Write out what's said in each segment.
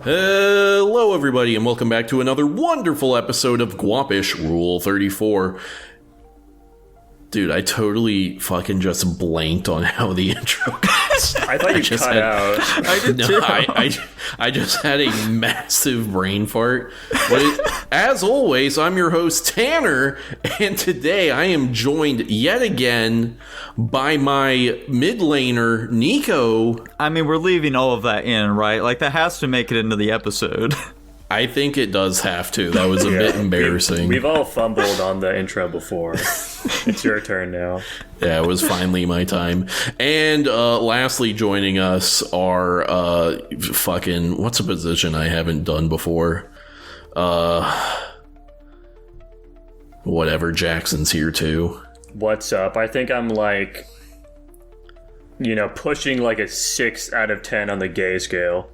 Hello everybody and welcome back to another wonderful episode of Guapish Rule 34. Dude, I totally fucking just blanked on how the intro goes. I thought you cut out. I did too. I just had a massive brain fart. But as always, I'm your host, Tanner, and today I am joined yet again by my mid laner, Nico. I mean, we're leaving all of that in, right? Like, that has to make it into the episode. I think it does have to. That was a bit embarrassing. We've all fumbled on the intro before. It's your turn now. Yeah, it was finally my time. And lastly, joining us are fucking... What's a position I haven't done before? Whatever, Jackson's here too. What's up? I think I'm like... pushing like a 6 out of 10 on the gay scale.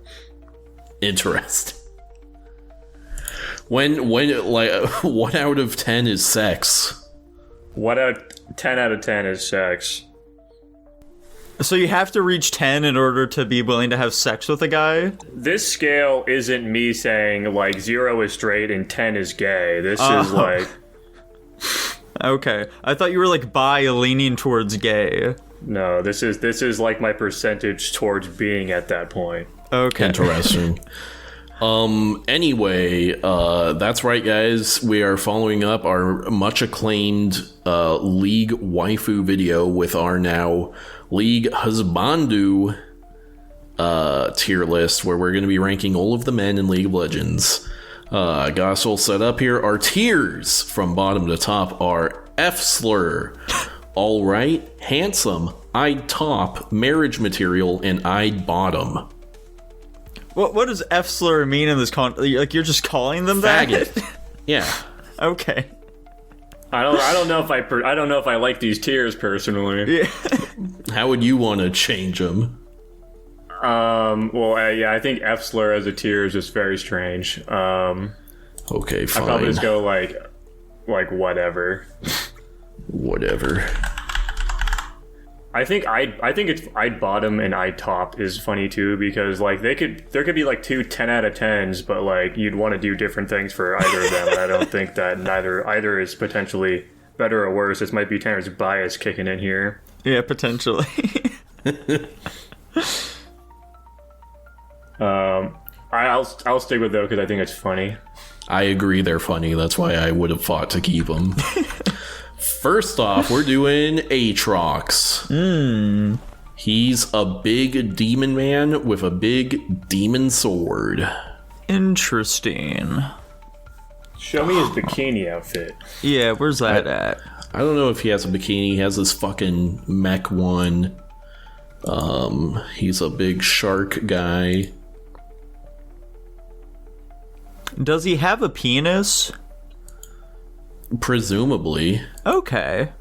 Interesting. When like, what out of 10 is sex? What out 10 out of 10 is sex? So you have to reach 10 in order to be willing to have sex with a guy? This scale isn't me saying like 0 is straight and 10 is gay. This is like... Okay. I thought you were like bi leaning towards gay. No, this is like my percentage towards being at that point. Okay. Interesting. Anyway, that's right, guys. We are following up our much acclaimed League waifu video with our now League Husbando tier list, where we're going to be ranking all of the men in League of Legends. Got us all set up here. Our tiers from bottom to top are F-Slur, Alright, Handsome, I'd Top, Marriage Material, and I'd Bottom. What does F-Slur mean in this like, you're just calling them that? Faggot. Yeah. Okay. I don't know if I like these tiers personally. Yeah. How would you want to change them? Yeah, I think F-Slur as a tier is just very strange. Okay, fine. I'd probably just go like whatever. Whatever. I think it's I'd Bottom and I'd Top is funny too, because like there could be like 2 10 out of 10s, but like you'd want to do different things for either of them, and I don't think that either is potentially better or worse. This might be Tanner's bias kicking in here. Yeah, potentially. I'll stick with though because I think it's funny. I agree they're funny. That's why I would have fought to keep them. First off, we're doing Aatrox. He's a big demon man with a big demon sword. Interesting. Show me his bikini outfit. Yeah, where's that at? I don't know if he has a bikini. He has this fucking mech one. He's a big shark guy. Does he have a penis? Presumably. Okay.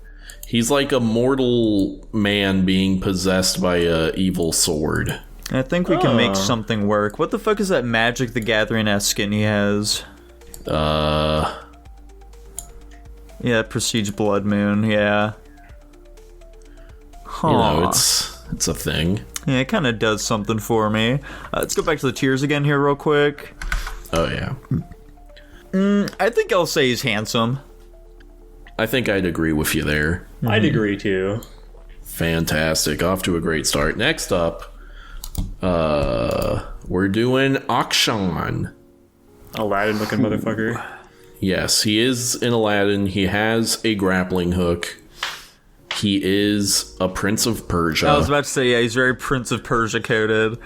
He's like a mortal man being possessed by a evil sword. I think we can make something work. What the fuck is that Magic the Gathering-esque skin he has? Yeah, Prestige Blood Moon, yeah. Huh. You know, it's a thing. Yeah, it kind of does something for me. Let's go back to the tiers again here real quick. Oh, yeah. I think I'll say he's handsome. I think I'd agree with you there. I'd agree too. Fantastic. Off to a great start. Next up, we're doing Akshan. Aladdin looking motherfucker. Yes, he is in Aladdin. He has a grappling hook. He is a Prince of Persia. I was about to say, yeah, he's very Prince of Persia coded.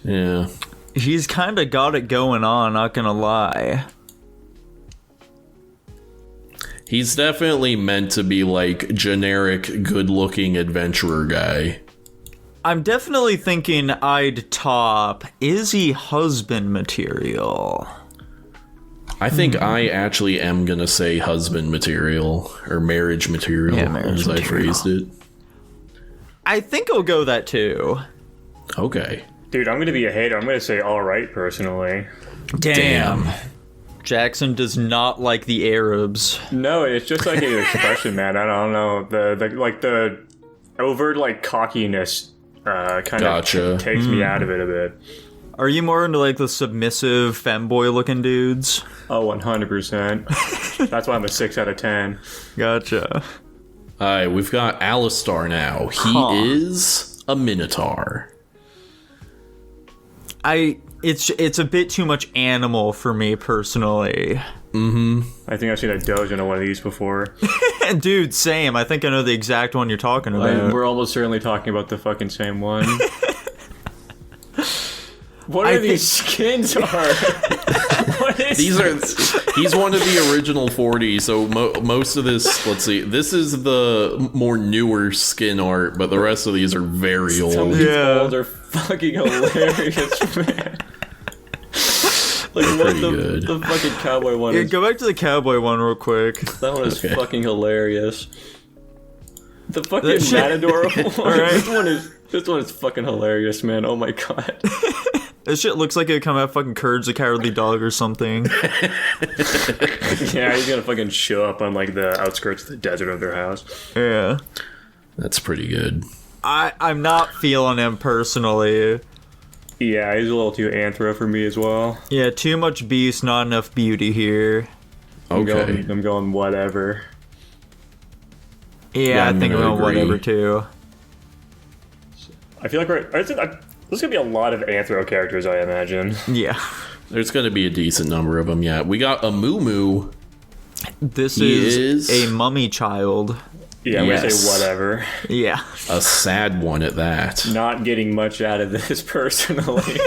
Yeah. He's kind of got it going on, not gonna lie. He's definitely meant to be like generic, good-looking adventurer guy. I'm definitely thinking I'd Top. Is he husband material? I think I actually am gonna say husband material or marriage material, as I phrased it. I think I'll go that too. Okay. Dude, I'm gonna be a hater. I'm gonna say alright personally. Damn. Jackson does not like the Arabs. No, it's just like an expression, man. I don't know. The overt like cockiness kind of takes me out of it a bit. Are you more into like the submissive femboy looking dudes? Oh, 100%. That's why I'm a 6 out of 10. Gotcha. Alright, we've got Alistar now. He is a Minotaur. It's a bit too much animal for me personally. I think I've seen a dozen of one of these before. Dude, same. I think I know the exact one you're talking about. We're almost certainly talking about the fucking same one. What are these skins are? What is He's one of the original 40, so most of this, let's see, this is the more newer skin art, but the rest of these are very Some of old. these old are fucking hilarious, man. Like, what the fucking cowboy one is? Go back to the cowboy one real quick. That one is fucking hilarious. The fucking matador one. Right. This one is fucking hilarious, man. Oh my god. This shit looks like it would come out fucking Courage the Cowardly Dog or something. Yeah, he's gonna fucking show up on like the outskirts of the desert of their house. Yeah. That's pretty good. I'm not feeling him personally. Yeah, he's a little too anthro for me as well. Yeah, too much beast, not enough beauty here. Okay. I'm going whatever. Yeah, I think I'm going whatever too. I feel like there's gonna be a lot of anthro characters, I imagine. Yeah. There's going to be a decent number of them, yeah. We got a Moo. This is a mummy child. Yeah, I'm gonna say whatever. Yeah. A sad one at that. Not getting much out of this personally.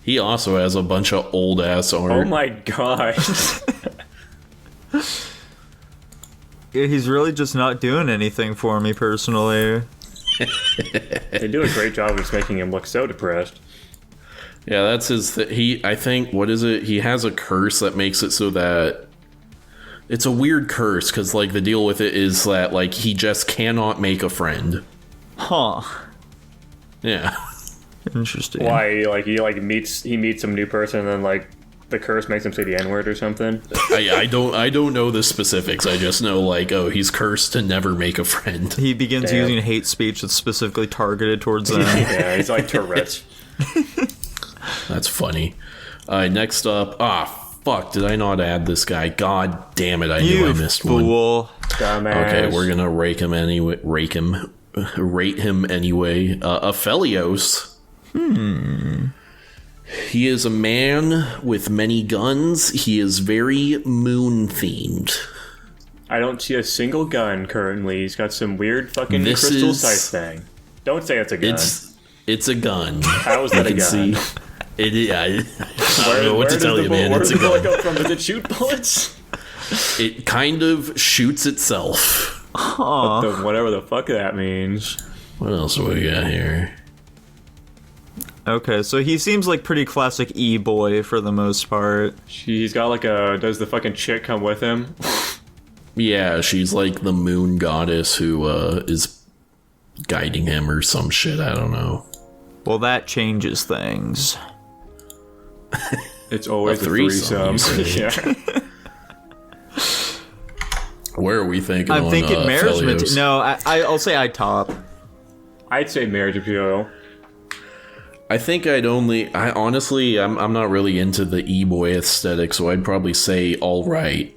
He also has a bunch of old ass art. Oh my god. Yeah, he's really just not doing anything for me personally. They do a great job of just making him look so depressed. Yeah, that's his. I think, what is it? He has a curse that makes it so that it's a weird curse because, like, the deal with it is that, like, he just cannot make a friend. Huh. Yeah. Interesting. Why? Like he meets some new person and then like the curse makes him say the N-word or something. I don't know the specifics. I just know, like, oh, he's cursed to never make a friend. He begins using hate speech that's specifically targeted towards them. Yeah, he's like Tourette's. That's funny. Next up, fuck, did I not add this guy? God damn it, I knew I missed fool. one. Dumbass. Okay, we're gonna rate him anyway. Aphelios. He is a man with many guns. He is very moon-themed. I don't see a single gun currently. He's got some weird fucking crystal sight thing. Don't say it's a gun. It's a gun. How is that a gun? See, I don't know what to tell you, man. Where It's does a the bullet gun. go from? Does it shoot bullets? It kind of shoots itself. Whatever the fuck that means. What else do we got here? Okay, so he seems like pretty classic E-boy for the most part. He's got like does the fucking chick come with him? Yeah, she's like the moon goddess who is guiding him or some shit. I don't know. Well, that changes things. It's always A threesome, you say. Yeah. Where are we thinking? I'm thinking marriage. Aphelios? No, I'll say I top. I'd say marriage appeal. I think honestly, I'm not really into the e-boy aesthetic, so I'd probably say all right.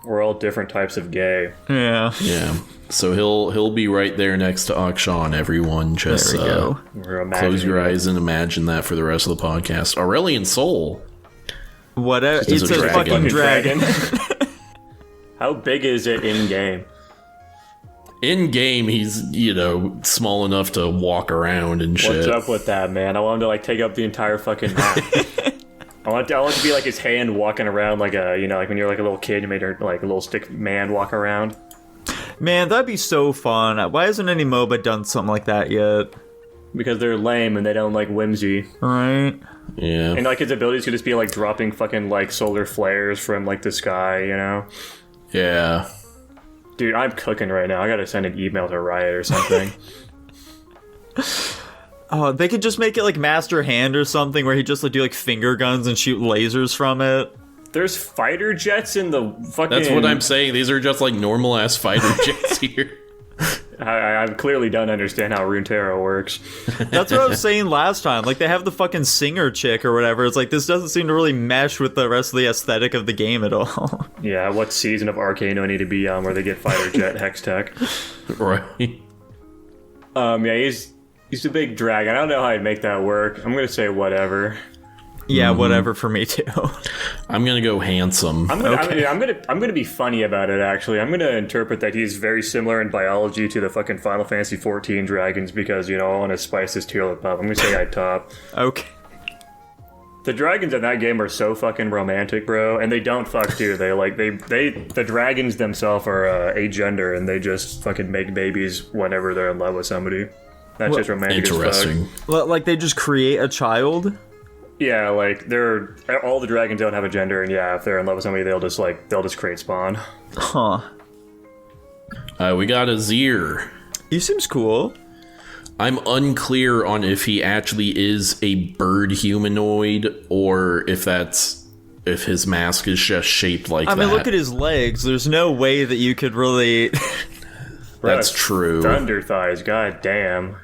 We're all different types of gay. Yeah. Yeah. So he'll be right there next to Akshan, everyone. Just There we go. We're close your imagining eyes and imagine that for the rest of the podcast. Aurelian Soul. Whatever. Just It's a a dragon. fucking dragon. How big is it in game? In game, he's, small enough to walk around and shit. What's up with that, man? I want him to like take up the entire fucking map. I want it to be like his hand walking around like like when you're like a little kid, you made her like a little stick man walk around. Man, that'd be so fun. Why hasn't any MOBA done something like that yet? Because they're lame and they don't like whimsy. Right? Yeah. And like his abilities could just be like dropping fucking like solar flares from like the sky, Yeah. Dude, I'm cooking right now. I gotta send an email to Riot or something. Oh, they could just make it like Master Hand or something where he just do like finger guns and shoot lasers from it. There's fighter jets in the fucking... That's what I'm saying. These are just like normal ass fighter jets here. I clearly don't understand how Runeterra works. That's what I was saying last time. Like, they have the fucking singer chick or whatever. It's like, this doesn't seem to really mesh with the rest of the aesthetic of the game at all. Yeah, what season of Arcane do I need to be on where they get fighter jet hex tech? Right. Yeah, he's a big drag. I don't know how I'd make that work. I'm gonna say whatever. Yeah, whatever for me too. I'm gonna go handsome. I'm gonna be funny about it. Actually, I'm gonna interpret that he's very similar in biology to the fucking Final Fantasy 14 dragons because I want to spice this tier list up. I'm gonna say I top. Okay. The dragons in that game are so fucking romantic, bro, and they don't fuck too. The dragons themselves are agender, and they just fucking make babies whenever they're in love with somebody. That's just romantic. Interesting. As fuck. Like, they just create a child? Yeah, all the dragons don't have a gender, and yeah, if they're in love with somebody, they'll just create spawn. Huh. We got Azir. He seems cool. I'm unclear on if he actually is a bird humanoid or if his mask is just shaped like that. I mean, look at his legs. There's no way that you could really... That's true. Thunder thighs, god damn.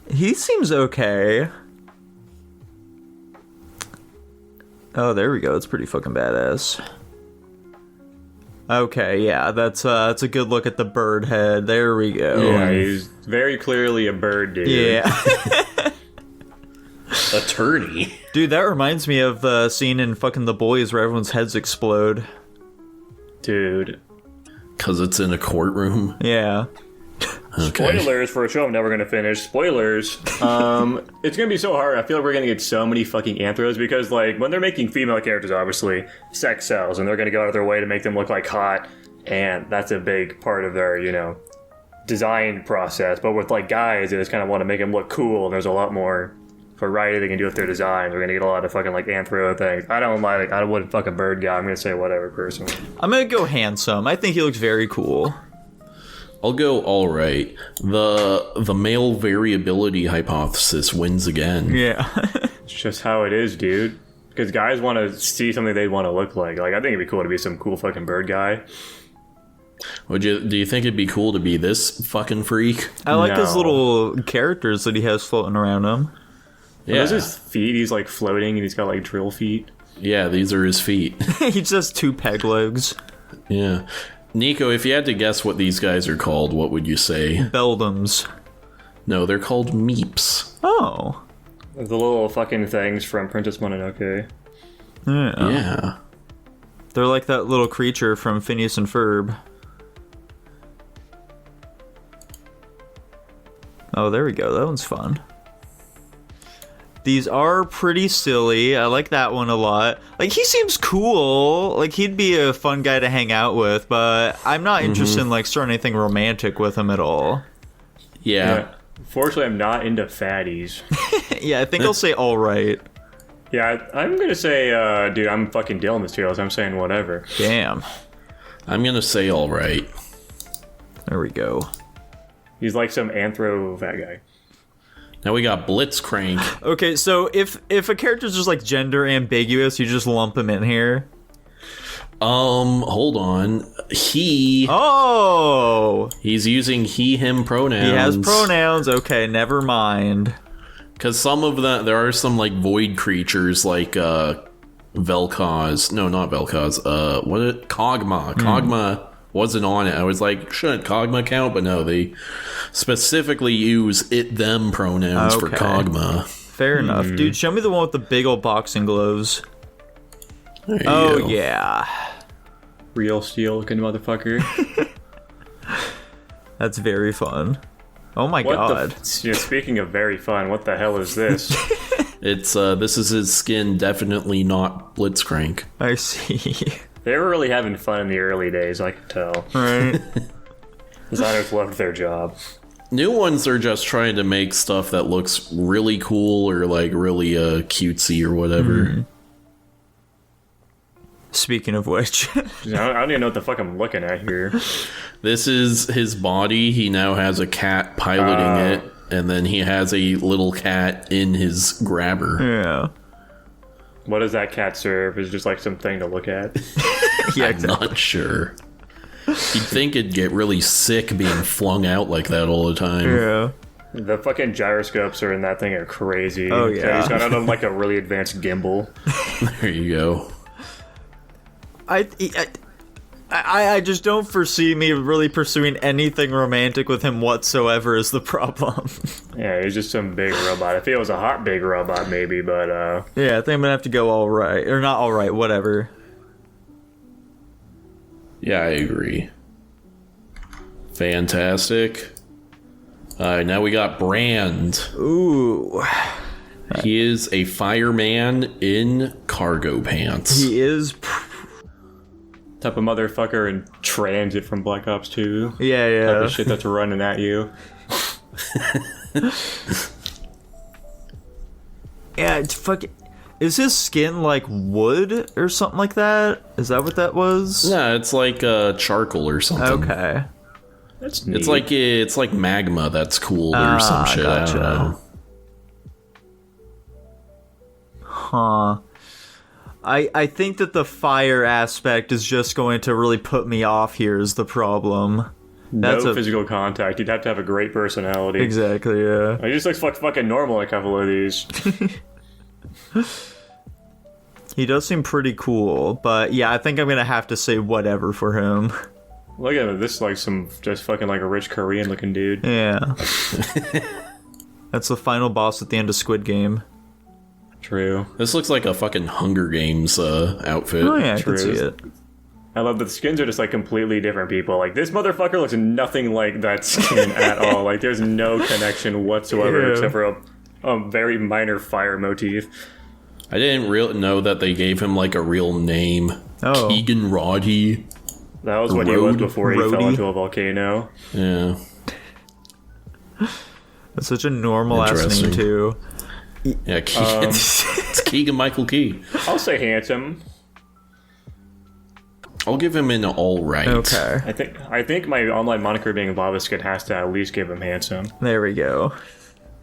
He seems okay. Oh, there we go. It's pretty fucking badass. Okay, yeah, that's a good look at the bird head. There we go. Yeah, he's very clearly a bird dude. Yeah. Attorney. Dude, that reminds me of the scene in fucking The Boys where everyone's heads explode. Dude. Because it's in a courtroom. Yeah. Okay. Spoilers for a show I'm never going to finish. Spoilers. It's going to be so hard. I feel like we're going to get so many fucking anthros because, like, when they're making female characters, obviously, sex sells, and they're going to go out of their way to make them look like hot, and that's a big part of their, design process. But with, like, guys, they just kind of want to make them look cool, and there's a lot more variety they can do with their design. We're going to get a lot of fucking, like, anthro things. I wouldn't fuck a bird guy. I'm going to say whatever, personally. I'm going to go handsome. I think he looks very cool. I'll go all right. The male variability hypothesis wins again. Yeah. It's just how it is, dude. Because guys want to see something they want to look like. Like, I think it'd be cool to be some cool fucking bird guy. Do you think it'd be cool to be this fucking freak? I like his little characters that he has floating around him. Yeah. Those his feet. He's like floating and he's got like drill feet. Yeah, these are his feet. He just has 2 peg legs. Yeah. Nico, if you had to guess what these guys are called, what would you say? Beldums. No, they're called meeps. Oh. The little fucking things from Princess Mononoke. Yeah. Yeah. They're like that little creature from Phineas and Ferb. Oh, there we go. That one's fun. These are pretty silly. I like that one a lot. Like, he seems cool. Like, he'd be a fun guy to hang out with, but I'm not interested in, like, starting anything romantic with him at all. Yeah. Fortunately, I'm not into fatties. Yeah, I think I'll say all right. Yeah, I'm gonna say, dude, I'm fucking Dylan this tier, so I'm saying whatever. Damn. I'm gonna say all right. There we go. He's like some anthro fat guy. Now we got Blitzcrank. Okay, so if a character's just, like, gender ambiguous, you just lump him in here? Hold on. He's using he, him pronouns. He has pronouns. Okay, never mind. Because some of that, there are some, like, void creatures, like, Vel'Koz. No, not Vel'Koz. Kog'Maw. Kog'Maw wasn't on it. I was like, shouldn't Kog'Maw count? But no, they specifically use it, them pronouns for Kog'Maw. Fair enough. Dude, show me the one with the big old boxing gloves. There you go. Yeah. Real steel looking motherfucker. That's very fun. Oh my god. Speaking of very fun, what the hell is this? It's, this is his skin, definitely not Blitzcrank. I see. They were really having fun in the early days, I could tell. Right. Designers loved their job. New ones are just trying to make stuff that looks really cool or, like, really, cutesy or whatever. Speaking of which. I don't even know what the fuck I'm looking at here. This is his body. He now has a cat piloting it, and then he has a little cat in his grabber. Yeah. What does that cat serve? Is just like something to look at? Yeah, I'm not sure. You'd think it'd get really sick being flung out like that all the time. Yeah. The fucking gyroscopes are in that thing are crazy. Oh, yeah. He's got on like a really advanced gimbal. There you go. I just don't foresee me really pursuing anything romantic with him whatsoever is the problem. Yeah, he's just some big robot. If he was a hot big robot, maybe, but Yeah, I think I'm gonna have to go alright. Or not alright, whatever. Yeah, I agree. Fantastic. Now we got Brand. Ooh. He is a fireman in cargo pants. He is... type of motherfucker in Transit from Black Ops 2. Yeah. Type of shit that's running at you. Yeah, it's fucking... Is his skin like wood or something like that? Is that what that was? No, it's like charcoal or something. Okay. That's neat. It's like magma that's cooled or some shit. Gotcha. I don't know. Huh. I think that the fire aspect is just going to really put me off here is the problem. That's no physical contact. You'd have to have a great personality. Exactly, yeah. He just looks fucking normal in a couple of these. He does seem pretty cool, but yeah, I think I'm gonna have to say whatever for him. Look at him. This is like some just fucking like a rich Korean looking dude. Yeah. That's the final boss at the end of Squid Game. True. This looks like a fucking Hunger Games outfit. Oh yeah, I True. can see it. I love that the skins are just like completely different people. Like this motherfucker looks nothing like that skin at all. Like there's no connection whatsoever Yeah. except for a very minor fire motif. I didn't know that they gave him like a real name. Oh. Keegan Roddy. That was what he was Road- before he fell Roadie. into a volcano. Yeah. That's such a normal ass name Interesting. too. Yeah, Keegan. It's Keegan Michael Key. I'll say handsome. I'll give him an all right. Okay. I think my online moniker being Lava Skid has to at least give him handsome. There we go.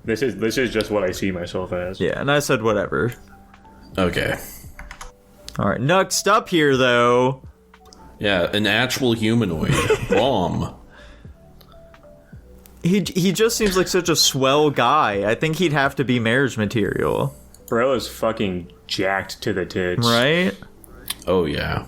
This is just what I see myself as. Yeah, and I said whatever. Okay. Alright, next up here though. Yeah, an actual humanoid. Bomb. He just seems like such a swell guy. I think he'd have to be marriage material. Bro is fucking jacked to the tits. Right? Oh, yeah.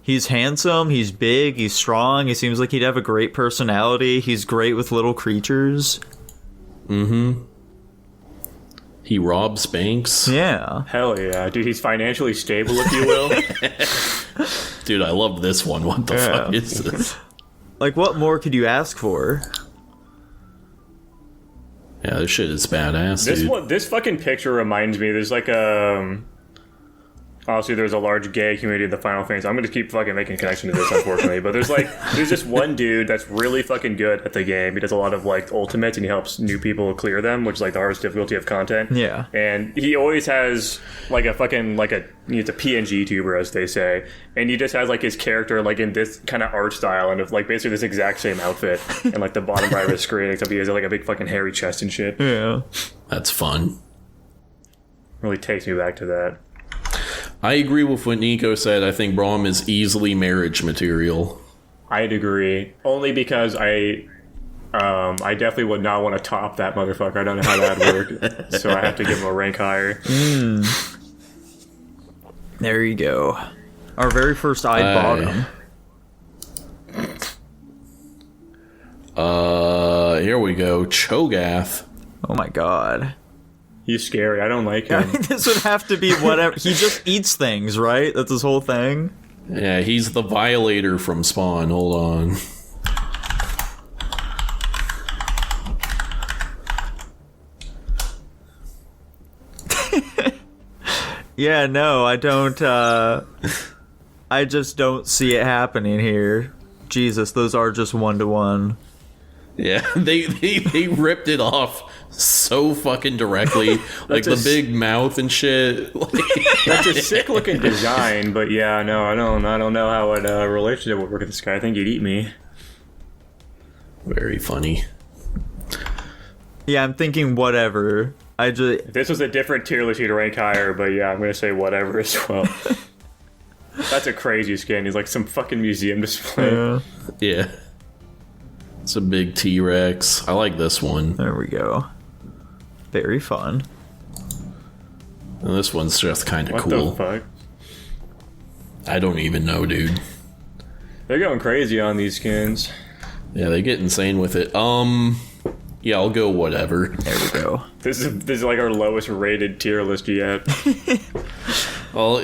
He's handsome, he's big, he's strong, he seems like he'd have a great personality, he's great with little creatures. He robs banks. Yeah. Hell yeah. Dude, he's financially stable, if you will. Dude, I love this one. What the fuck is this? Like, what more could you ask for? Yeah, this shit is badass, dude. This fucking picture reminds me, there's like obviously there's a large gay community in the Final Fantasy. I'm gonna keep fucking making a connection to this, unfortunately. But there's this one dude that's really fucking good at the game. He does a lot of like ultimates and he helps new people clear them, which is like the hardest difficulty of content. Yeah. And he always has like a fucking it's a PNG tuber, as they say, and he just has like his character like in this kind of art style and of like basically this exact same outfit and like the bottom right of the screen, except he has like a big fucking hairy chest and shit. Yeah. That's fun. Really takes me back to that. I agree with what Nico said. I think Braum is easily marriage material. I'd agree, only because I definitely would not want to top that motherfucker. I don't know how that'd work, so I have to give him a rank higher. There you go. Our very first eye bottom. Here we go. Cho'Gath. Oh my god. He's scary. I don't like I him. think this would have to be whatever. He just eats things, right? That's his whole thing. Yeah, he's the Violator from Spawn. Hold on. Yeah, no, I don't, I just don't see it happening here. Jesus, those are just 1-to-1. Yeah, they ripped it off so fucking directly. Like the big mouth and shit. That's a sick looking design, but yeah, no, I don't know how a relationship would work with this guy. I think he'd eat me. Very funny. Yeah, I'm thinking whatever. If this was a different tier list, he'd rank higher, but yeah, I'm gonna say whatever as well. That's a crazy skin. He's like some fucking museum display. Yeah. It's a big T-Rex. I like this one. There we go. Very fun. And this one's just kind of What cool. the fuck? I don't even know, dude. They're going crazy on these skins. Yeah, they get insane with it. Yeah, I'll go whatever. There we go. This is like our lowest rated tier list yet. Well,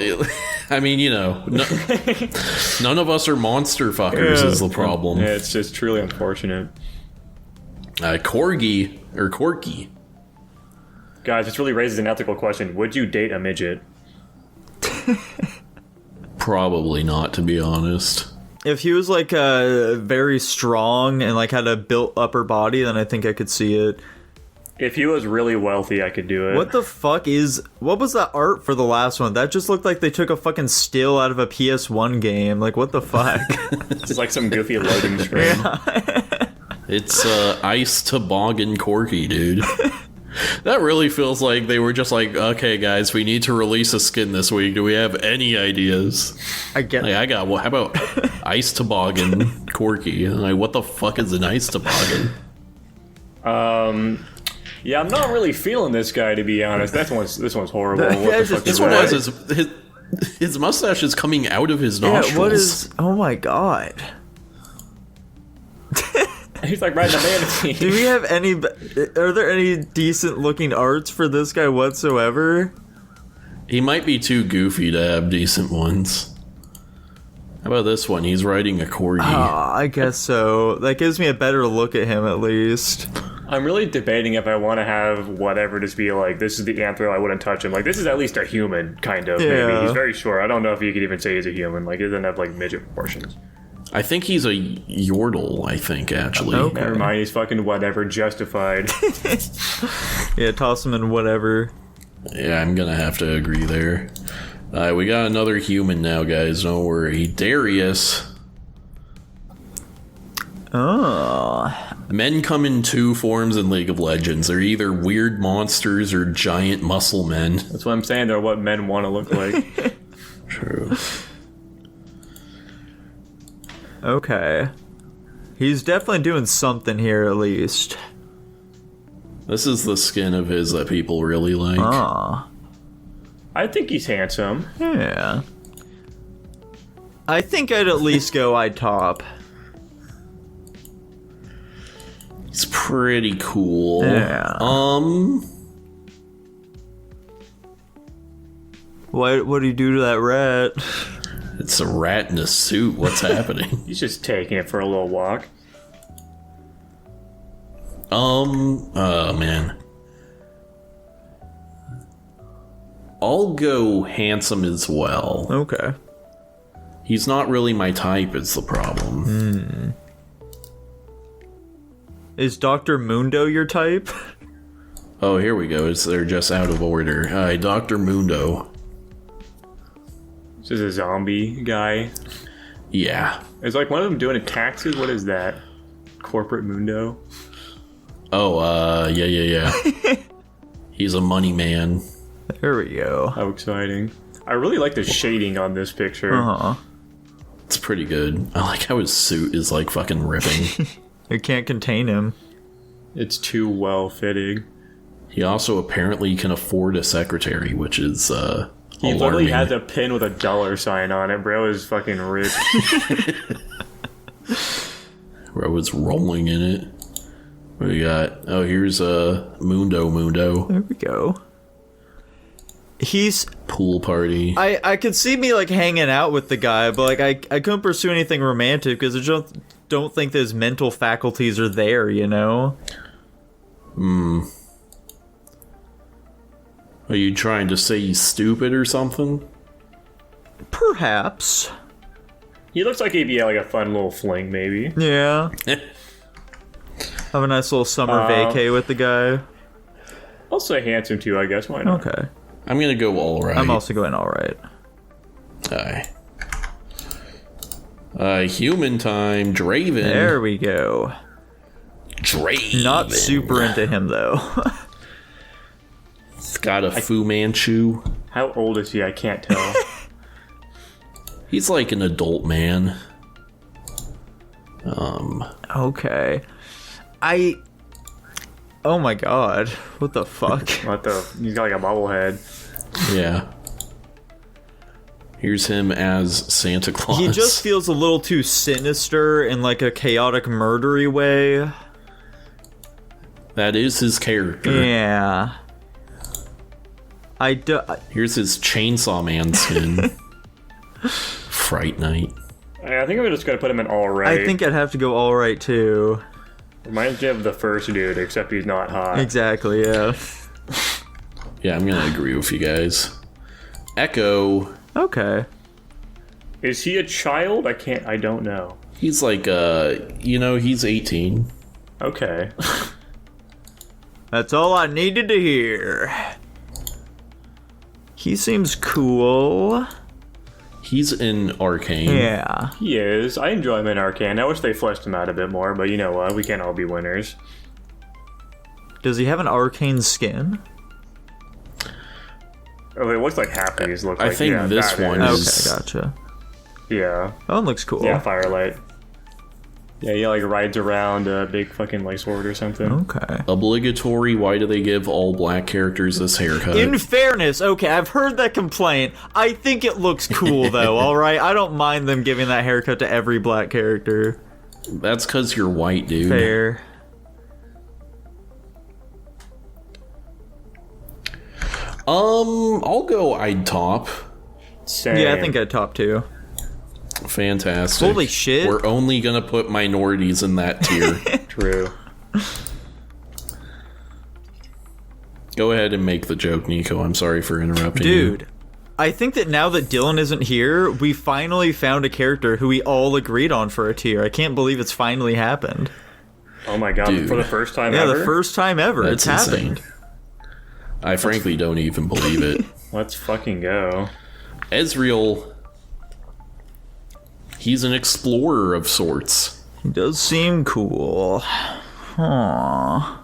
I mean, you know, none of us are monster fuckers is the problem. Yeah, it's just truly unfortunate. Corgi, or Corky. Guys, this really raises an ethical question. Would you date a midget? Probably not, to be honest. If he was like very strong and like had a built upper body, then I think I could see it. If he was really wealthy, I could do it. What the fuck is... What was that art for the last one? That just looked like they took a fucking still out of a PS1 game. Like, what the fuck? It's like some goofy loading screen. It's Ice Toboggan Corky, dude. That really feels like they were just like, okay, guys, we need to release a skin this week. Do we have any ideas? I get Like, I got, well, how about Ice Toboggan Corky? Like, what the fuck is an Ice Toboggan? Yeah, I'm not really feeling this guy, to be honest. This one's horrible. What the fuck This is one that? has his mustache is coming out of his nostrils. Yeah, what is... Oh my god. He's like riding a manatee. Do we have any... Are there any decent looking arts for this guy whatsoever? He might be too goofy to have decent ones. How about this one? He's riding a corgi. I guess so. That gives me a better look at him, at least. I'm really debating if I want to have whatever just be like, this is the anthro, I wouldn't touch him. Like, this is at least a human, kind of, maybe. Yeah. He's very short. I don't know if you could even say he's a human. Like, he doesn't have, like, midget proportions. I think he's a Yordle, I think, actually. Okay. Never mind, he's fucking whatever, justified. Yeah, toss him in whatever. Yeah, I'm gonna have to agree there. We got another human now, guys. Don't worry. Darius. Oh. Men come in two forms in League of Legends. They're either weird monsters or giant muscle men. That's what I'm saying, they're what men want to look like. True. Okay. He's definitely doing something here, at least. This is the skin of his that people really like. Ah. I think he's handsome. Yeah. I think I'd at least go I'd top. He's pretty cool. Yeah. What do you do to that rat? It's a rat in a suit. What's happening? He's just taking it for a little walk. Oh man. I'll go handsome as well. Okay. He's not really my type, is the problem. Is Dr. Mundo your type? Oh, here we go. They're just out of order. Hi, Dr. Mundo. This is a zombie guy. Yeah. Is like one of them doing taxes? What is that? Corporate Mundo? Oh, yeah. He's a money man. There we go. How exciting. I really like the shading on this picture. Uh-huh. It's pretty good. I like how his suit is like fucking ripping. It can't contain him. It's too well fitting. He also apparently can afford a secretary, which is He alarming. literally has a pin with a dollar sign on it. Bro is fucking rich. Bro was rolling in it. What do we got? Oh, here's Mundo. There we go. He's... Pool party. I could see me, like, hanging out with the guy, but, like, I couldn't pursue anything romantic because I just don't think his mental faculties are there, you know? Are you trying to say he's stupid or something? Perhaps. He looks like he'd be like a fun little fling, maybe. Yeah. Have a nice little summer vacay with the guy. I'll say handsome too, I guess. Why not? Okay. I'm gonna go all right. I'm also going alright. Aye. Human time. Draven. There we go. Draven. Not super into him, though. It's got a Fu Manchu. How old is he? I can't tell. He's like an adult man. Okay. Oh my god. What the fuck? He's got like a bobblehead. Yeah. Here's him as Santa Claus. He just feels a little too sinister in like a chaotic, murdery way. That is his character. Yeah. Here's his Chainsaw Man skin. Fright Night. I think I'm just gonna put him in all right. I think I'd have to go all right too. Reminds me of the first dude, except he's not hot. Exactly, yeah. Yeah, I'm gonna agree with you guys. Echo. Okay. Is he a child? I don't know. He's like, he's 18. Okay. That's all I needed to hear. He seems cool. He's in Arcane. Yeah. He is. I enjoy him in Arcane. I wish they fleshed him out a bit more, but you know what? We can't all be winners. Does he have an arcane skin? Oh, it looks like half of these look like. I think this one is. Okay, gotcha. Yeah. That one looks cool. Yeah, Firelight. Yeah, he like rides around a big fucking like sword or something. Okay. Obligatory. Why do they give all black characters this haircut? In fairness, okay, I've heard that complaint. I think it looks cool though, alright? I don't mind them giving that haircut to every black character. That's because you're white, dude. Fair. I'll go I'd top. Same. Yeah, I think I'd top two. Fantastic. Holy shit. We're only gonna put minorities in that tier. True. Go ahead and make the joke, Nico. I'm sorry for interrupting you. Dude, I think that now that Dylan isn't here, we finally found a character who we all agreed on for a tier. I can't believe it's finally happened. Oh my god, Dude. for the first time Yeah, ever? the first time ever. That's it's insane. happened. I frankly don't even believe it. Let's fucking go. Ezreal, he's an explorer of sorts. He does seem cool. Aww.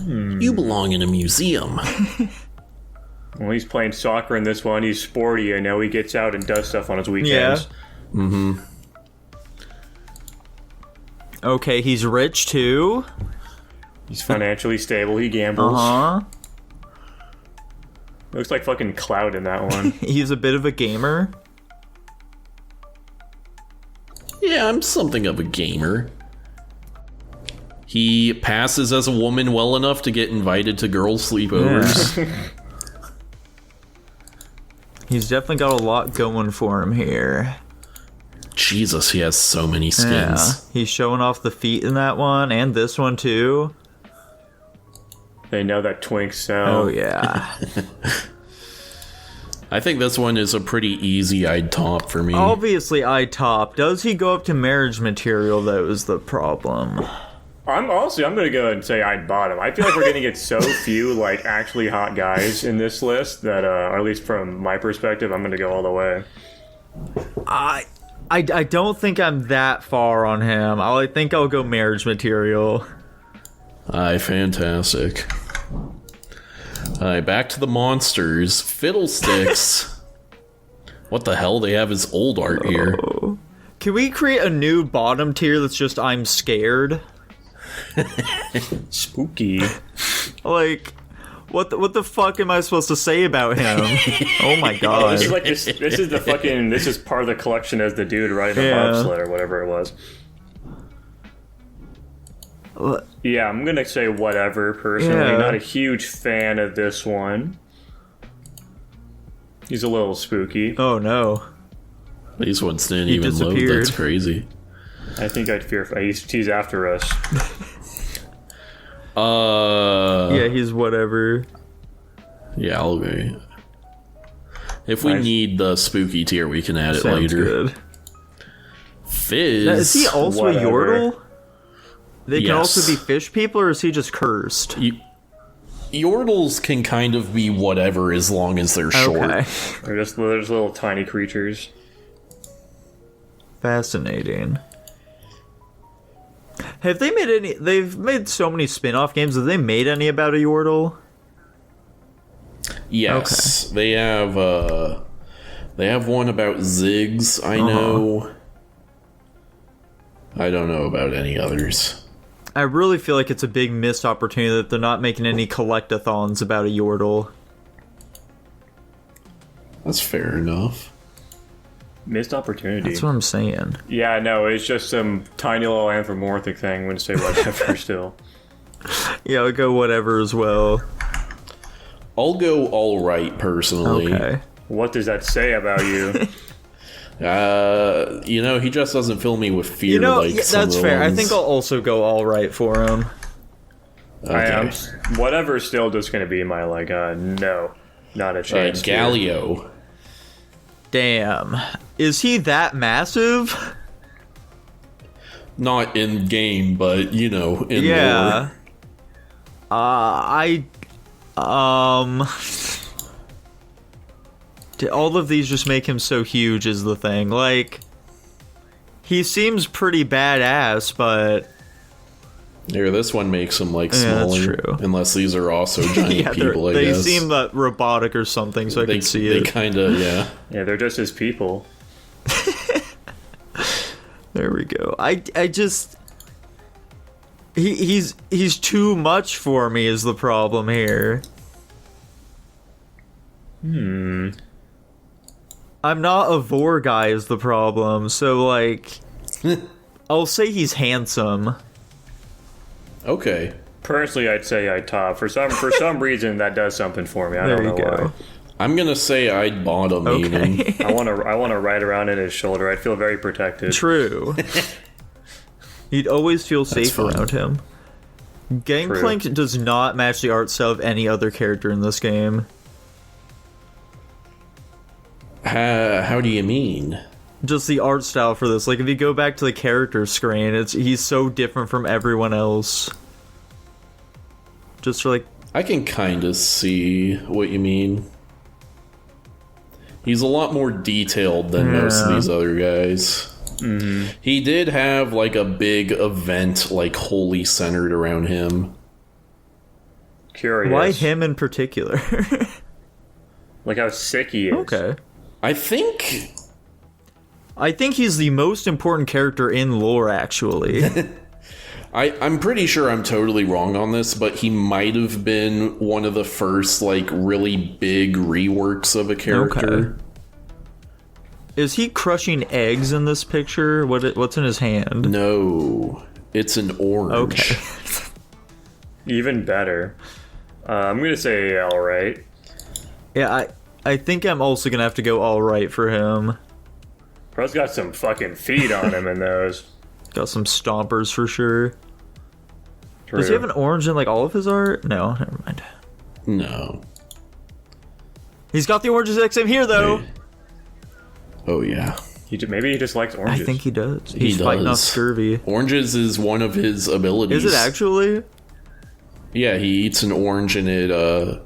You belong in a museum. Well, he's playing soccer in this one. He's sporty. I know he gets out and does stuff on his weekends. Yeah. Mm-hmm. Okay, he's rich too. He's financially stable. He gambles. Uh-huh. Looks like fucking Cloud in that one. He's a bit of a gamer. Yeah, I'm something of a gamer. He passes as a woman well enough to get invited to girl sleepovers. Yeah. He's definitely got a lot going for him here. Jesus, he has so many skins. Yeah. He's showing off the feet in that one, and this one too. They know that twinks sell. Oh, yeah. I think this one is a pretty easy I'd top for me. Obviously, I top. Does he go up to marriage material, though, is the problem. I'm gonna go and say I'd bottom. I feel like we're gonna get so few like actually hot guys in this list that, or at least from my perspective, I'm gonna go all the way. I don't think I'm that far on him. I think I'll go marriage material. Fantastic. Back to the monsters. Fiddlesticks. What the hell? They have his old art here. Can we create a new bottom tier that's just I'm scared? Spooky. Like, what the fuck am I supposed to say about him? Oh my god. This is like this is the fucking, this is part of the collection as the dude riding a bobsled or whatever it was. Yeah, I'm gonna say whatever, personally. Yeah. Not a huge fan of this one. He's a little spooky. Oh no. These ones didn't He even load. disappeared. That's crazy. I think I'd fear he's after us. Yeah, he's whatever. Yeah, I'll be. If we Nice. need the spooky tier, we can add it Sounds later. good. Fizz. Now, is he also Whatever. a Yordle? They can Yes. also be fish people, or is he just cursed? Yordles can kind of be whatever as long as they're short. Okay. They're just little tiny creatures. Fascinating. Have they made any... They've made so many spin-off games. Have they made any about a Yordle? Yes, they have. They have one about Ziggs, I know. I don't know about any others. I really feel like it's a big missed opportunity that they're not making any collectathons about a Yordle. That's fair enough. Missed opportunity. That's what I'm saying. Yeah, no, it's just some tiny little anthropomorphic thing. Wouldn't say whatever still. Yeah, I'll go whatever as well. I'll go all right, personally. Okay. What does that say about you? You know, he just doesn't fill me with fear. You know, like yeah, some that's of the fair. ones. I think I'll also go all right for him. Okay. I am. Whatever's still just going to be my, like, no. Not a chance. Galio. Damn. Is he that massive? Not in game, but, you know, in Yeah. lore. All of these just make him so huge is the thing. Like, he seems pretty badass, but... Here, this one makes him, like, Yeah, that's smaller. true. Unless these are also giant yeah, people, I they guess. seem robotic or something, so I can see They it. kind of, yeah. Yeah, they're just his people. There we go. I just... He's too much for me is the problem here. I'm not a vor guy is the problem, so like... I'll say he's handsome. Okay. Personally, I'd say I'd top. For some reason, that does something for me. I don't know why. I'm gonna say I'd bottom even. Okay. I want to ride around in his shoulder. I'd feel very protected. True. You'd always feel safe fun. around him. Gangplank does not match the art style of any other character in this game. How do you mean? Just the art style for this. Like, if you go back to the character screen, he's so different from everyone else. Just like... I can kind of see what you mean. He's a lot more detailed than most of these other guys. Mm-hmm. He did have, like, a big event, like, wholly centered around him. Curious. Why him in particular? Like how sick he is. Okay. I think he's the most important character in lore, actually. I'm pretty sure I'm totally wrong on this, but he might have been one of the first, like, really big reworks of a character. Okay. Is he crushing eggs in this picture? What's in his hand? No, it's an orange. Okay. Even better. I'm gonna say all right. Yeah, I think I'm also gonna have to go all right for him. Bro's got some fucking feet on him in those. Got some stompers for sure. True. Does he have an orange in like all of his art? No, never mind. No. He's got the oranges next to him here though. Wait. Oh yeah. Maybe he just likes oranges. I think he does. He He's fighting off does. scurvy. Oranges is one of his abilities. Is it actually? Yeah, he eats an orange and it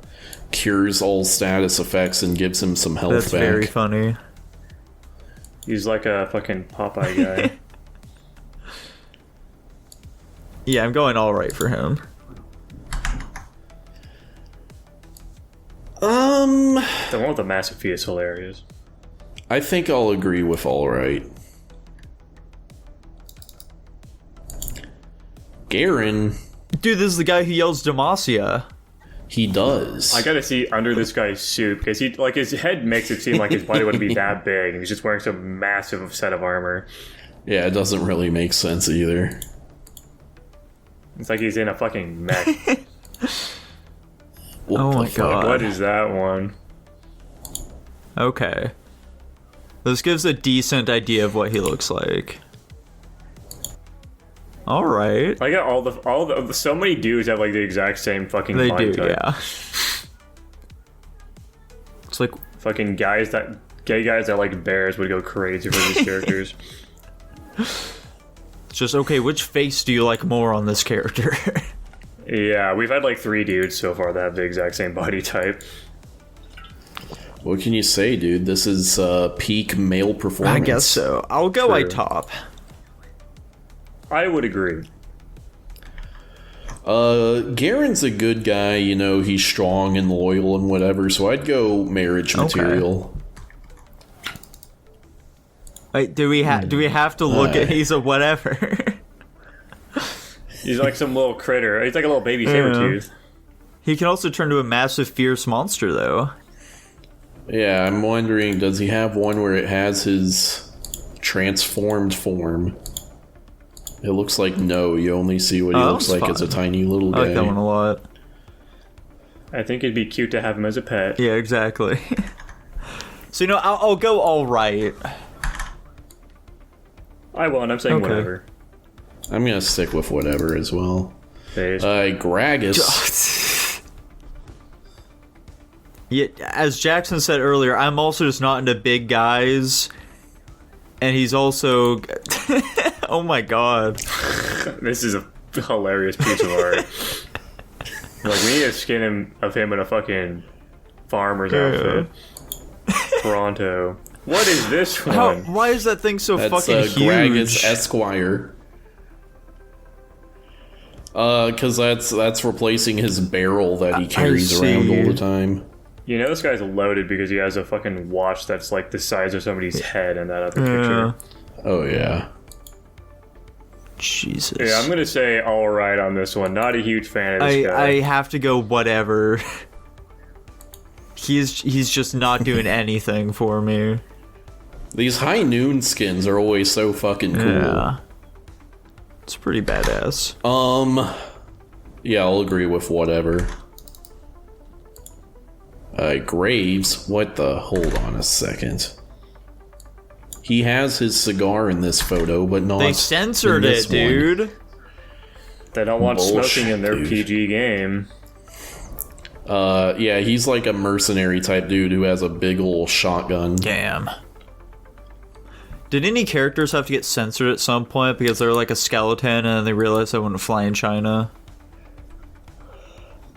cures all status effects and gives him some health That's back. very funny. He's like a fucking Popeye guy. Yeah, I'm going all right for him. The one with the massive feet is hilarious. I think I'll agree with all right. Garen, Dude, this is the guy who yells Demacia. he does. I gotta see under this guy's suit because he, like, his head makes it seem like his body wouldn't be that big, and he's just wearing some massive set of armor. Yeah, it doesn't really make sense either. It's like he's in a fucking mech. What Oh the my fuck? God. What is that one? Okay. This gives a decent idea of what he looks like. All right. I got all the so many dudes have like the exact same fucking They body do, type. yeah. It's like, Fucking gay guys that like bears would go crazy for these characters. it's just, okay, which face do you like more on this character? Yeah, we've had like 3 dudes so far that have the exact same body type. What can you say, dude? This is peak male performance. I guess so. I'll go True. I top. I would agree. Garen's a good guy, you know, he's strong and loyal and whatever, so I'd go marriage material. Wait, do we have to look at? He's a whatever. He's like some little critter. He's like a little baby saber-tooth. He can also turn to a massive, fierce monster, though. Yeah, I'm wondering, does he have one where it has his transformed form? It looks like no. You only see what he looks like as a tiny little guy. I like that one a lot. I think it'd be cute to have him as a pet. Yeah, exactly. So, I'll go all right. I won't. I'm saying whatever. I'm gonna stick with whatever as well. Gragas. Yeah, as Jackson said earlier, I'm also just not into big guys. And he's also... Oh my god. This is a hilarious piece of art. Like, we need a skin of him in a fucking farmer's outfit. Pronto. What is this one? Why is that thing so fucking huge? Gragas Esquire. Because that's replacing his barrel that he carries around all the time. You know this guy's loaded because he has a fucking watch that's like the size of somebody's head in that other picture. Oh, yeah. Jesus. Yeah, I'm gonna say alright on this one. Not a huge fan of this guy. I have to go whatever. He's just not doing anything for me. These High Noon skins are always so fucking cool. Yeah. It's pretty badass. Yeah, I'll agree with whatever. Graves, what the... Hold on a second. He has his cigar in this photo, but not... They censored it, dude. They don't want smoking in their PG game. Yeah, he's like a mercenary type dude who has a big ol' shotgun. Damn. Did any characters have to get censored at some point because they're like a skeleton and they realized they wouldn't fly in China?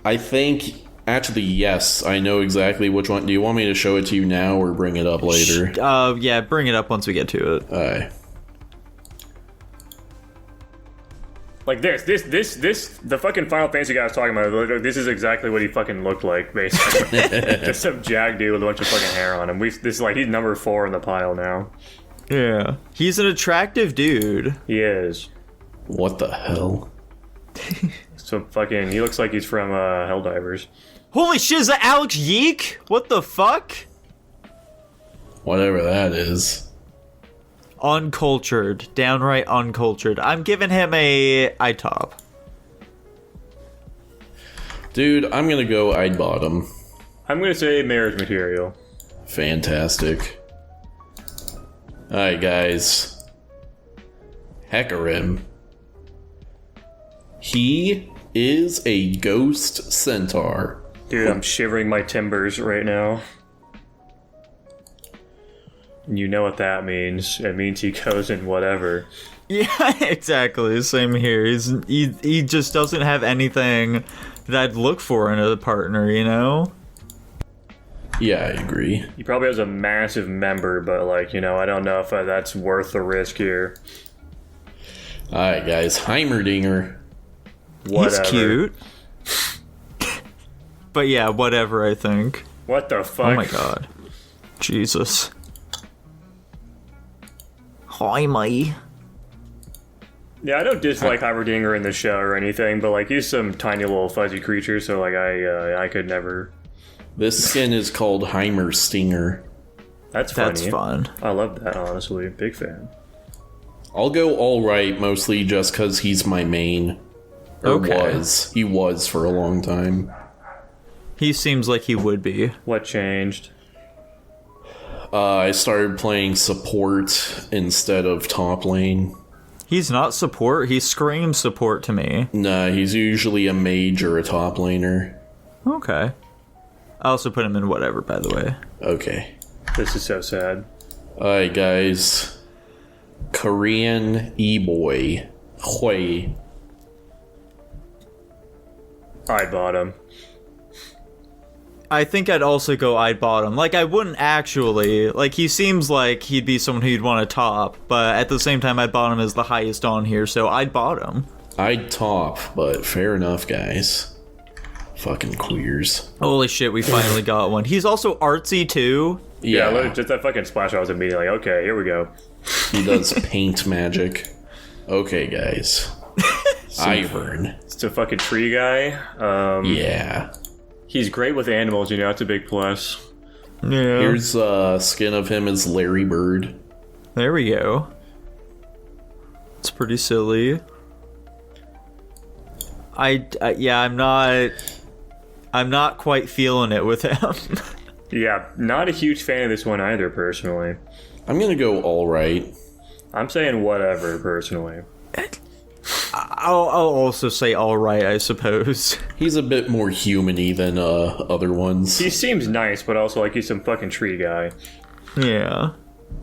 I think... Actually, yes. I know exactly which one. Do you want me to show it to you now or bring it up later? Yeah, bring it up once we get to it. Alright. Like the fucking Final Fantasy guy I was talking about, this is exactly what he fucking looked like, basically. Just some jag dude with a bunch of fucking hair on him. This is like, he's number 4 in the pile now. Yeah. He's an attractive dude. He is. What the hell? So fucking, he looks like he's from Helldivers. Holy shit, is that Alex Yeek? What the fuck? Whatever that is. Uncultured. Downright uncultured. I'm giving him a top. Dude, I'm gonna go I'd bottom. I'm gonna say marriage material. Fantastic. Alright, guys. Hecarim. He is a ghost centaur. Dude, I'm shivering my timbers right now. You know what that means. It means he goes in whatever. Yeah, exactly. Same here. He just doesn't have anything that I'd look for in a partner, you know? Yeah, I agree. He probably has a massive member, but like, you know, I don't know if that's worth the risk here. Alright, guys. Heimerdinger. Whatever. He's cute. But yeah, whatever, I think. What the fuck? Oh my god. Jesus. Hi, mate. Yeah, I don't dislike Heimerdinger in the show or anything, but like, he's some tiny little fuzzy creature, so like, I could never... This skin is called Heimerstinger. That's funny. That's fun. I love that, honestly. Big fan. I'll go alright, mostly just because he's my main. Or was. He was for a long time. He seems like he would be. What changed? I started playing support instead of top lane. He's not support, he screams support to me. Nah, he's usually a mage or a top laner. Okay. I also put him in whatever, by the way. Okay. This is so sad. Alright, guys. Korean E-boy. Hui. I bought him. I think I'd also go I'd bottom. Like, I wouldn't actually. Like, he seems like he'd be someone who you'd want to top, but at the same time, I'd bottom is the highest on here, so I'd bottom. I'd top, but fair enough, guys. Fucking queers. Holy shit, we finally got one. He's also artsy, too. Yeah, just that fucking splash, I was immediately like, okay, here we go. He does paint magic. Okay, guys. Ivern. It's a fucking tree guy. Yeah. He's great with animals, you know, that's a big plus. Yeah. Here's a skin of him as Larry Bird. There we go. It's pretty silly. I'm not quite feeling it with him. Yeah, not a huge fan of this one either, personally. I'm gonna go alright. I'm saying whatever, personally. I'll also say alright, I suppose. He's a bit more human-y than other ones. He seems nice, but also like he's some fucking tree guy. Yeah.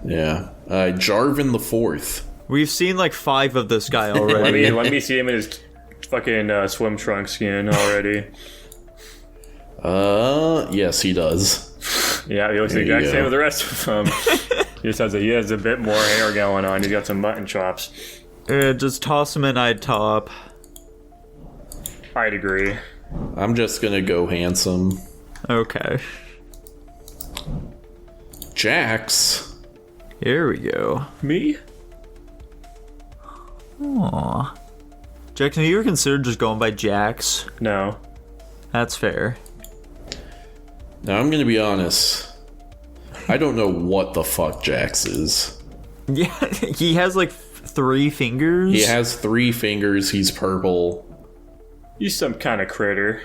Yeah. Jarvan the Fourth. We've seen like 5 of this guy already. Let me see him in his fucking swim trunk skin already. Yes, he does. Yeah, he looks the exact same with the rest of them. He has a bit more hair going on. He's got some mutton chops. Just toss him in I'd top. I'd agree. I'm just gonna go handsome. Okay. Jax. Here we go. Me? Aww. Jackson, have you ever considered just going by Jax? No. That's fair. Now, I'm gonna be honest. I don't know what the fuck Jax is. Yeah, he has like 3 fingers. He has 3 fingers, he's purple. He's some kind of critter.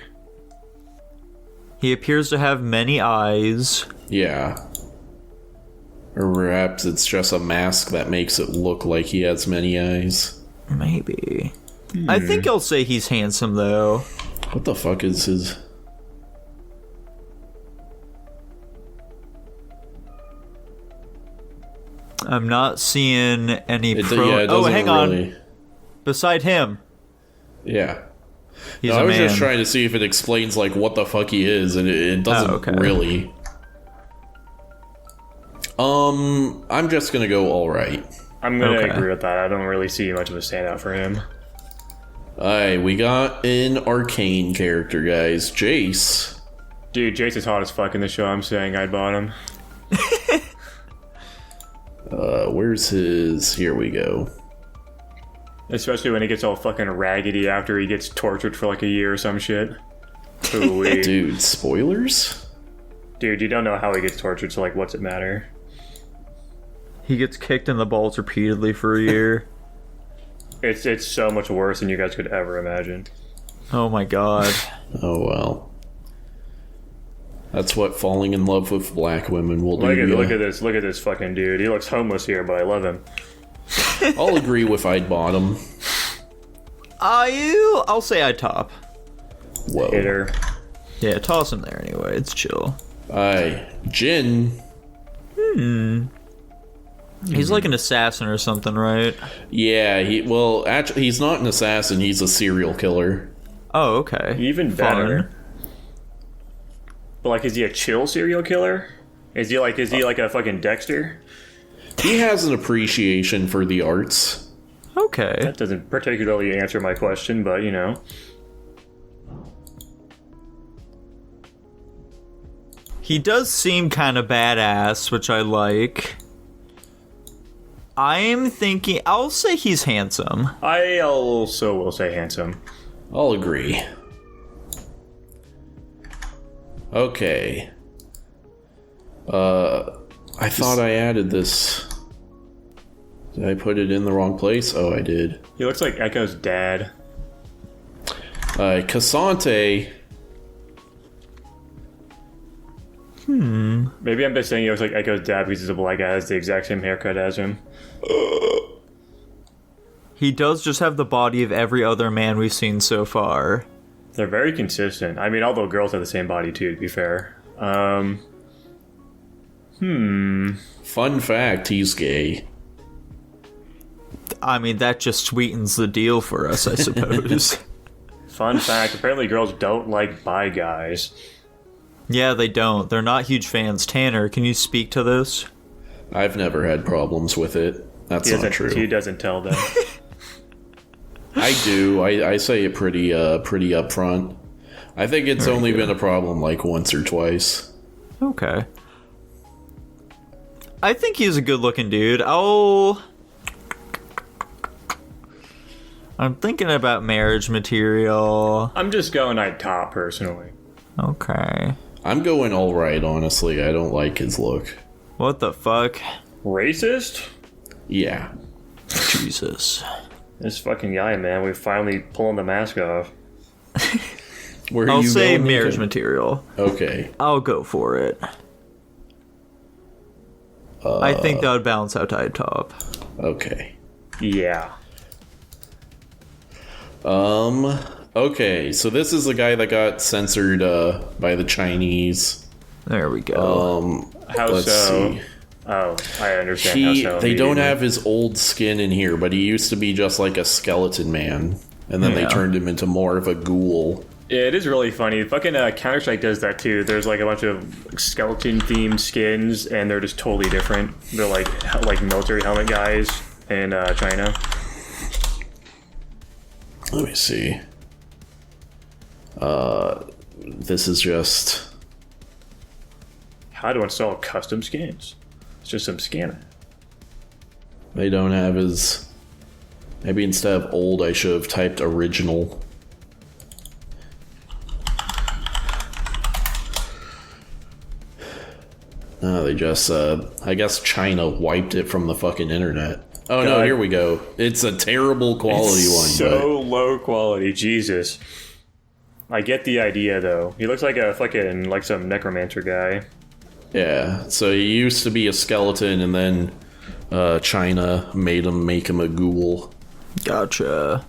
He appears to have many eyes. Yeah. Or perhaps it's just a mask that makes it look like he has many eyes. Maybe. I think I'll say he's handsome, though. What the fuck is his... I'm not seeing any It hang doesn't on. really... Beside him, Yeah. he's No, I a was man. just trying to see if it explains, like, what the fuck he is, and it doesn't okay. really. I'm just gonna go alright. I'm gonna Okay. agree with that. I don't really see much of a standout for him. Alright, we got an arcane character, guys. Jace. Dude, Jace is hot as fuck in the show. I'm saying I'd bought him. Where's his... Here we go. Especially when he gets all fucking raggedy after he gets tortured for like a year or some shit. Ooh-wee. Dude, spoilers? Dude, you don't know how he gets tortured, so like, what's it matter? He gets kicked in the balls repeatedly for a year. It's so much worse than you guys could ever imagine. Oh my god. Oh, well. That's what falling in love with black women will do. Look at this fucking dude. He looks homeless here, but I love him. I'll agree with I'd bottom. I'll say I top. Whoa. Hitter. Yeah, toss him there anyway. It's chill. Jin. He's like an assassin or something, right? Yeah, actually, he's not an assassin, he's a serial killer. Oh, okay. Even better. But like, is he a chill serial killer? Is he like a fucking Dexter? He has an appreciation for the arts. Okay. That doesn't particularly answer my question, but you know. He does seem kind of badass, which I like. I'm thinking... I'll say he's handsome. I also will say handsome. I'll agree. Okay. I thought I added this. Did I put it in the wrong place? Oh, I did. He looks like Echo's dad. Cassante. Maybe I'm just saying he looks like Echo's dad because he's a black guy, has the exact same haircut as him. He does just have the body of every other man we've seen so far. They're very consistent. I mean, although girls have the same body too, to be fair. Fun fact, he's gay. I mean, that just sweetens the deal for us, I suppose. Fun fact, apparently girls don't like bi guys. Yeah, they don't. They're not huge fans. Tanner, can you speak to this? I've never had problems with it. That's not true. He doesn't tell them. I do. I say it pretty upfront. I think it's only been a problem like once or twice. Okay. I think he's a good-looking dude. I'm thinking about marriage material. I'm just going I'd top, personally. Okay. I'm going all right, honestly. I don't like his look. What the fuck? Racist? Yeah. Jesus. This fucking guy, man. We're finally pulling the mask off. Where are I'll you say going, marriage Nico? material. Okay. I'll go for it. I think that would balance out to top. Okay. Yeah. Okay, so this is the guy that got censored by the Chinese. There we go. How Let's so? see. Oh, I understand how so. They don't immediately. have his old skin in here, but he used to be just like a skeleton man, and then they Yeah. turned him into more of a ghoul. Yeah, it is really funny. Fucking Counter-Strike does that too. There's like a bunch of skeleton-themed skins, and they're just totally different. They're like military helmet guys in China. Let me see. This is just... How to install custom skins? It's just some scanning. They don't have his... Maybe instead of old, I should have typed original. No, they just, I guess China wiped it from the fucking internet. Oh no, God. here we go. It's a terrible quality It's one. so low quality, Jesus. I get the idea though. He looks like a fucking like some necromancer guy. But yeah, so he used to be a skeleton, and then China made him make him a ghoul. Gotcha.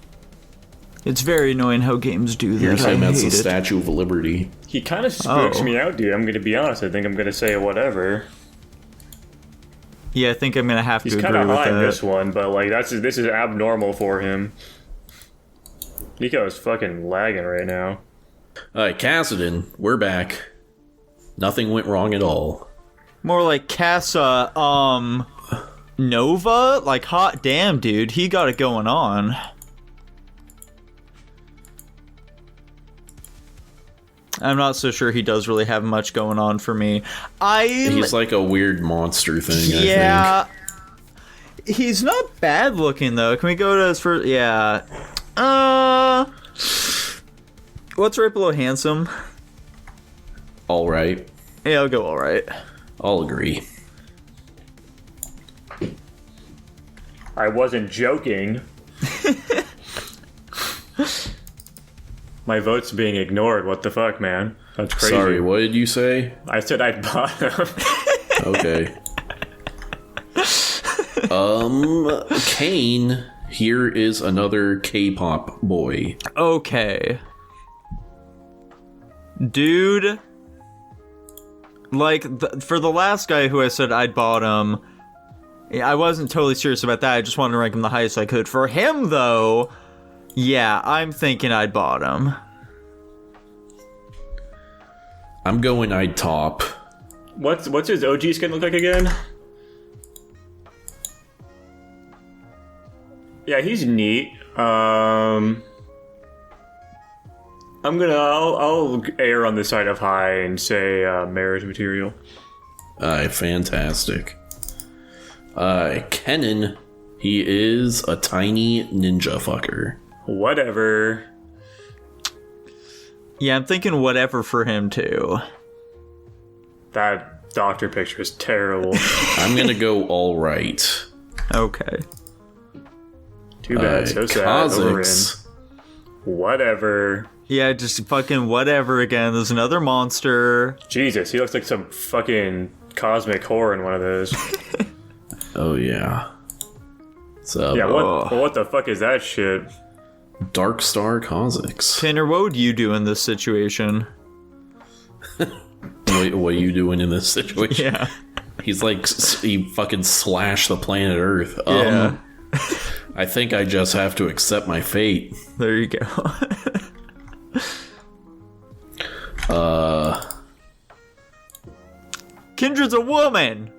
It's very annoying how games do that. Here's him I as the hate it. Statue of Liberty. He kind of spooks Oh. me out, dude. I'm gonna be honest. I think I'm gonna say whatever. Yeah, I think I'm gonna have He's to kind agree of with high in that. this one, but like this is abnormal for him. Nico is fucking lagging right now. Alright, Kassadin, we're back. Nothing went wrong at all. More like Casa, Nova? Like, hot damn, dude. He got it going on. I'm not so sure he does really have much going on for me. He's like a weird monster thing, I think. Yeah. He's not bad looking, though. Can we go to his first... Yeah. What's right below handsome? Alright. Yeah, I'll go alright. I'll agree. I wasn't joking. My vote's being ignored. What the fuck, man? That's crazy. Sorry, what did you say? I said I'd bottom. Okay. Kane, here is another K-pop boy. Okay. Dude, like, for the last guy who I said I'd bottom, I wasn't totally serious about that. I just wanted to rank him the highest I could. For him, though, yeah, I'm thinking I'd bottom. I'm going I'd top. What's his OG skin look like again? Yeah, he's neat. I'll err on the side of high and say marriage material. Fantastic. Kennen, he is a tiny ninja fucker. Whatever. Yeah, I'm thinking whatever for him, too. That doctor picture is terrible. I'm gonna go alright. Okay. Too bad. So sad. Over in. Kazakhs. Whatever. Yeah, just fucking whatever again. There's another monster. Jesus, he looks like some fucking cosmic horror in one of those. Oh, yeah. So, Yeah, what the fuck is that shit? Dark Star Kazakhs. Tanner, what would you do in this situation? What are you doing in this situation? Yeah. He's like, he fucking slashed the planet Earth. Yeah. I think I just have to accept my fate. There you go. Kindred's a woman!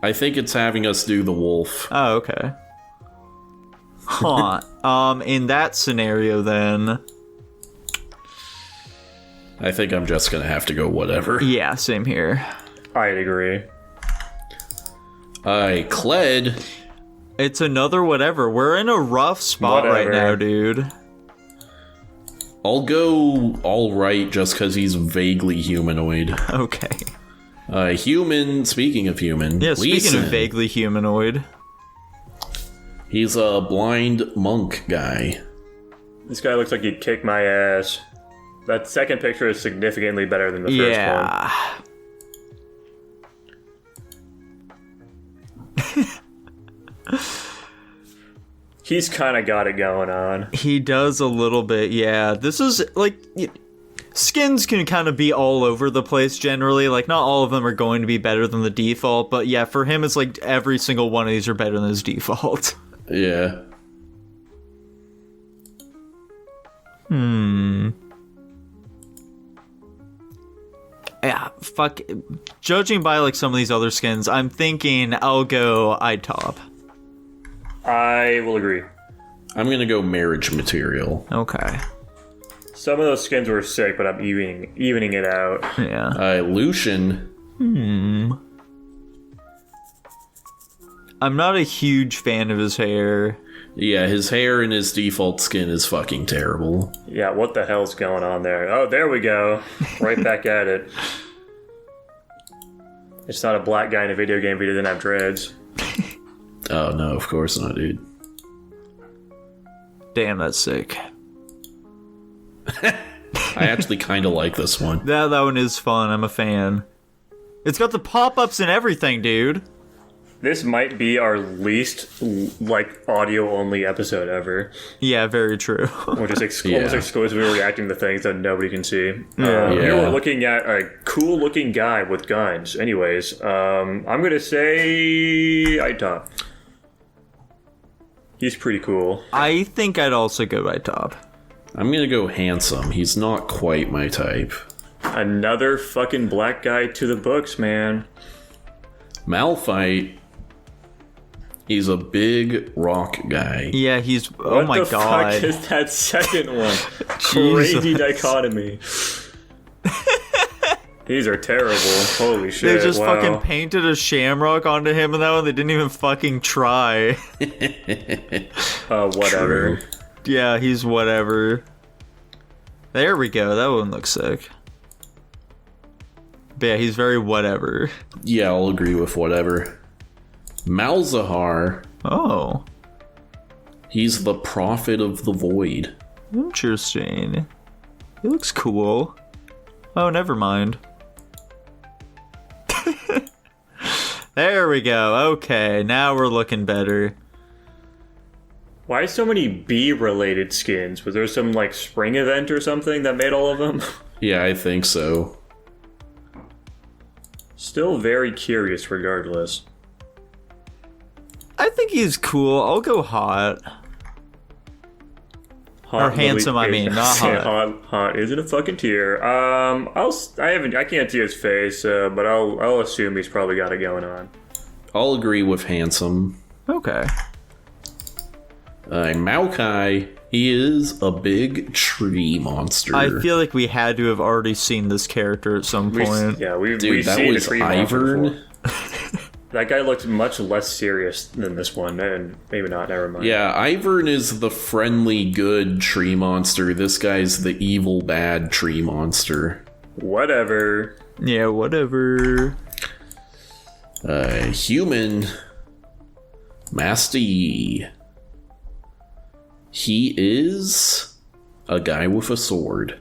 I think it's having us do the wolf. Oh, okay. Huh. In that scenario, then... I think I'm just gonna have to go whatever. Yeah, same here. I'd agree. Kled. It's another whatever. We're in a rough spot right now, dude. I'll go all right just because he's vaguely humanoid. Okay. Human, speaking of human. Yeah, speaking Leeson. of vaguely humanoid. He's a blind monk guy. This guy looks like he'd kick my ass. That second picture is significantly better than the first one. He's kind of got it going on. He does a little bit, yeah. This is, like, skins can kind of be all over the place generally. Like, not all of them are going to be better than the default, but yeah, for him, it's like every single one of these are better than his default. Yeah. Yeah, fuck. Judging by, like, some of these other skins, I'm thinking I'll go iTop. I will agree. I'm gonna go marriage material. Okay. Some of those skins were sick, but I'm evening it out. Yeah. Lucian. I'm not a huge fan of his hair. Yeah, his hair and his default skin is fucking terrible. Yeah, what the hell's going on there? Oh, there we go. Right back at it. It's not a black guy in a video game if he doesn't have dreads. Oh, no, of course not, dude. Damn, that's sick. I actually kind of like this one. That one is fun. I'm a fan. It's got the pop-ups and everything, dude. This might be our least, like, audio-only episode ever. Yeah, very true. Which is almost exclusively reacting to things that nobody can see. Yeah. Here we're looking at a cool-looking guy with guns. Anyways, I'm going to say iTop. He's pretty cool. I think I'd also go by top. I'm gonna go handsome. He's not quite my type. Another fucking black guy to the books, man. Malphite. He's a big rock guy. Yeah, he's... What oh my the god. fuck is that second one? Crazy dichotomy. These are terrible. Holy shit. They just wow. fucking painted a shamrock onto him in that one. They didn't even fucking try. Whatever. True. Yeah, he's whatever. There we go. That one looks sick. But yeah, he's very whatever. Yeah, I'll agree with whatever. Malzahar. Oh. He's the prophet of the void. Interesting. He looks cool. Oh, never mind. There we go. Okay, now we're looking better. Why so many bee-related skins? Was there some, like, spring event or something that made all of them? Yeah, I think so. Still very curious regardless. I think he's cool. I'll go hot. Or handsome, I mean, not hot. Hot isn't a fucking tier. I can't see his face, but I'll assume he's probably got it going on. I'll agree with handsome. Okay. Maokai, he is a big tree monster. I feel like we had to have already seen this character at some point. We've that seen was a tree monster Ivern. before. That guy looks much less serious than this one, and maybe not, never mind. Yeah, Ivern is the friendly, good tree monster. This guy's the evil, bad tree monster. Whatever. Yeah, whatever. Human. Master Yi. He is a guy with a sword.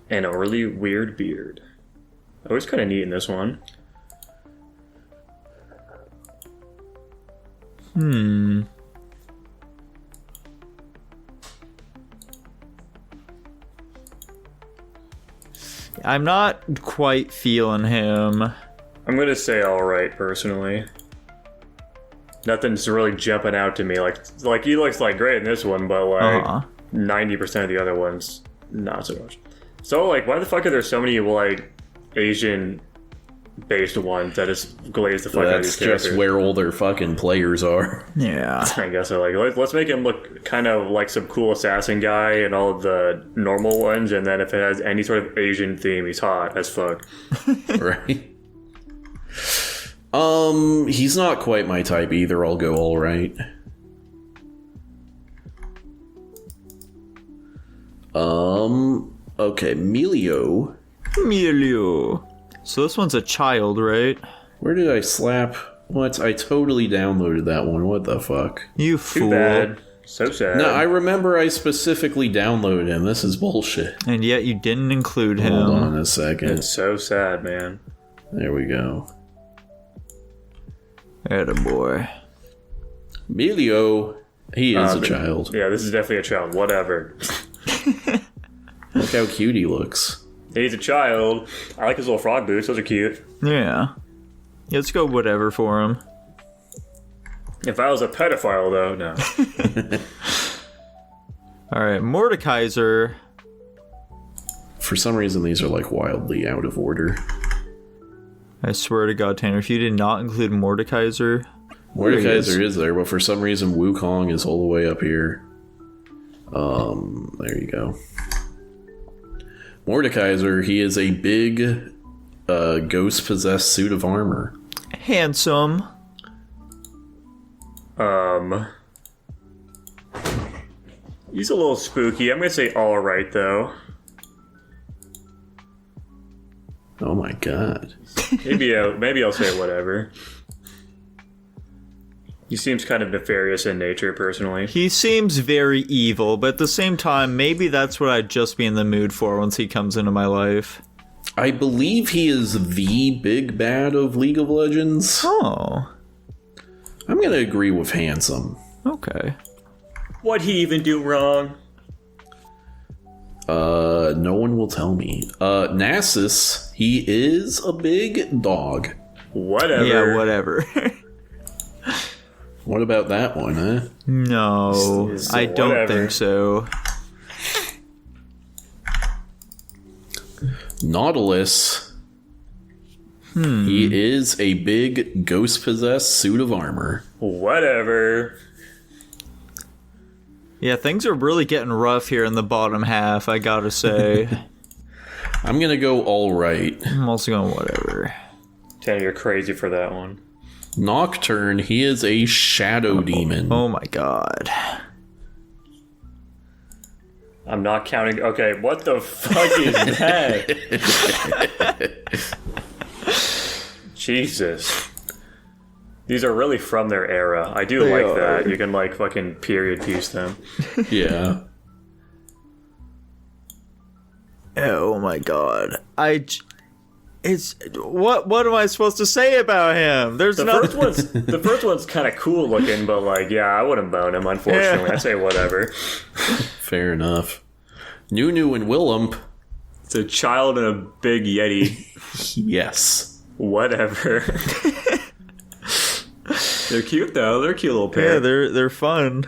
And a really weird beard. Oh, it's kind of neat in this one. I'm not quite feeling him. I'm gonna say alright, personally. Nothing's really jumping out to me. Like he looks like great in this one, but like 90% of the other ones, not so much. So like, why the fuck are there so many like Asian-based ones that just glaze the fuck out of these That's characters? just where all their fucking players are. Yeah. I guess so. Like, let's make him look kind of like some cool assassin guy and all of the normal ones, and then if it has any sort of Asian theme, he's hot as fuck. Right? He's not quite my type either. I'll go all right. Okay, Melio. So this one's a child, right? Where did I slap? What? I totally downloaded that one. What the fuck? You Too fool. bad. So sad. No, I remember I specifically downloaded him. This is bullshit. And yet you didn't include him. Hold on a second. It's so sad, man. There we go. Attaboy. Melio. He is a child. Yeah, this is definitely a child. Whatever. Look how cute he looks. He's a child. I like his little frog boots. Those are cute. Yeah. Let's go whatever for him. If I was a pedophile, though, no. Alright, Mordekaiser. For some reason, these are like wildly out of order. I swear to God, Tanner, if you did not include Mordekaiser... Mordekaiser is there, but for some reason, Wukong is all the way up here. There you go. Mordekaiser, he is a big ghost-possessed suit of armor. Handsome. He's a little spooky. I'm gonna say alright, though. Oh my god. Maybe I'll say whatever. He seems kind of nefarious in nature, personally. He seems very evil, but at the same time, maybe that's what I'd just be in the mood for once he comes into my life. I believe he is the big bad of League of Legends. Oh. I'm gonna agree with handsome. Okay. What'd he even do wrong? No one will tell me. Nasus, he is a big dog. Whatever. Yeah, whatever. What about that one, huh? No, I don't Whatever. think so. Nautilus. He is a big ghost-possessed suit of armor. Whatever. Yeah, things are really getting rough here in the bottom half, I gotta say. I'm gonna go all right. I'm also going whatever. Tanner, you're crazy for that one. Nocturne, he is a shadow demon. Oh my god. I'm not counting. Okay, what the fuck is that? Jesus. These are really from their era. I do like that. You can, like, fucking period piece them. Yeah. Oh my god. It's what am I supposed to say about him? There's The first one's kind of cool looking, but, like, yeah, I wouldn't bone him, unfortunately. Yeah. I say whatever. Fair enough. Nunu and Willump. It's a child and a big yeti. Yes. Whatever. They're cute, though. They're a cute little pair. Yeah, they're fun.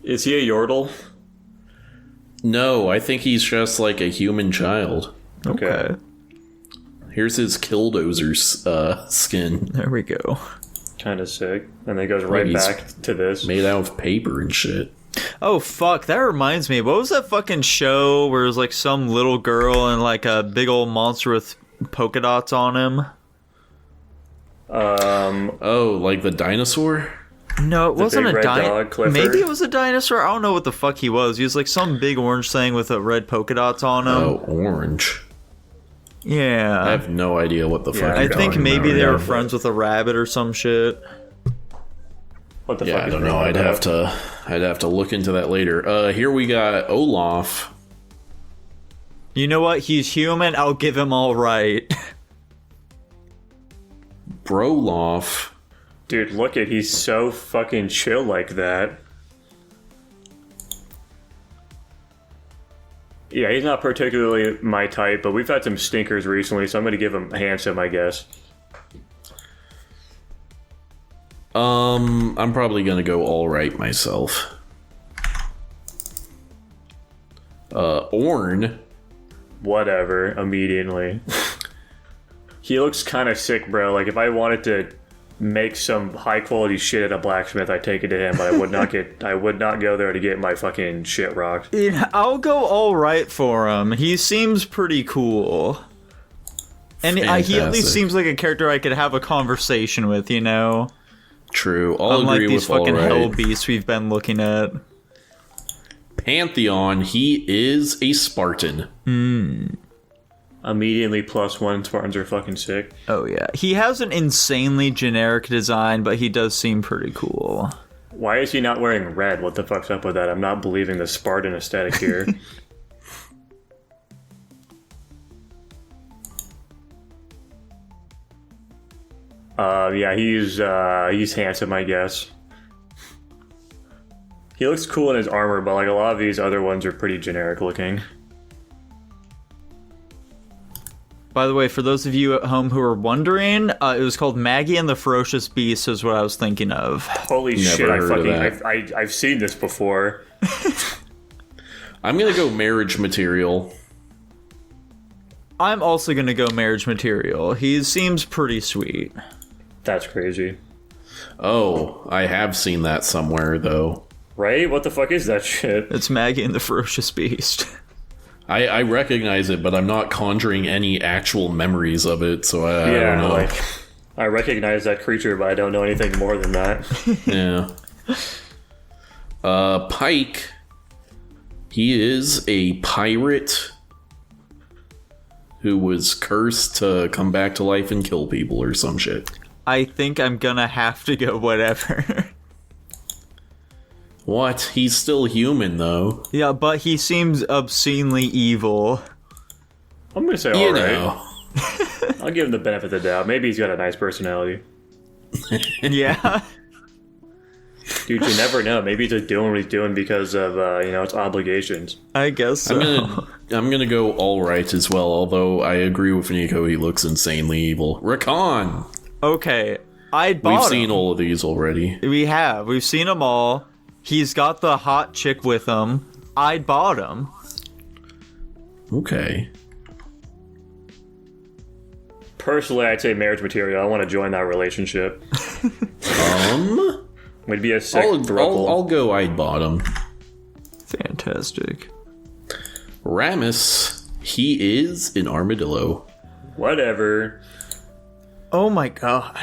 Is he a yordle? No, I think he's just like a human child. Okay. Here's his Killdozer skin. There we go. Kind of sick. And then it goes right He's back to this. Made out of paper and shit. Oh fuck, that reminds me. What was that fucking show where it was like some little girl and like a big old monster with polka dots on him? Oh, like the dinosaur? No, it wasn't big a red dog, dinosaur. Clifford? Maybe it was a dinosaur. I don't know what the fuck he was. He was like some big orange thing with a red polka dots on him. Oh, orange. I Yeah. have no idea what the fuck I you're think talking maybe about they right were now. friends with a rabbit or some shit. What the Yeah, fuck I is don't know. wrong I'd with that? have to look into that later. Here we got Olaf. You know what? He's human. I'll give him all right. Broloff. Dude, look at he's so fucking chill like that. Yeah, he's not particularly my type, but we've had some stinkers recently, so I'm gonna give him handsome, I guess. I'm probably gonna go all right myself. Ornn. Whatever, immediately. He looks kind of sick, bro. Like, if I wanted to make some high quality shit at a blacksmith, I'd take it to him, but I would not go there to get my fucking shit rocked. I'll go all right for him. He seems pretty cool. And he at Fantastic. least seems like a character I could have a conversation with, you know? True. I'll Unlike agree these with fucking Alright. hell beasts we've been looking at. Pantheon, he is a Spartan. Immediately +1 Spartans are fucking sick. Oh yeah. He has an insanely generic design, but he does seem pretty cool. Why is he not wearing red? What the fuck's up with that? I'm not believing the Spartan aesthetic here. Yeah, he's handsome, I guess. He looks cool in his armor, but like a lot of these other ones are pretty generic looking. By the way, for those of you at home who are wondering, it was called Maggie and the Ferocious Beast is what I was thinking of. Holy Never shit! heard of that. I've seen this before. I'm gonna go marriage material. I'm also gonna go Marriage Material. He seems pretty sweet. That's crazy, Oh, I have seen that somewhere though. right? What the fuck is that shit? It's Maggie and the Ferocious Beast. I recognize it, but I'm not conjuring any actual memories of it, so I don't know. like I recognize that creature, but I don't know anything more than that. Yeah. Pike. He is a pirate who was cursed to come back to life and kill people or some shit. I think I'm gonna have to go whatever. What? He's still human, though. Yeah, but he seems obscenely evil. I'm gonna say You alright. know. I'll give him the benefit of the doubt. Maybe he's got a nice personality. Yeah. Dude, you never know. Maybe he's just doing what he's doing because of its obligations. I guess so. I'm gonna go all right as well. Although I agree with Nico, he looks insanely evil. Rakan. Okay, I'd bought We've him. seen all of these already. We have. We've seen them all. He's got the hot chick with him. I'd bought him. Okay. Personally, I'd say marriage material. I want to join that relationship. We'd be a sick throuple. I'll go I'd bottom. Fantastic. Ramus. He is an armadillo. Whatever. Oh my god.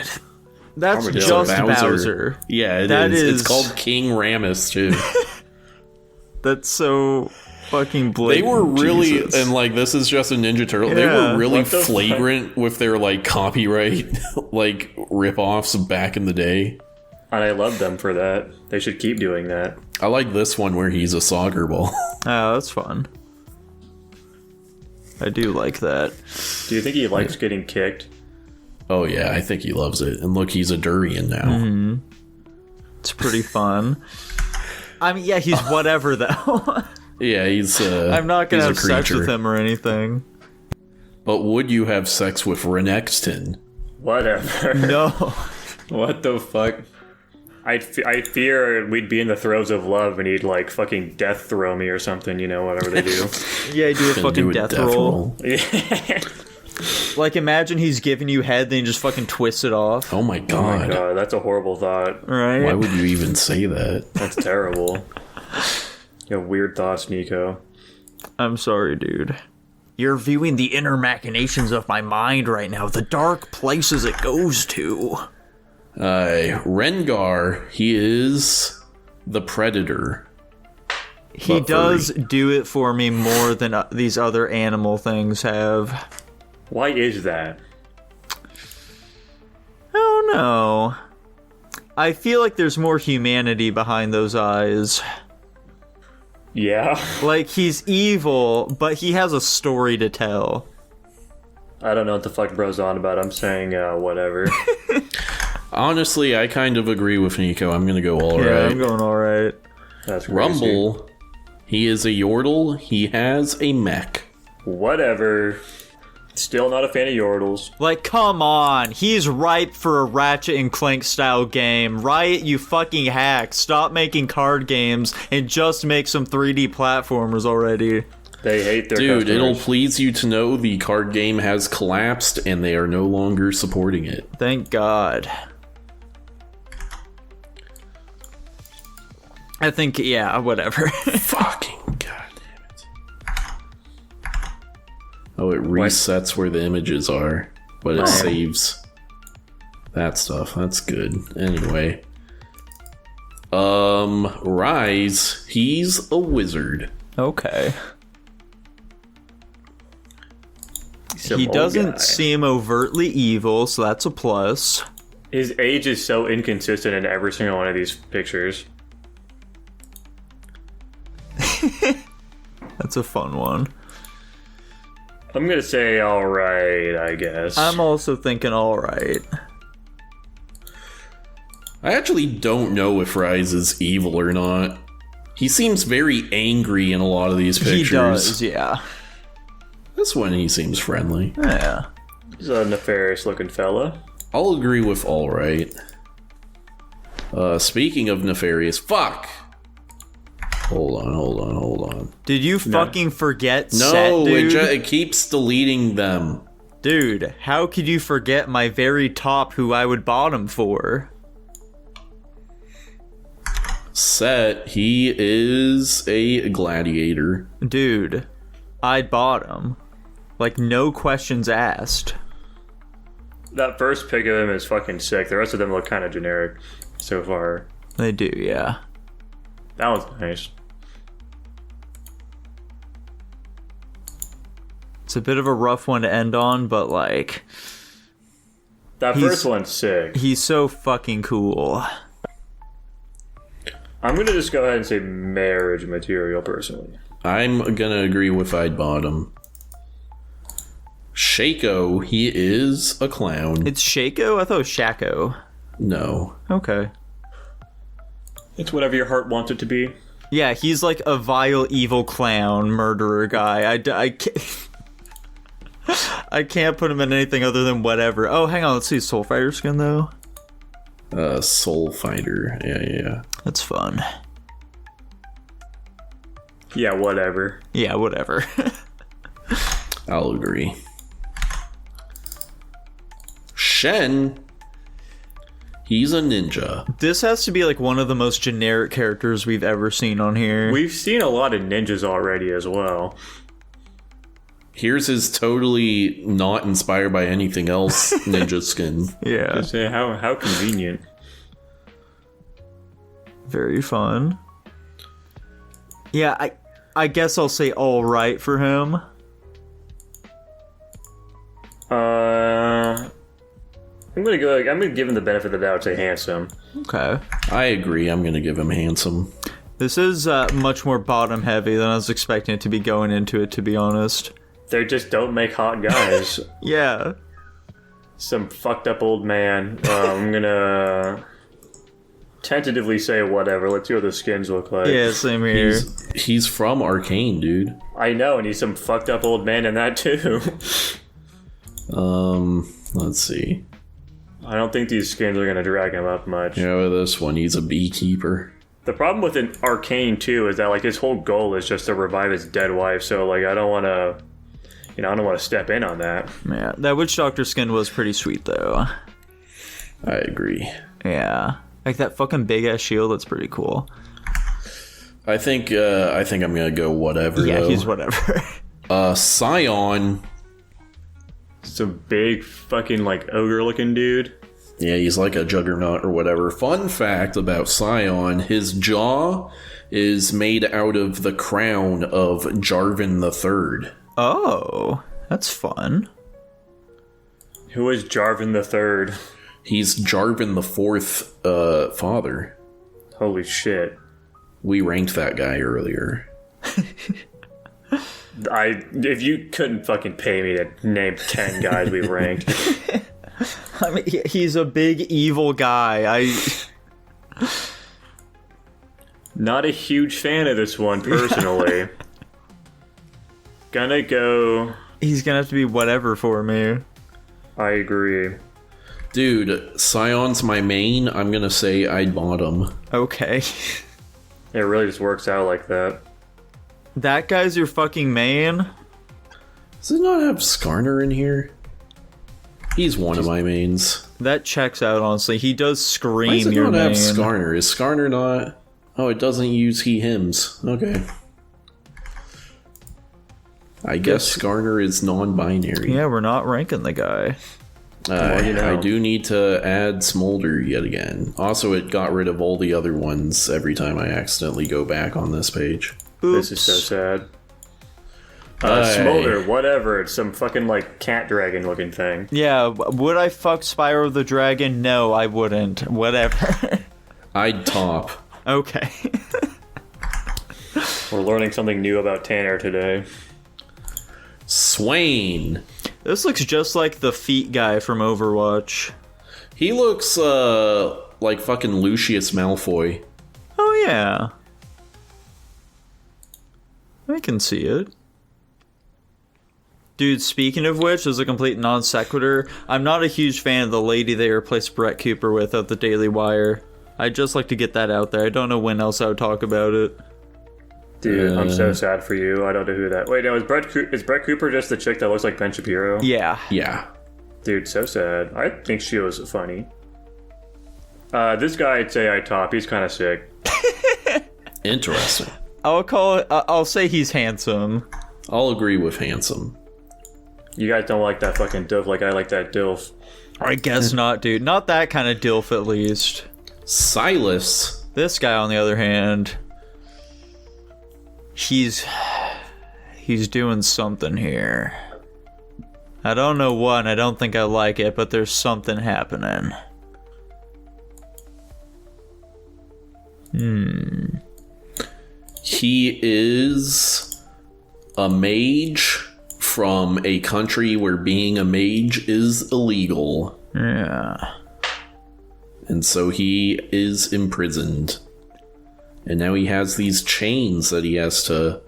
That's Armadillo. just Bowser. Yeah, it That is. is- It's called King Ramus, too. That's so fucking blatant. They were really, Jesus. and like, this is just a Ninja Turtle. They Yeah, were really what the flagrant with their, like, copyright, like, rip-offs back in the day. And I love them for that. They should keep doing that. I like this one where he's a soccer ball. Oh, that's fun. I do like that. Do you think he likes getting kicked? Oh, yeah, I think he loves it. And look, he's a durian now. It's pretty fun. I mean, yeah, he's whatever though. Yeah, he's I'm not gonna have he's a sex with creature. him or anything. But would you have sex with Renexton? Whatever. No. What the fuck? I fear we'd be in the throes of love and he'd like fucking death throw me or something, whatever they do. Yeah, do a Gonna fucking do a death roll. Yeah. Like, imagine he's giving you head, then you just fucking twist it off. Oh my Oh god. my god, that's a horrible thought. Right? Why would you even say that? That's terrible. You have weird thoughts, Nico. I'm sorry, dude. You're viewing the inner machinations of my mind right now, the dark places it goes to. Rengar, he is the predator. He But does furry. do it for me more than these other animal things have. Why is that? I don't know. I feel like there's more humanity behind those eyes. Yeah. Like, he's evil, but he has a story to tell. I don't know what the fuck bro's on about. I'm saying whatever. Honestly, I kind of agree with Nico. I'm gonna go all Yeah, right. I'm going alright. That's crazy. Rumble, he is a Yordle. He has a mech. Whatever. Still not a fan of Yordles. Like, come on. He's ripe for a Ratchet and Clank style game. Riot, you fucking hack. Stop making card games and just make some 3D platformers already. They hate their Dude, customers. it'll please you to know the card game has collapsed and they are no longer supporting it. Thank God. I think, yeah, whatever. Fucking goddamn it. Oh, it resets where the images are, but it saves that stuff. That's good. Anyway. Rise, he's a wizard. Okay. Some He old doesn't guy. seem overtly evil, so that's a plus. His age is so inconsistent in every single one of these pictures. That's a fun one. I'm gonna say alright, I guess. I'm also thinking alright. I actually don't know if Rise is evil or not. He seems very angry in a lot of these pictures. He does, yeah. This one, he seems friendly. Yeah. He's a nefarious looking fella. I'll agree with all right. Speaking of nefarious, fuck! Hold on. Did you fucking forget No, set, dude? it keeps deleting them. Dude, how could you forget my very top who I would bottom for? Set, he is a gladiator. Dude, I'd bottom. Like, no questions asked. That first pic of him is fucking sick. The rest of them look kind of generic so far. They do, yeah. That was nice. It's a bit of a rough one to end on, but, like, That first one's sick. he's so fucking cool. I'm gonna just go ahead and say marriage material, personally. I'm gonna agree with I'd bottom. Shaco, he is a clown. It's Shaco? I thought it was Shaco. No. Okay. It's whatever your heart wants it to be. Yeah, he's like a vile, evil clown, murderer guy. I can't... I can't put him in anything other than whatever. Oh, hang on, let's see. Soul Fighter skin, though. Soul Fighter. Yeah. That's fun. Yeah, whatever. Yeah, whatever. I'll agree. Shen, he's a ninja. This has to be like one of the most generic characters we've ever seen on here. We've seen a lot of ninjas already as well. Here's his totally not inspired by anything else ninja skin. Yeah, Say how convenient. very fun. Yeah, I guess I'll say all right for him. I'm gonna give him the benefit of the doubt. Say handsome. Okay. I agree. I'm gonna give him handsome. This is much more bottom heavy than I was expecting it to be going into it, to be honest. They just don't make hot guys. Yeah. Some fucked up old man. I'm gonna tentatively say whatever. Let's see what the skins look like. Yeah, same here. He's from Arcane, dude. I know, and he's some fucked up old man in that too. Let's see. I don't think these skins are gonna drag him up much. Yeah, with this one, he's a beekeeper. The problem with an Arcane too is that like his whole goal is just to revive his dead wife. So like I don't want to step in on that. Yeah, that Witch Doctor skin was pretty sweet, though. I agree. Yeah. Like that fucking big ass shield, that's pretty cool. I think I'm gonna go whatever. Yeah, though. he's whatever. Scion. Some big fucking like ogre looking dude. Yeah, he's like a juggernaut or whatever. Fun fact about Scion, his jaw is made out of the crown of Jarvan III. Oh, that's fun. Who is Jarvan the Third? He's Jarvan IV father. Holy shit. We ranked that guy earlier. If you couldn't fucking pay me to name 10 guys we've ranked. I mean, he's a big evil guy. Not a huge fan of this one personally. Gonna go. He's gonna have to be whatever for me. I agree. Dude, Scion's my main. I'm gonna say I'd bottom. Okay. It really just works out like that. That guy's your fucking man? Does it not have Skarner in here? He's one of my mains. That checks out, honestly. He does scream Why does it your not name. have Skarner? Is Skarner not... Oh, it doesn't use he, hims. Okay. I guess Skarner is non-binary. Yeah, we're not ranking the guy. I do need to add Smolder yet again. Also, it got rid of all the other ones every time I accidentally go back on this page. Oops. This is so sad. Smolder, whatever. It's some fucking, like, cat dragon looking thing. Yeah, would I fuck Spyro the Dragon? No, I wouldn't. Whatever. I'd top. Okay. We're learning something new about Tanner today. Swain. This looks just like the feet guy from Overwatch. He looks like fucking Lucius Malfoy. Oh, yeah. I can see it. Dude, speaking of which, as a complete non sequitur, I'm not a huge fan of the lady they replaced Brett Cooper with at the Daily Wire. I'd just like to get that out there. I don't know when else I would talk about it. Dude, I'm so sad for you. I don't know who that... Wait, no, is Brett Cooper just the chick that looks like Ben Shapiro? Yeah. Yeah. Dude, so sad. I think she was funny. This guy, I'd say I top. He's kind of sick. Interesting. I'll say he's handsome. I'll agree with handsome. You guys don't like that fucking dilf like I like that dilf. I guess not, dude. Not that kind of dilf, at least. Silas. This guy, on the other hand... He's doing something here. I don't know what, and I don't think I like it, but there's something happening. He is a mage from a country where being a mage is illegal. Yeah. And so he is imprisoned. And now he has these chains that he has to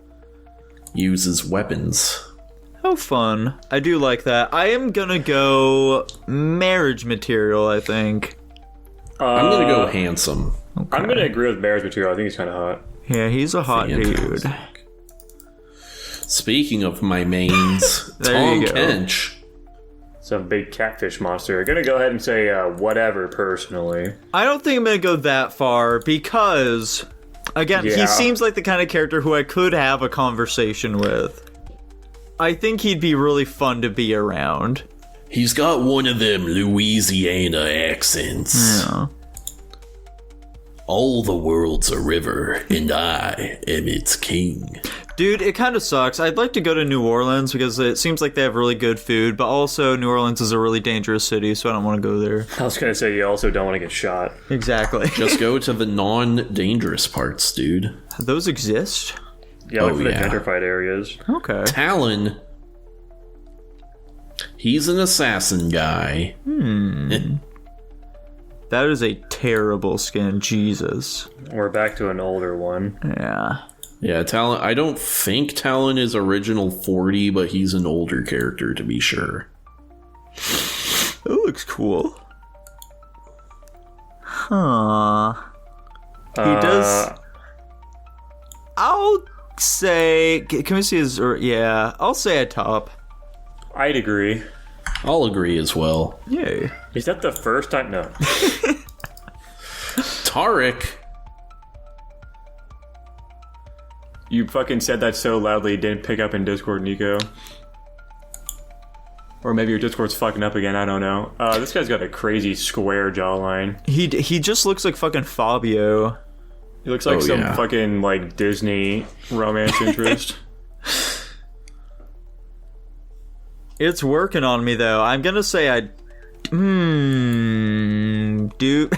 use as weapons. How fun. I do like that. I am gonna go marriage material, I think. I'm gonna go handsome. Okay. I'm gonna agree with marriage material. I think he's kind of hot. Yeah, he's a hot dude. Fantastic. Speaking of my mains, There Tom you go. Kench. Some big catfish monster. Gonna go ahead and say whatever, personally. I don't think I'm gonna go that far because, again, Yeah. he seems like the kind of character who I could have a conversation with. I think he'd be really fun to be around. He's got one of them Louisiana accents. Yeah. All the world's a river, and I am its king. Dude, it kind of sucks. I'd like to go to New Orleans because it seems like they have really good food, but also New Orleans is a really dangerous city, so I don't want to go there. I was gonna say you also don't want to get shot. Exactly. Just go to the non-dangerous parts, dude. Those exist? Yeah, look Oh, for the yeah. gentrified areas. Okay. Talon. He's an assassin guy. That is a terrible skin. Jesus. We're back to an older one. Yeah. Yeah, Talon. I don't think Talon is original 40, but he's an older character to be sure. That looks cool. Huh. He does... I'll say... Can we see his... yeah, I'll say a top. I'd agree. I'll agree as well. Yay. Is that the first time? No. Tarek. You fucking said that so loudly it didn't pick up in Discord, Nico. Or maybe your Discord's fucking up again, I don't know. This guy's got a crazy square jawline. He just looks like fucking Fabio. He looks like Oh, some yeah. fucking, like, Disney romance interest. It's working on me, though. I'm gonna say I... Do...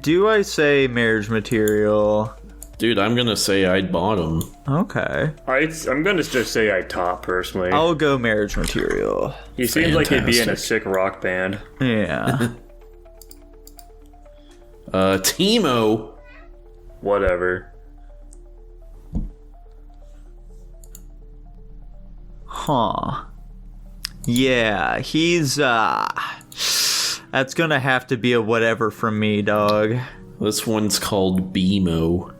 Do I say marriage material? Dude, I'm gonna say I'd bottom. Okay. I'm gonna just say I top, personally. I'll go marriage material. He seems like he'd be in a Fantastic. sick rock band. Yeah. Teemo. Whatever. Huh. Yeah, he's, that's gonna have to be a whatever from me, dog. This one's called BMO.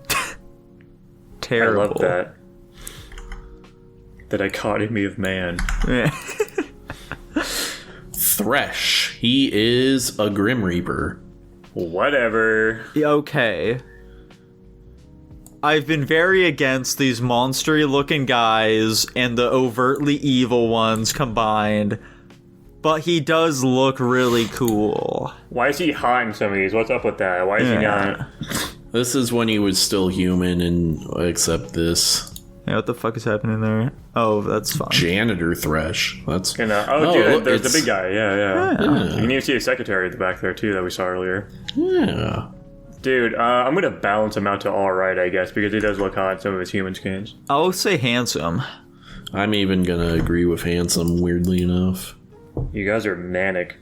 Terrible. I love that. The dichotomy of man. Yeah. Thresh. He is a Grim Reaper. Whatever. Okay. I've been very against these monstery looking guys and the overtly evil ones combined, but he does look really cool. Why is he hot in some of these? What's up with that? Why is he not? This is when he was still human, and except this. Yeah, what the fuck is happening there? Oh, that's fine. Janitor Thresh. That's. Dude, look, there's the big guy. Yeah. You can even see a secretary at the back there, too, that we saw earlier. Yeah. Dude, I'm gonna balance him out to alright, I guess, because he does look hot in some of his human skins. I'll say handsome. I'm even gonna agree with handsome, weirdly enough. You guys are manic.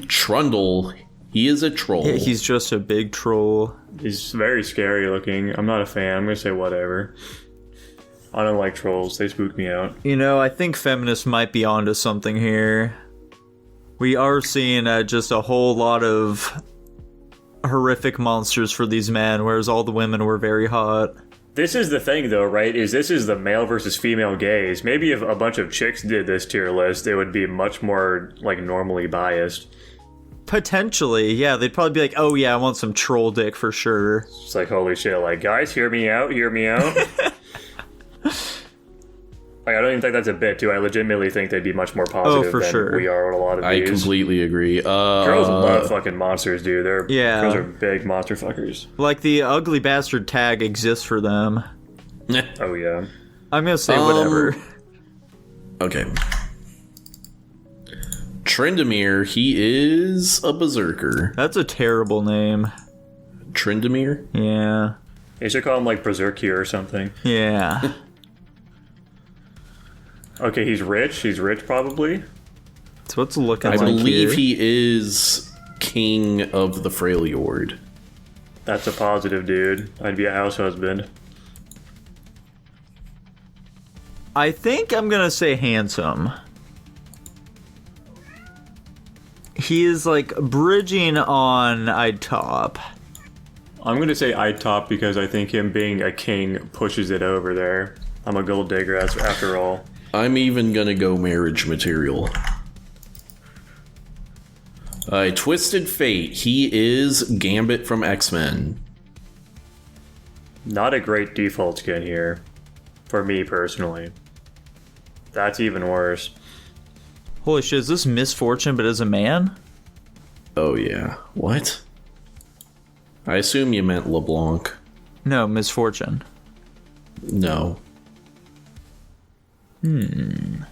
Trundle. He is a troll. Yeah, he's just a big troll. He's very scary looking. I'm not a fan. I'm gonna say whatever. I don't like trolls. They spook me out. You know, I think feminists might be onto something here. We are seeing just a whole lot of horrific monsters for these men, whereas all the women were very hot. This is the thing, though, right? This is the male versus female gaze. Maybe if a bunch of chicks did this tier list, it would be much more, like, normally biased. Potentially, yeah. They'd probably be like, oh yeah, I want some troll dick for sure. It's like, holy shit, like, guys, hear me out, hear me out. Like, I don't even think that's a bit, too. I legitimately think they'd be much more positive than sure. we are on a lot of I these. completely agree. Girls love fucking monsters, dude. Girls are big monster fuckers. Like, the ugly bastard tag exists for them. Oh, yeah. I'm gonna say whatever. Okay. Trindamere, he is a berserker. That's a terrible name. Trindamere? Yeah. You should call him, like, Berserkier or something. Yeah. Okay, he's rich. He's rich, probably. So what's looking I like believe here? he is king of the Freljord. That's a positive, dude. I'd be a house husband. I think I'm gonna say handsome. He is like bridging on I'd top. I'm gonna say I top because I think him being a king pushes it over there. I'm a gold digger, that's after all. I'm even gonna go marriage material. Twisted Fate, he is Gambit from X-Men. Not a great default skin here. For me, personally. That's even worse. Holy shit, is this Misfortune but as a man? Oh yeah. What? I assume you meant LeBlanc. No, Misfortune. No. Yeah,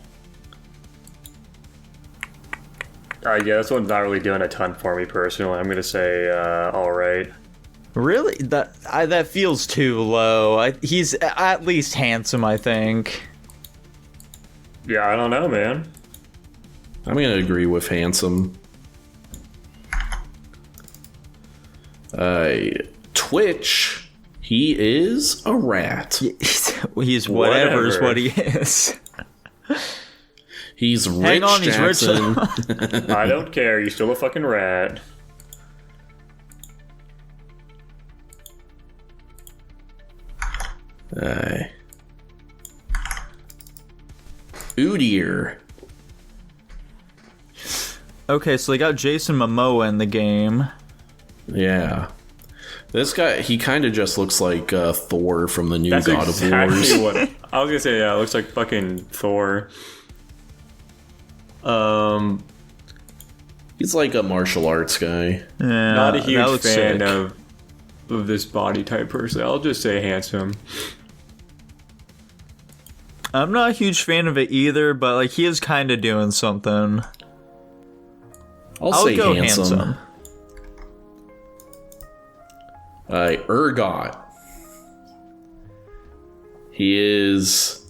this one's not really doing a ton for me, personally. I'm gonna say, alright. Really? That feels too low. He's at least handsome, I think. Yeah, I don't know, man. I'm gonna agree with handsome. Twitch, he is a rat. He's whatever's what he is. He's Rich Hang on, he's rich. Jackson. I don't care, you're still a fucking rat. Udyr. Okay, so they got Jason Momoa in the game. Yeah. This guy, he kind of just looks like Thor from the new That's God of Wars. exactly what I was gonna say. Yeah, it looks like fucking Thor. He's like a martial arts guy. Yeah, Not a that huge looks fan sick. of this body type person. I'll just say handsome. I'm not a huge fan of it either, but like he is kind of doing something. I'll I'll say go handsome. Urgot. He is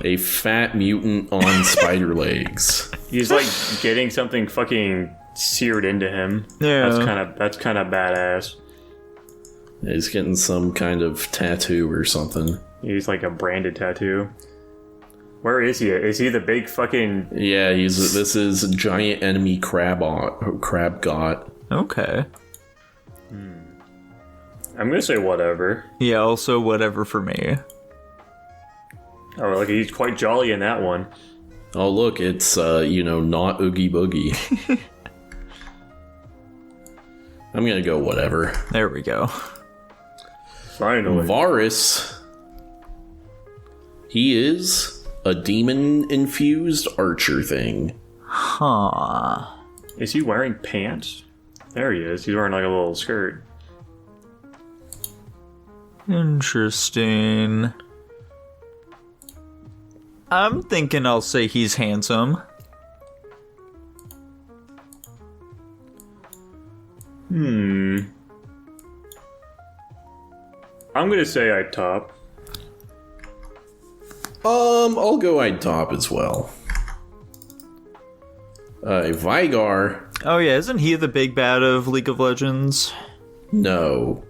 a fat mutant on spider legs. He's like getting something fucking seared into him. Yeah. That's kind of badass. He's getting some kind of tattoo or something. He's like a branded tattoo. Where is he? Is he the big fucking? Yeah, this is giant enemy crab got. Okay. I'm gonna say whatever. Yeah, also whatever for me. Oh, like he's quite jolly in that one. Oh look, it's not Oogie Boogie. I'm gonna go whatever. There we go. Finally. Varus. He is a demon-infused archer thing. Huh. Is he wearing pants? There he is. He's wearing like a little skirt. Interesting. I'm thinking I'll say he's handsome. I'm gonna say I'd top. I'll go I'd top as well. Vigar. Oh yeah, isn't he the big bad of League of Legends? No.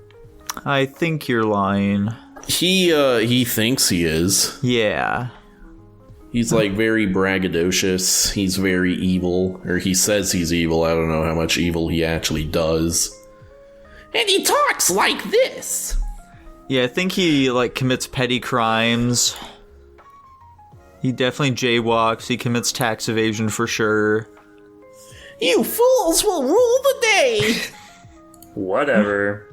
I think you're lying. He thinks he is. Yeah. He's like very braggadocious. He's very evil. Or he says he's evil. I don't know how much evil he actually does. And he talks like this. Yeah, I think he like commits petty crimes. He definitely jaywalks. He commits tax evasion for sure. You fools will rule the day. Whatever.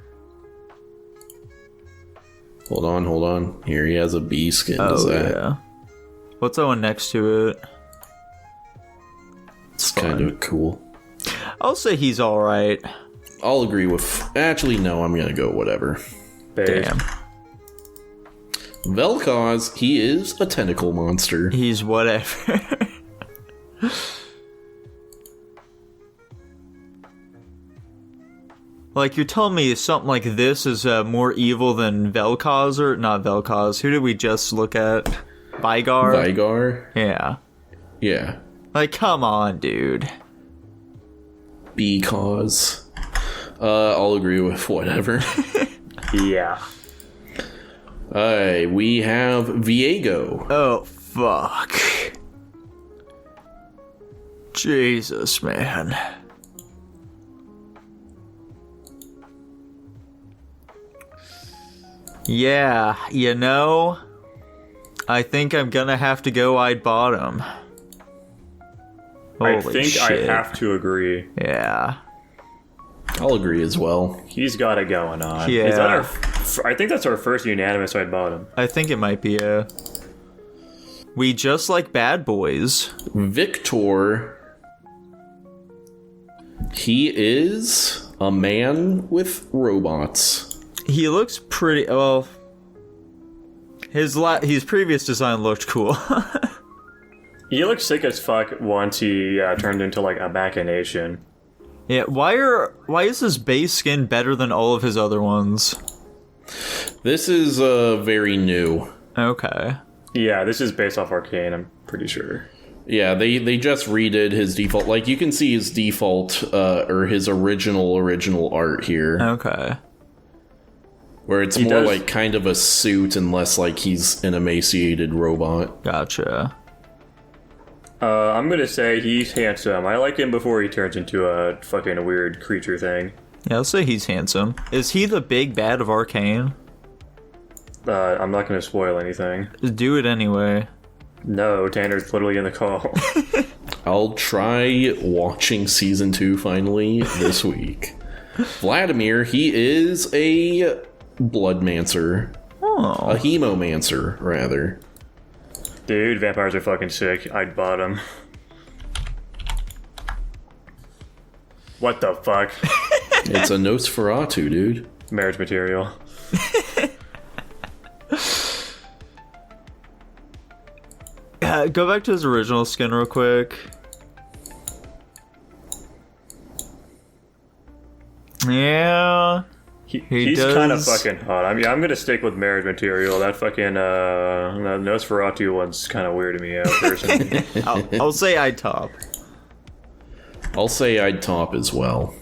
Hold on. Here, he has a bee skin. Does that? Yeah. What's that one next to it? It's kind of cool. I'll say he's alright. I'll agree with... Actually, no, I'm gonna go whatever. Damn. Vel'Koz, he is a tentacle monster. He's whatever. Like, you're telling me something like this is more evil than Vel'Koz, or not Vel'Koz? Who did we just look at? Vigar? Vigar? Yeah. Yeah. Like, come on, dude. Because. I'll agree with whatever. Yeah. Alright, we have Viego. Oh, fuck. Jesus, man. Yeah, you know, I think I'm gonna have to go I'd bottom. I Holy think shit. I have to agree. Yeah. I'll agree as well. He's got it going on. Yeah. Is that I think that's our first unanimous I'd bottom. I think it might be a... We just like bad boys. Victor. He is a man with robots. He looks pretty... Well... His previous design looked cool. He looked sick as fuck once he turned into like a machination. Yeah, why is his base skin better than all of his other ones? This is very new. Okay. Yeah, this is based off Arcane, I'm pretty sure. Yeah, they just redid his default. Like, you can see his default, or his original art here. Okay. Where it's more like kind of a suit and less like he's an emaciated robot. Gotcha. I'm gonna say he's handsome. I like him before he turns into a fucking weird creature thing. Yeah, I'll say he's handsome. Is he the big bad of Arcane? I'm not gonna spoil anything. Just do it anyway. No, Tanner's literally in the call. I'll try watching season 2 finally this week. Vladimir, he is a bloodmancer. Oh. A hemomancer, rather. Dude, vampires are fucking sick. I'd bottom. What the fuck? It's a Nosferatu, dude. Marriage material. Go back to his original skin real quick. Yeah. He's kind of fucking hot. I mean, I'm gonna stick with marriage material. That fucking that Nosferatu one's kind of weirding me out, personally. I'll say I'd top. I'll say I'd top as well.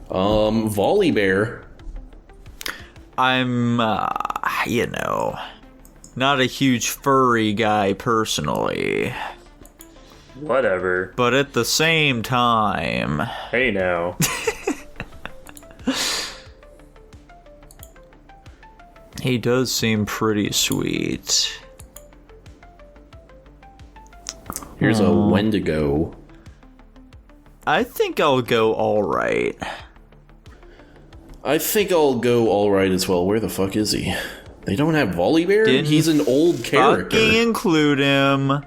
Volley Bear. I'm, you know, not a huge furry guy personally. Whatever. But at the same time... Hey now. He does seem pretty sweet. Here's a Wendigo. I think I'll go alright. I think I'll go alright as well. Where the fuck is he? They don't have Volibear? He's an old character. Fucking include him.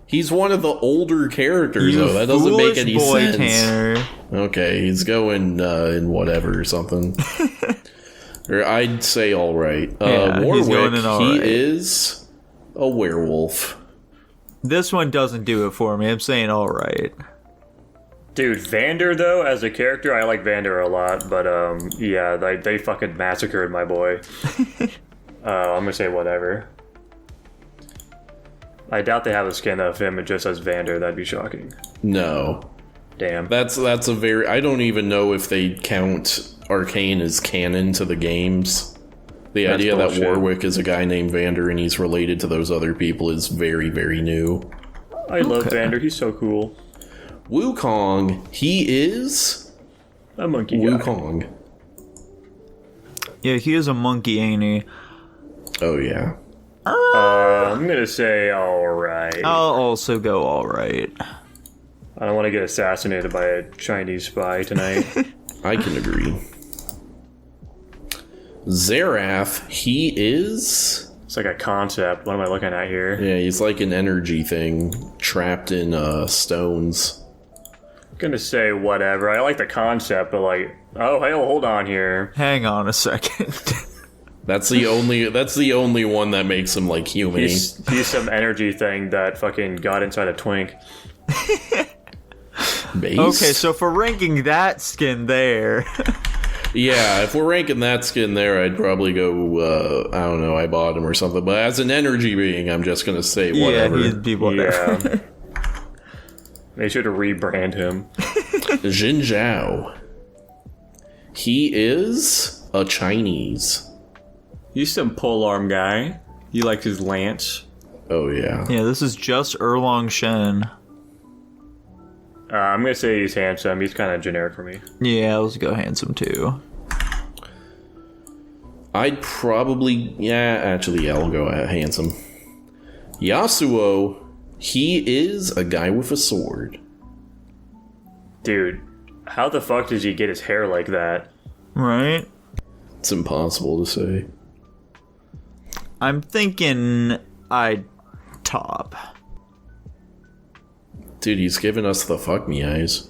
He's one of the older characters, though. That doesn't make any sense. Tanner. Okay, he's going in whatever or something. Or I'd say alright. Yeah, Warwick, he's going in all he right. is a werewolf. This one doesn't do it for me. I'm saying alright. Dude, Vander, though, as a character, I like Vander a lot, but, yeah, they fucking massacred my boy. I'm gonna say whatever. I doubt they have a skin of him just as Vander. That'd be shocking. No. Damn. That's a very... I don't even know if they count Arcane as canon to the games. The That's idea bullshit. that Warwick is a guy named Vander and he's related to those other people is very, very new. I love Vander. He's so cool. Wukong, he is... A monkey guy. Wukong. Yeah, he is a monkey, ain't he? Oh, yeah. I'm gonna say alright. I'll also go alright. I don't want to get assassinated by a Chinese spy tonight. I can agree. Xerath, he is... It's like a concept. What am I looking at here? Yeah, he's like an energy thing trapped in stones. I'm gonna say whatever. I like the concept, but like, oh, hey, hold on here. Hang on a second. That's the only one that makes him like human. He's some energy thing that fucking got inside a twink. Base? Okay, so for ranking that skin there... Yeah, if we're ranking that skin there, I'd probably go, I don't know, I bought him or something. But as an energy being, I'm just going to say whatever. Yeah, he'd be whatever. Yeah. They should rebrand him. Jin Zhao. He is a Chinese. He's some polearm guy. He likes his lance. Oh, yeah. Yeah, this is just Erlong Shen. I'm gonna say he's handsome. He's kind of generic for me. Yeah, let's go handsome too. I'd probably... Yeah, actually, yeah, I'll go handsome. Yasuo, he is a guy with a sword. Dude, how the fuck does he get his hair like that? Right? It's impossible to say. I'm thinking I'd top. Dude, he's giving us the fuck me eyes.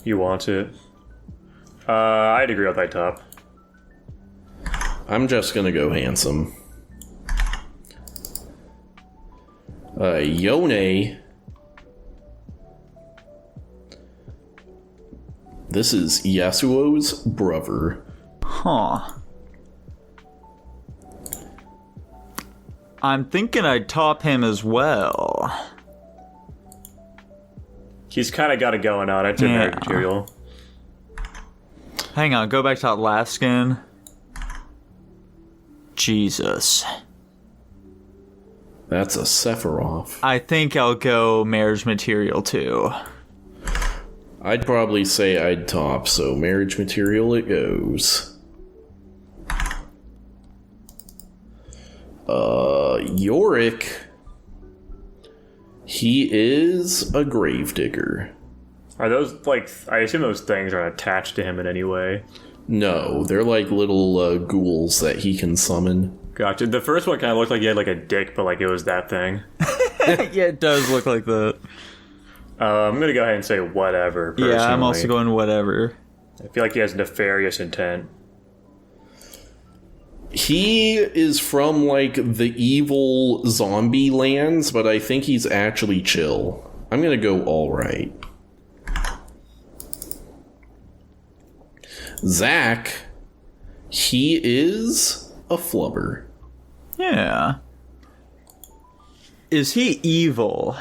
He wants it. I'd agree with that top. I'm just gonna go handsome. Yone. This is Yasuo's brother. Huh. I'm thinking I'd top him as well. He's kind of got it going on. I'd say marriage material. Hang on, go back to that last skin. Jesus. That's a Sephiroth. I think I'll go marriage material too. I'd probably say I'd top, so marriage material it goes. Yorick. He is a gravedigger. Are those, like, I assume those things aren't attached to him in any way. No, they're like little ghouls that he can summon. Gotcha. The first one kind of looked like he had, like, a dick, but, like, it was that thing. Yeah, it does look like that. I'm gonna go ahead and say whatever, personally. Yeah, I'm also going whatever. I feel like he has nefarious intent. He is from, like, the evil zombie lands, but I think he's actually chill. I'm gonna go alright. Zack, he is a flubber. Yeah. Is he evil?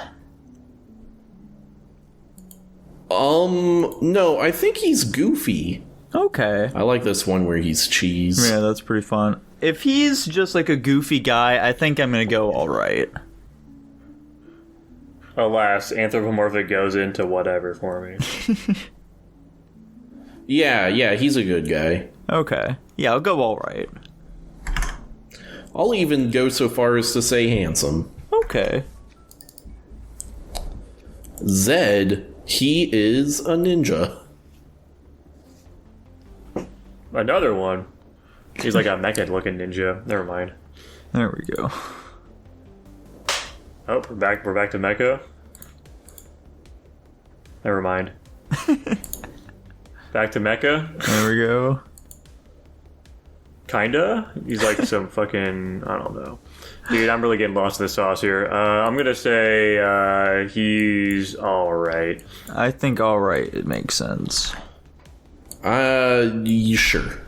No, I think he's goofy. Okay. I like this one where he's cheese. Yeah, that's pretty fun. If he's just like a goofy guy, I think I'm gonna go alright. Alas, anthropomorphic goes into whatever for me. Yeah, he's a good guy. Okay. Yeah, I'll go alright. I'll even go so far as to say handsome. Okay. Zed, he is a ninja. another one. He's like a mecha-looking ninja. Never mind. There we go. Oh, we're back to mecha. Never mind. Back to mecha. There we go. Kinda. He's like some fucking, I don't know. Dude, I'm really getting lost in the sauce here. I'm gonna say he's alright. I think alright, it makes sense. Sure.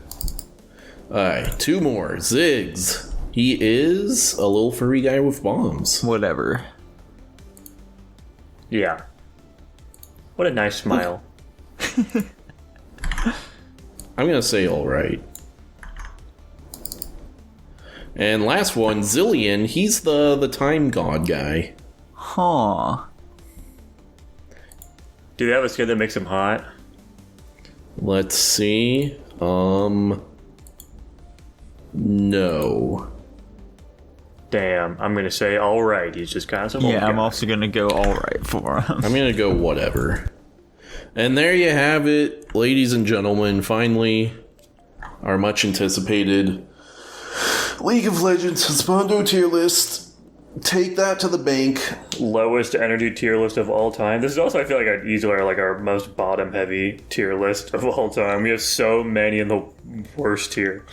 Alright, 2 more. Ziggs. He is a little furry guy with bombs. Whatever. Yeah. What a nice smile. I'm gonna say alright. And last one, Zillion. He's the time god guy. Huh. Do they have a skin that makes him hot? Let's see. No. Damn, I'm gonna say alright. He's just kind of some old Yeah, I'm guy. also gonna go alright for him. I'm gonna go whatever. And there you have it, ladies and gentlemen. Finally, our much anticipated League of Legends Husbando tier list. Take that to the bank. Lowest energy tier list of all time. This is also, I feel like, easily our most bottom heavy tier list of all time. We have so many in the worst tier.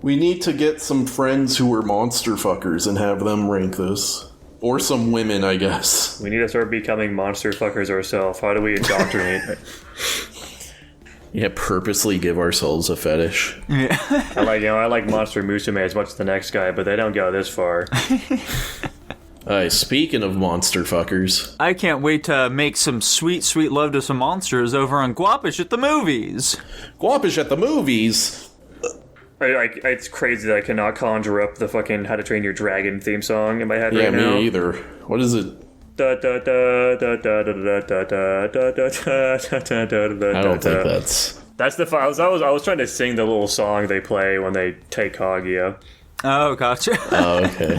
We need to get some friends who are monster fuckers and have them rank this. Or some women, I guess. We need to start becoming monster fuckers ourselves. How do we indoctrinate? Yeah, purposely give ourselves a fetish. Yeah. I like Monster Musume as much as the next guy, but they don't go this far. Speaking of monster fuckers. I can't wait to make some sweet, sweet love to some monsters over on Guapish at the movies. Guapish at the movies. It's crazy that I cannot conjure up the fucking How to Train Your Dragon theme song in my head Yeah, right now. me either. What is it? I don't think that's... That's the I was trying to sing the little song they play when they take Kaguya. Oh, gotcha. Oh, okay.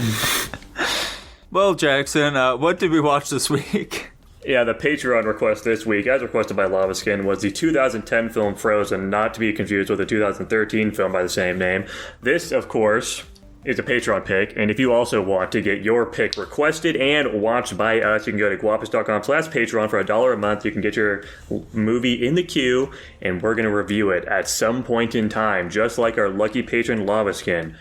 Well, Jackson, what did we watch this week? Yeah, the Patreon request this week, as requested by Lava Skin, was the 2010 film Frozen, not to be confused with the 2013 film by the same name. This, of course, is a Patreon pick, and if you also want to get your pick requested and watched by us, you can go to guapish.com/Patreon for $1 a month. You can get your movie in the queue, and we're going to review it at some point in time, just like our lucky patron Lava Skin.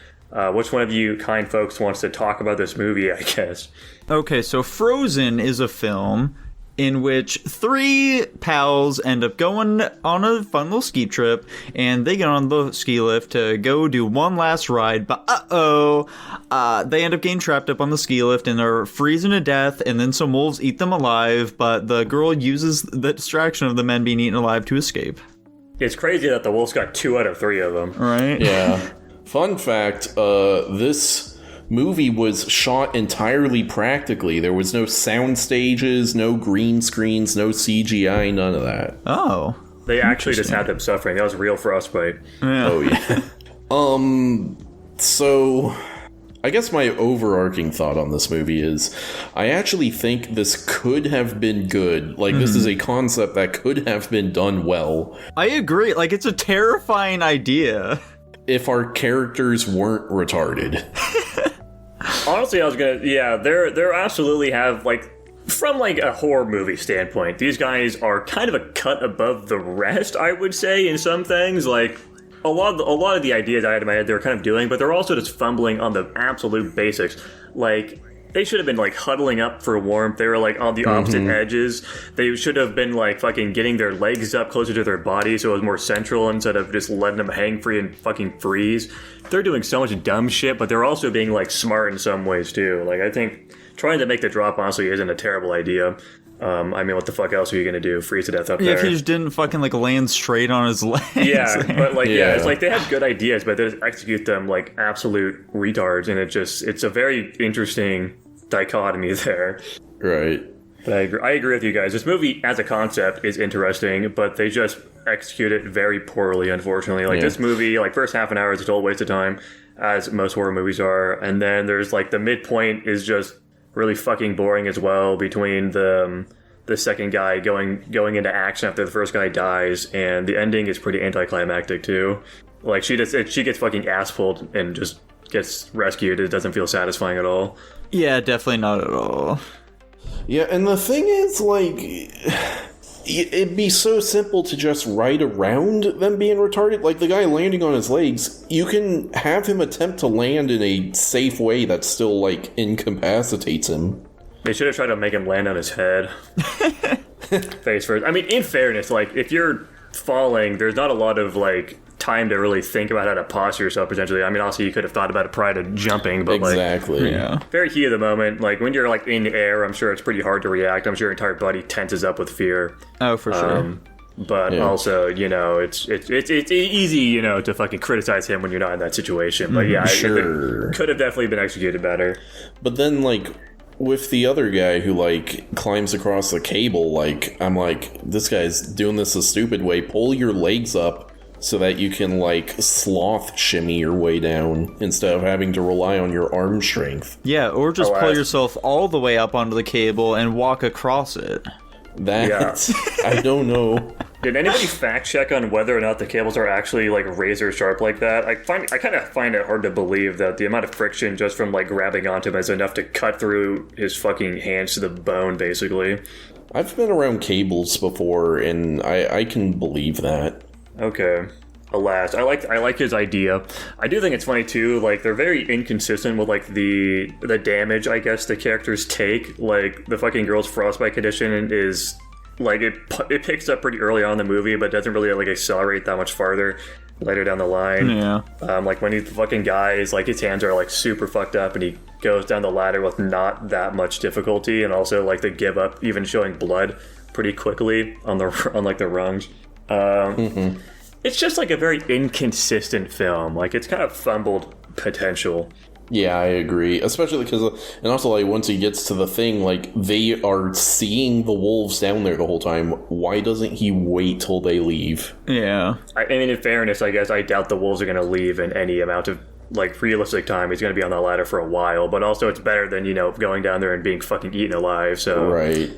Which one of you kind folks wants to talk about this movie, I guess? Okay, so Frozen is a film in which 3 pals end up going on a fun little ski trip, and they get on the ski lift to go do one last ride, but they end up getting trapped up on the ski lift and are freezing to death, and then some wolves eat them alive, but the girl uses the distraction of the men being eaten alive to escape. It's crazy that the wolves got 2 out of 3 of them. Right? Yeah. Fun fact, this movie was shot entirely practically. There was no sound stages, no green screens, no CGI, none of that. Oh. They actually just had them suffering. That was real frostbite. Yeah. Oh, yeah. So, I guess my overarching thought on this movie is, I actually think this could have been good. Like, this is a concept that could have been done well. I agree. Like, it's a terrifying idea. If our characters weren't retarded. Honestly, they're absolutely have, like, from, like, a horror movie standpoint, these guys are kind of a cut above the rest, I would say, in some things. Like, a lot of the ideas I had in my head they were kind of doing, but they're also just fumbling on the absolute basics. Like, they should have been, like, huddling up for warmth. They were, like, on the opposite edges. They should have been, like, fucking getting their legs up closer to their body so it was more central instead of just letting them hang free and fucking freeze. They're doing so much dumb shit, but they're also being, like, smart in some ways, too. Like, I think trying to make the drop, honestly, isn't a terrible idea. I mean, what the fuck else are you gonna do? Freeze to death up there? Yeah, if he just didn't fucking, like, land straight on his legs. Yeah, but, like, Yeah. it's like they have good ideas, but they just execute them like absolute retards, and it's a very interesting dichotomy there. Right. But I agree with you guys. This movie, as a concept, is interesting, but they just execute it very poorly, unfortunately. Like, this movie, like, first half an hour is a total waste of time, as most horror movies are, and then there's, like, the midpoint is just really fucking boring as well, between the second guy going into action after the first guy dies, and the ending is pretty anticlimactic too. Like she gets fucking ass pulled and just gets rescued. It doesn't feel satisfying at all. Yeah, definitely not at all. Yeah, and the thing is, like, it'd be so simple to just ride around them being retarded. Like, the guy landing on his legs, you can have him attempt to land in a safe way that still, like, incapacitates him. They should have tried to make him land on his head. Face first. I mean, in fairness, like, if you're falling, there's not a lot of, like, time to really think about how to posture yourself, potentially. I mean, also, you could have thought about it prior to jumping, but, exactly. Yeah. Very heat of the moment. Like, when you're, like, in the air, I'm sure it's pretty hard to react. I'm sure your entire body tenses up with fear. Oh, for sure. But also, you know, it's easy, you know, to fucking criticize him when you're not in that situation. But yeah, Sure. it could have definitely been executed better. But then, like, with the other guy who, like, climbs across the cable, like, I'm like, this guy's doing this a stupid way. Pull your legs up so that you can, like, sloth shimmy your way down instead of having to rely on your arm strength. Yeah, or just Alas. pull yourself all the way up onto the cable and walk across it. That's... I don't know. Did anybody fact check on whether or not the cables are actually, like, razor sharp like that? I kind of find it hard to believe that the amount of friction just from, like, grabbing onto him is enough to cut through his fucking hands to the bone, basically. I've been around cables before, and I can believe that. Okay. Alas, I like his idea. I do think it's funny too. Like, they're very inconsistent with, like, the damage, I guess, the characters take. Like, the fucking girl's frostbite condition is, like, it picks up pretty early on in the movie, but doesn't really, like, accelerate that much farther later down the line. Yeah. Like, when the fucking guy is, like, his hands are, like, super fucked up, and he goes down the ladder with not that much difficulty, and also, like, they give up even showing blood pretty quickly on the rungs. It's just, like, a very inconsistent film. Like, it's kind of fumbled potential. Yeah, I agree. Especially because, and also, like, once he gets to the thing, like, they are seeing the wolves down there the whole time. Why doesn't he wait till they leave? Yeah. I mean, in fairness, I guess I doubt the wolves are going to leave in any amount of, like, realistic time. He's going to be on that ladder for a while. But also, it's better than, you know, going down there and being fucking eaten alive, so... Right.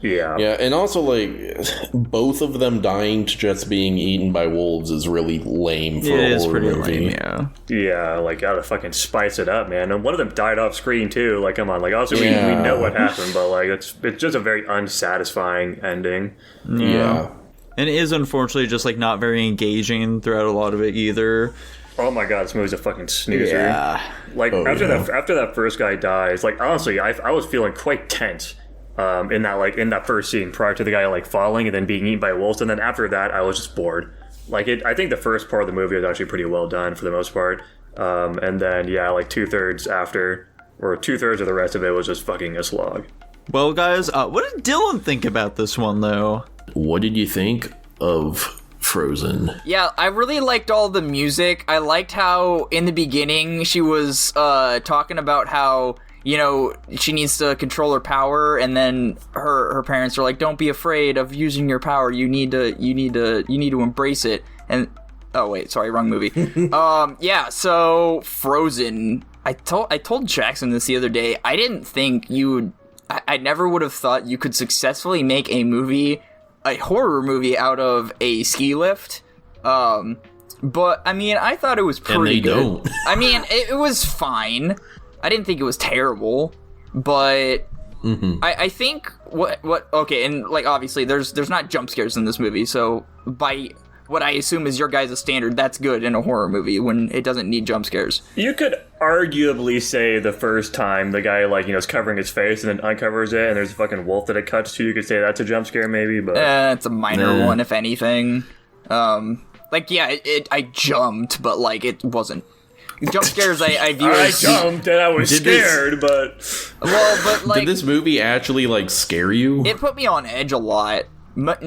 Yeah. Yeah, and also, like, both of them dying to just being eaten by wolves is really lame for a horror movie. lame, yeah. Yeah, like, gotta fucking spice it up, man. And one of them died off screen, too. Like, come on. Like, also, we know what happened, but, like, it's just a very unsatisfying ending. Yeah. And it is, unfortunately, just, like, not very engaging throughout a lot of it, either. Oh my god, this movie's a fucking snoozer. Yeah. Like, after that first guy dies, like, honestly, I was feeling quite tense. In that first scene prior to the guy, like, falling and then being eaten by wolves, and then after that I was just bored. Like, I think the first part of the movie was actually pretty well done for the most part, and then like 2/3 of the rest of it was just fucking a slog. Well, guys, what did Dylan think about this one, though? What did you think of Frozen? Yeah, I really liked all the music. I liked how in the beginning she was talking about how, you know, she needs to control her power, and then her parents are like, "Don't be afraid of using your power. You need to embrace it." And oh wait, sorry, wrong movie. Yeah. So Frozen. I told Jackson this the other day. I didn't think you would. I never would have thought you could successfully make a horror movie out of a ski lift. But I mean, I thought it was pretty good. Don't. I mean, it was fine. I didn't think it was terrible, but I think what okay, and, like, obviously there's not jump scares in this movie, so by what I assume is your guys' standard, that's good in a horror movie when it doesn't need jump scares. You could arguably say the first time the guy, like, you know, is covering his face and then uncovers it and there's a fucking wolf that it cuts to, you could say that's a jump scare maybe, but... It's a minor one, if anything. Like, yeah, I jumped, but, like, it wasn't... Jump scares I view as... I jumped and I was scared, but... Well, but, like... Did this movie actually, like, scare you? It put me on edge a lot.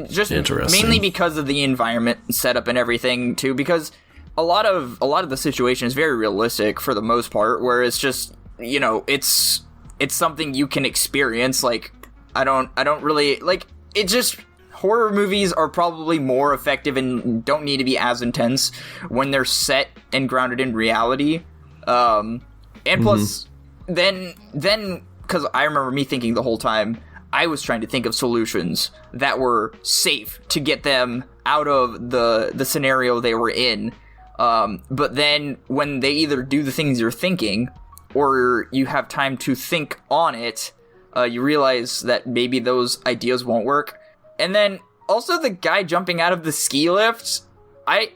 Just Interesting. mainly because of the environment setup and everything, too, because a lot of the situation is very realistic for the most part, where it's just, you know, it's something you can experience. Like, I don't really... Like, it just... Horror movies are probably more effective and don't need to be as intense when they're set and grounded in reality. And plus, then, because I remember me thinking the whole time, I was trying to think of solutions that were safe to get them out of the scenario they were in. But then when they either do the things you're thinking, or you have time to think on it, you realize that maybe those ideas won't work. And then also the guy jumping out of the ski lift, I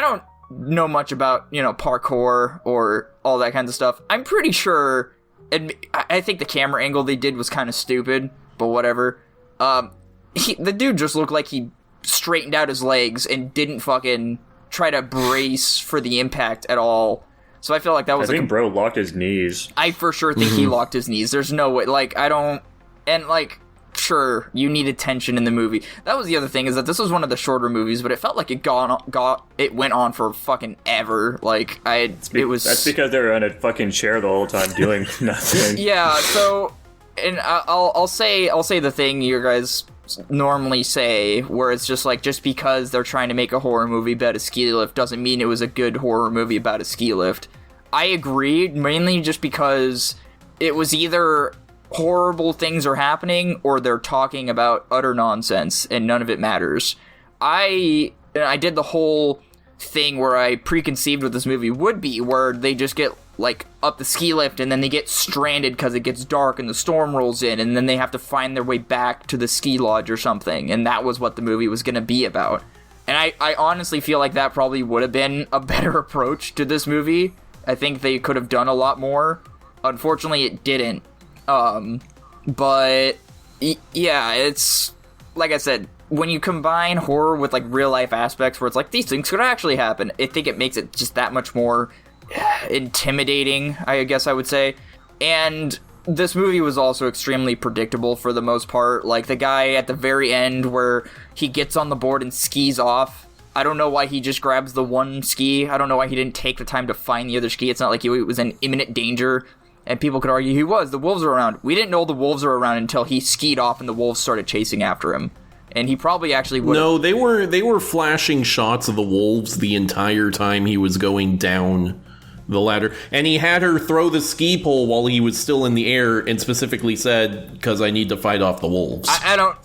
don't know much about, parkour or all that kind of stuff. I'm pretty sure, and I think the camera angle they did was kind of stupid, but whatever. The dude just looked like he straightened out his legs and didn't fucking try to brace for the impact at all. So I feel like that was bro locked his knees. I for sure think he locked his knees. There's no way. Sure, you needed tension in the movie. That was the other thing, is that this was one of the shorter movies, but it felt like it went on for fucking ever. That's because they were on a fucking chair the whole time doing nothing. Yeah, so, and I'll say the thing you guys normally say, where it's just like, just because they're trying to make a horror movie about a ski lift doesn't mean it was a good horror movie about a ski lift. I agree, mainly just because it was either horrible things are happening or they're talking about utter nonsense and none of it matters. I did the whole thing where I preconceived what this movie would be, where they just get up the ski lift and then they get stranded because it gets dark and the storm rolls in, and then they have to find their way back to the ski lodge or something, and that was what the movie was going to be about. And I honestly feel like that probably would have been a better approach to this movie. I think they could have done a lot more. Unfortunately, it didn't. But yeah, it's like I said, when you combine horror with real life aspects where it's these things could actually happen, I think it makes it just that much more intimidating, I guess I would say. And this movie was also extremely predictable for the most part. The guy at the very end where he gets on the board and skis off, I don't know why he just grabs the one ski. I don't know why he didn't take the time to find the other ski. It's not like he was in imminent danger. And people could argue he was. The wolves were around. We didn't know the wolves were around until he skied off and the wolves started chasing after him. And he probably actually would. No, they were flashing shots of the wolves the entire time he was going down the ladder. And he had her throw the ski pole while he was still in the air and specifically said, because I need to fight off the wolves.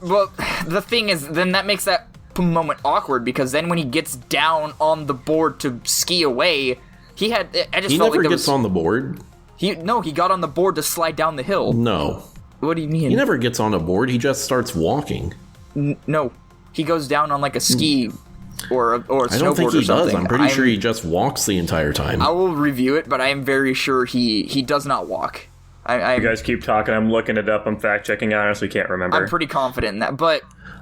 Well, the thing is, then that makes that moment awkward, because then when he gets down on the board to ski away, he never gets on the board. He got on the board to slide down the hill. No. What do you mean? He never gets on a board. He just starts walking. No. He goes down on a ski or a snowboard or something. I don't think he does. I'm pretty sure he just walks the entire time. I will review it, but I am very sure he does not walk. You guys keep talking. I'm looking it up. I'm fact-checking. I honestly can't remember. I'm pretty confident in that, but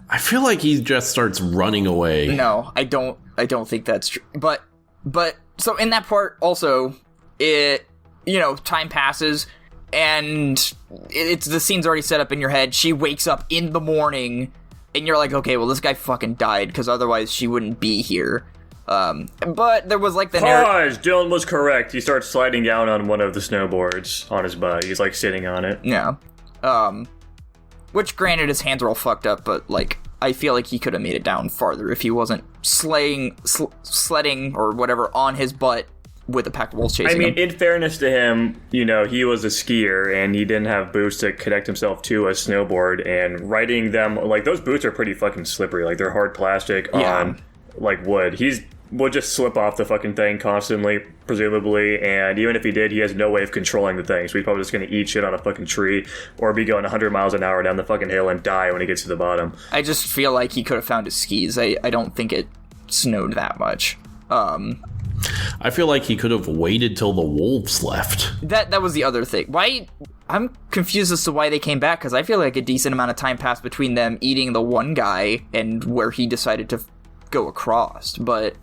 I feel like he just starts running away. No, I don't think that's true. But so in that part also, time passes, and it's the scene's already set up in your head. She wakes up in the morning, and you're like, okay, well, this guy fucking died, because otherwise she wouldn't be here. But there was the Dylan was correct. He starts sliding down on one of the snowboards on his butt. He's sitting on it. Yeah. Which, granted, his hands are all fucked up, but I feel like he could have made it down farther if he wasn't sledding or whatever on his butt with a pack of wolves chasing him. In fairness to him, he was a skier and he didn't have boots to connect himself to a snowboard, and riding them, those boots are pretty fucking slippery. They're hard plastic on, wood. He would just slip off the fucking thing constantly, presumably, and even if he did, he has no way of controlling the thing, so he's probably just gonna eat shit on a fucking tree or be going 100 miles an hour down the fucking hill and die when he gets to the bottom. I just feel like he could have found his skis. I don't think it snowed that much. I feel like he could have waited till the wolves left. That was the other thing. Why? I'm confused as to why they came back, because I feel like a decent amount of time passed between them eating the one guy and where he decided to go across, but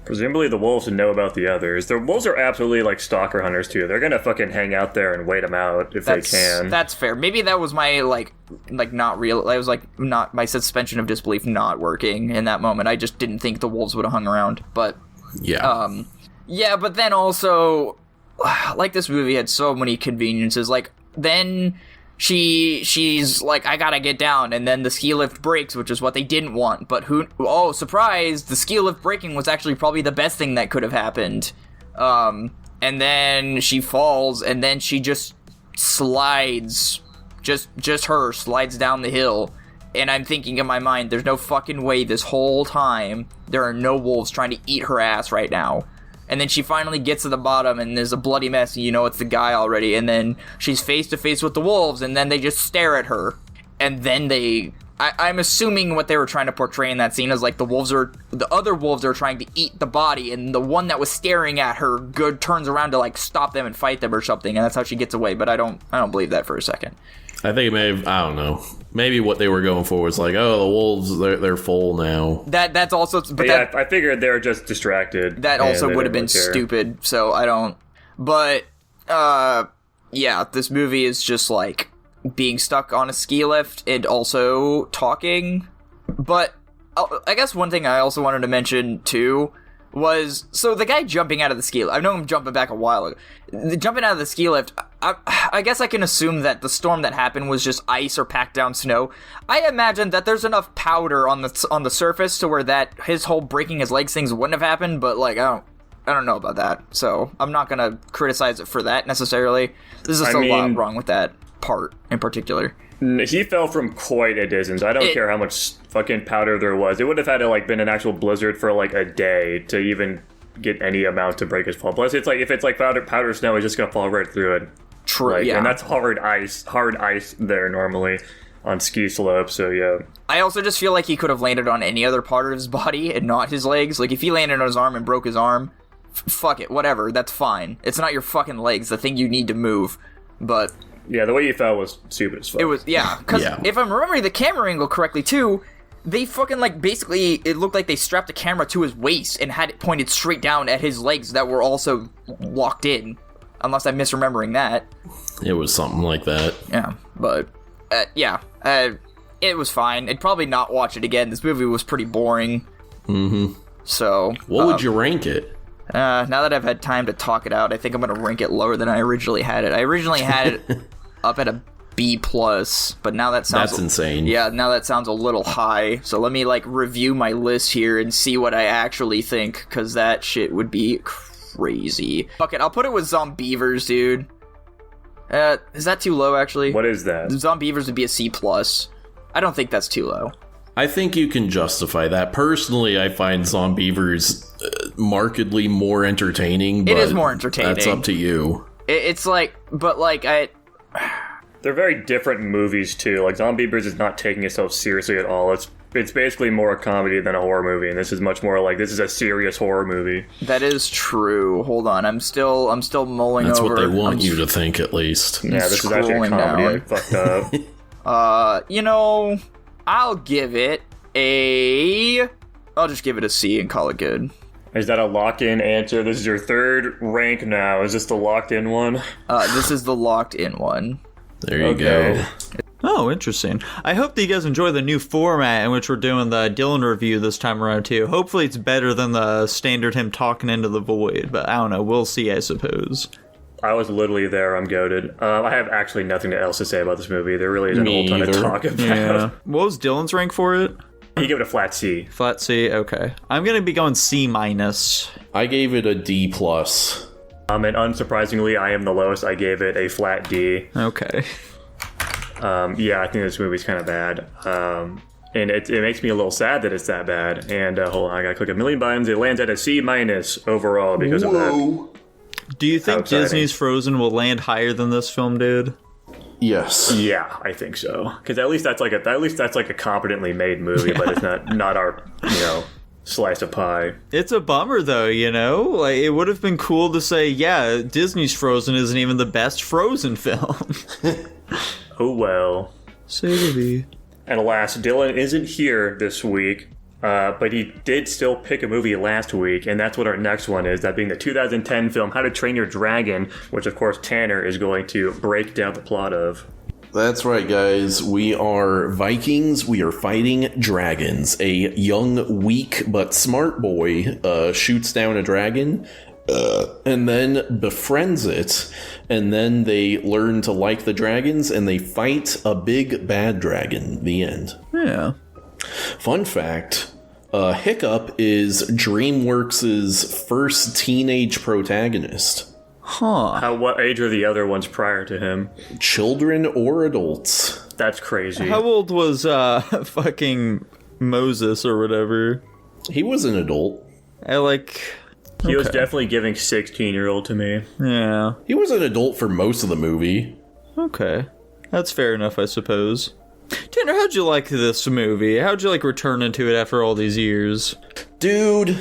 presumably the wolves would know about the others. The wolves are absolutely stalker hunters too. They're gonna fucking hang out there and wait them out if they can. That's fair. Maybe that was my not real. I was not my suspension of disbelief not working in that moment. I just didn't think the wolves would have hung around. But yeah, yeah. But then also, this movie had so many conveniences. Then she's like, I gotta get down, and then the ski lift breaks, which is what they didn't want. But surprise, the ski lift breaking was actually probably the best thing that could have happened. And then she falls, and then she just slides, just her slides down the hill. And I'm thinking in my mind, there's no fucking way this whole time there are no wolves trying to eat her ass right now. And then she finally gets to the bottom, and there's a bloody mess, and you know it's the guy already. And then she's face to face with the wolves, and then they just stare at her. And then I'm assuming what they were trying to portray in that scene is like the other wolves are trying to eat the body, and the one that was staring at her turns around to like stop them and fight them or something, and that's how she gets away. But I don't believe that for a second. I think it may have, I don't know. Maybe what they were going for was like, oh, the wolves, they're full now. That's also, but yeah, I figured they were just distracted. That also would have been stupid. So I don't. But yeah, this movie is just like being stuck on a ski lift and also talking. But I guess one thing I also wanted to mention too was, so the guy jumping out of the ski lift, I know I'm jumping back a while ago. The jumping out of the ski lift, I guess I can assume that the storm that happened was just ice or packed down snow. I imagine that there's enough powder on the surface to where that his whole breaking his legs things wouldn't have happened, but like I don't know about that. So I'm not gonna criticize it for that necessarily. There's just a lot wrong with that part in particular. He fell from quite a distance. I don't care how much fucking powder there was. It would have had to like been an actual blizzard for like a day to even get any amount to break his fall. Plus, it's like if it's like powder snow, it's just gonna fall right through it. True, like, yeah. And that's hard ice there normally on ski slopes. So yeah. I also just feel like he could have landed on any other part of his body and not his legs. Like if he landed on his arm and broke his arm, fuck it, whatever. That's fine. It's not your fucking legs, the thing you need to move. But yeah, the way you fell was stupid as fuck. It was, yeah, because if I'm remembering the camera angle correctly, too, they fucking, like, basically, it looked like they strapped the camera to his waist and had it pointed straight down at his legs that were also locked in, unless I'm misremembering that. It was something like that. Yeah, but, it was fine. I'd probably not watch it again. This movie was pretty boring. Mm-hmm. So. What would you rank it? Now that I've had time to talk it out, I think I'm going to rank it lower than I originally had it. I originally had it up at a B+, but now that sounds... That's insane. Yeah, now that sounds a little high. So let me, like, review my list here and see what I actually think, because that shit would be crazy. Fuck it, I'll put it with Zombievers, dude. Is that too low, actually? What is that? Zombievers would be a C+. I don't think that's too low. I think you can justify that. Personally, I find Zombievers markedly more entertaining. But it is more entertaining. That's up to you. It's like, but like, They're very different movies, too. Like, Zombievers is not taking itself seriously at all. It's basically more a comedy than a horror movie, and this is much more like, this is a serious horror movie. That is true. Hold on, I'm still mulling That's over. That's what they want you to think, at least. Yeah, this is actually a comedy. I fucked up. You know, I'll just give it a C and call it good. Is that a locked-in answer? This is your third rank now. Is this the locked-in one? This is the locked-in one. There you go. Oh, interesting. I hope that you guys enjoy the new format in which we're doing the Dylan review this time around, too. Hopefully it's better than the standard him talking into the void, but I don't know. We'll see, I suppose. I was literally there. I'm goated. I have actually nothing else to say about this movie. There really isn't a whole ton to talk about. Yeah. What was Dylan's rank for it? He gave it a flat C. Flat C? Okay. I'm going to be going C-. I gave it a D+. And unsurprisingly, I am the lowest. I gave it a flat D. Okay. Yeah, I think this movie's kind of bad. And it makes me a little sad that it's that bad. And hold on, I gotta click a million buttons. It lands at a C- overall because of that. Do you think Disney's Frozen will land higher than this film did? Yes. Yeah, I think so. Because at least that's like a competently made movie, but it's not our slice of pie. It's a bummer though, like it would have been cool to say, yeah, Disney's Frozen isn't even the best Frozen film. Oh well. Maybe. And alas, Dylan isn't here this week. But he did still pick a movie last week, and that's what our next one is, that being the 2010 film How to Train Your Dragon, which of course Tanner is going to break down the plot of. That's right, guys. We are Vikings. We are fighting dragons. A young, weak, but smart boy shoots down a dragon and then befriends it, and then they learn to like the dragons, and they fight a big bad dragon. The end. Yeah. Fun fact, Hiccup is DreamWorks' first teenage protagonist. Huh. What age are the other ones prior to him? Children or adults. That's crazy. How old was fucking Moses or whatever? He was an adult. He was definitely giving 16-year-old to me. Yeah. He was an adult for most of the movie. Okay. That's fair enough, I suppose. Tanner, how'd you like this movie? How'd you like returning to it after all these years? Dude,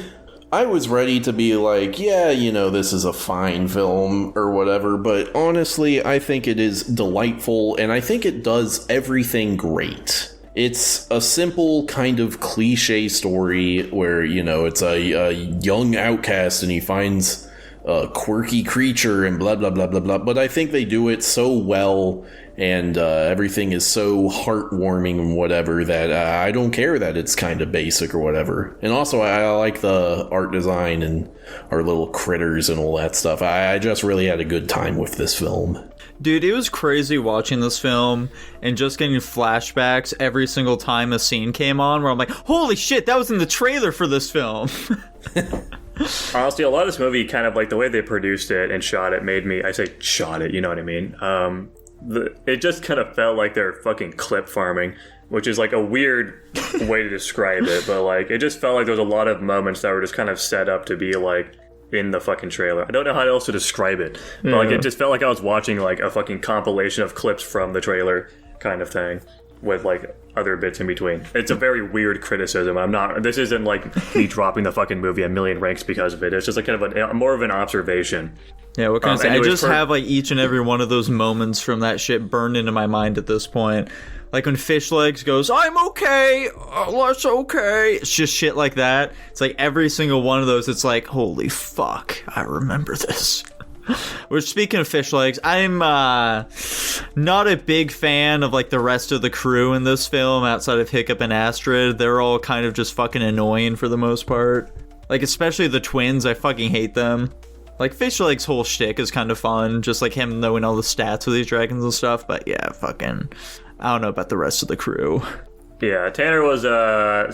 I was ready to be like, yeah, you know, this is a fine film or whatever, but honestly, I think it is delightful, and I think it does everything great. It's a simple kind of cliche story where, you know, it's a young outcast and he finds a quirky creature and blah, blah, blah, blah, blah. But I think they do it so well and everything is so heartwarming and whatever that I don't care that it's kind of basic or whatever. And also, I like the art design and our little critters and all that stuff. I just really had a good time with this film. Dude, it was crazy watching this film and just getting flashbacks every single time a scene came on where I'm like, holy shit, that was in the trailer for this film. Honestly, a lot of this movie, kind of like the way they produced it and shot it, made me, I say shot it, you know what I mean? It just kind of felt like they're fucking clip farming, which is like a weird way to describe it, but like it just felt like there was a lot of moments that were just kind of set up to be like in the fucking trailer. I don't know how else to describe it, but like it just felt like I was watching like a fucking compilation of clips from the trailer kind of thing with like other bits in between. It's a very weird criticism. This isn't like me dropping the fucking movie a million ranks because of it. It's just like kind of more of an observation. Yeah, what can I say? I just have like each and every one of those moments from that shit burned into my mind at this point. Like when Fish Legs goes, I'm okay, that's okay. It's just shit like that. It's like every single one of those, it's like, holy fuck, I remember this. Which, speaking of Fish Legs, I'm not a big fan of like the rest of the crew in this film outside of Hiccup and Astrid. They're all kind of just fucking annoying for the most part. Like, especially the twins, I fucking hate them. Like, Fish Legs' whole shtick is kind of fun, just like him knowing all the stats of these dragons and stuff, but yeah, fucking, I don't know about the rest of the crew. Yeah, Tanner was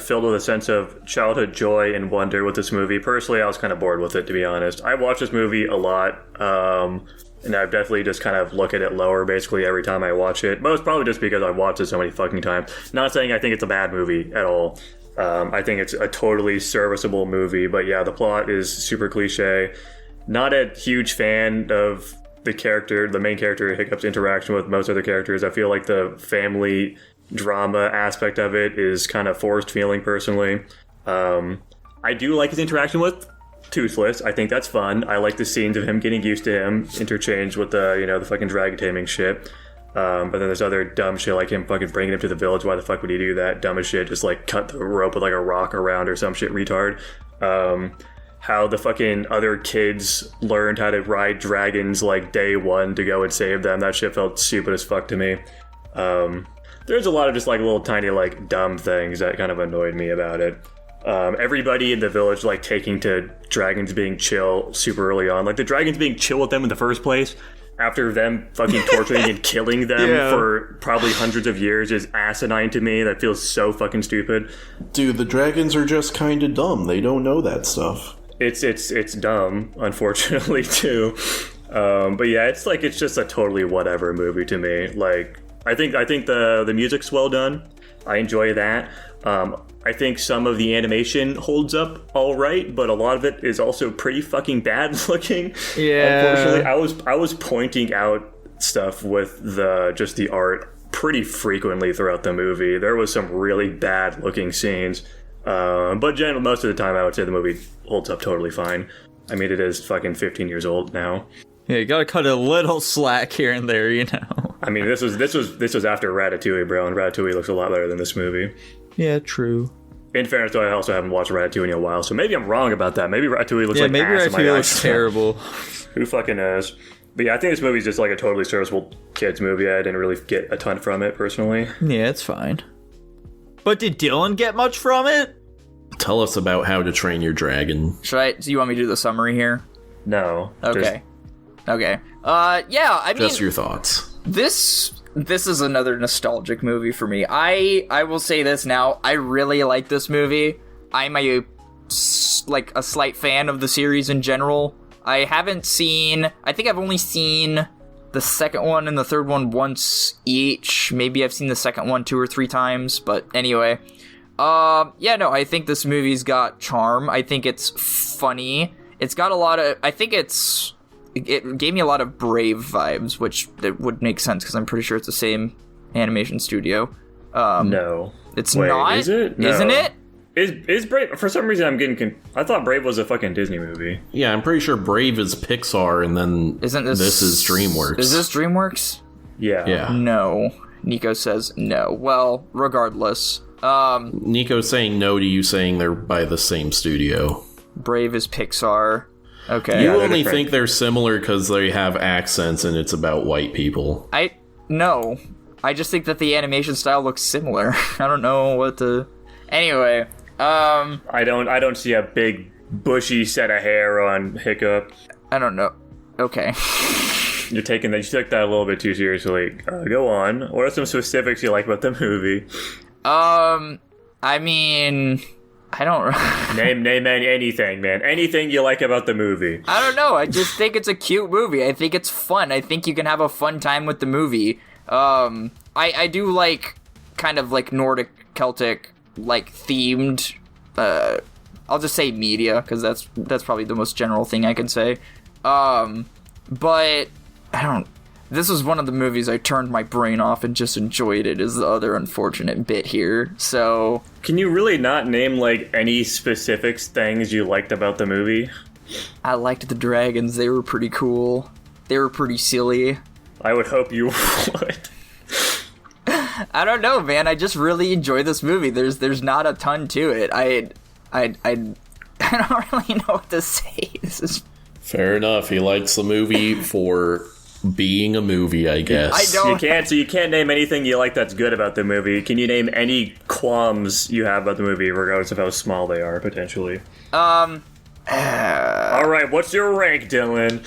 filled with a sense of childhood joy and wonder with this movie. Personally, I was kind of bored with it, to be honest. I watched this movie a lot, and I've definitely just kind of look at it lower basically every time I watch it. Most probably just because I've watched it so many fucking times. Not saying I think it's a bad movie at all. I think it's a totally serviceable movie, but yeah, the plot is super cliche. Not a huge fan of the main character, Hiccup's interaction with most other characters. I feel like the family drama aspect of it is kind of forced feeling personally. I do like his interaction with Toothless. I think that's fun. I like the scenes of him getting used to him, interchanged with the fucking dragon taming shit. But then there's other dumb shit like him fucking bringing him to the village. Why the fuck would he do that? Dumb as shit. Just like cut the rope with like a rock around or some shit retard. How the fucking other kids learned how to ride dragons like day one to go and save them. That shit felt stupid as fuck to me. There's a lot of just like little tiny like dumb things that kind of annoyed me about it. Everybody in the village like taking to dragons being chill super early on. Like the dragons being chill with them in the first place after them fucking torturing and killing them for probably hundreds of years is asinine to me. That feels so fucking stupid. Dude, the dragons are just kind of dumb. They don't know that stuff. It's dumb, unfortunately, too. But yeah, it's just a totally whatever movie to me. Like, I think the music's well done. I enjoy that. I think some of the animation holds up all right, but a lot of it is also pretty fucking bad looking. Yeah. Unfortunately, I was pointing out stuff with the art pretty frequently throughout the movie. There was some really bad looking scenes. But generally, most of the time, I would say the movie holds up totally fine. I mean, it is fucking 15 years old now. Yeah, you gotta cut a little slack here and there, you know. I mean, this was after Ratatouille, bro, and Ratatouille looks a lot better than this movie. Yeah, true. In fairness, though, I also haven't watched Ratatouille in a while, so maybe I'm wrong about that. Maybe Ratatouille looks like maybe ass in my Ratatouille eyes. looks terrible. Who fucking knows? But yeah, I think this movie is just like a totally serviceable kids movie. I didn't really get a ton from it personally. Yeah, it's fine. But did Dylan get much from it? Tell us about How to Train Your Dragon. Do you want me to do the summary here? No. Okay. Okay. Yeah, I mean... Just your thoughts. This is another nostalgic movie for me. I will say this now. I really like this movie. I'm a slight fan of the series in general. I think I've only seen the second one and the third one once each. Maybe I've seen the second one 2 or 3 times, but anyway. I think this movie's got charm. I think it's funny. it's got a lot of. I think it gave me a lot of Brave vibes, which that would make sense because I'm pretty sure it's the same animation studio. No, it's Wait, not. Is it? No. Isn't it? Is Brave? For some reason, I'm getting. I thought Brave was a fucking Disney movie. Yeah, I'm pretty sure Brave is Pixar, and then Isn't this is DreamWorks. Is this DreamWorks? Yeah. Yeah. No. Nico says no. Well, regardless, Nico's saying no to you saying they're by the same studio. Brave is Pixar. Okay. You they're only different. think they're similar because they have accents and it's about white people. No. I just think that the animation style looks similar. I don't know what to. Anyway, I don't see a big bushy set of hair on Hiccup. I don't know. Okay. You took that a little bit too seriously. Go on. What are some specifics you like about the movie? I mean, I don't. Name anything, man. Anything you like about the movie. I don't know. I just think it's a cute movie. I think it's fun. I think you can have a fun time with the movie. I do like kind of like Nordic Celtic like themed. I'll just say media because that's probably the most general thing I can say. But I don't. This was one of the movies I turned my brain off and just enjoyed it. Is the other unfortunate bit here. So Can you really not name like any specific things you liked about the movie? I liked the dragons. They were pretty cool. They were pretty silly. I would hope you would. I don't know, man. I just really enjoy this movie. There's not a ton to it. I don't really know what to say. This is. Fair enough. He likes the movie for being a movie, I guess. I don't. You can't name anything you like that's good about the movie. Can you name any qualms you have about the movie, regardless of how small they are, potentially? All right, what's your rank, Dylan?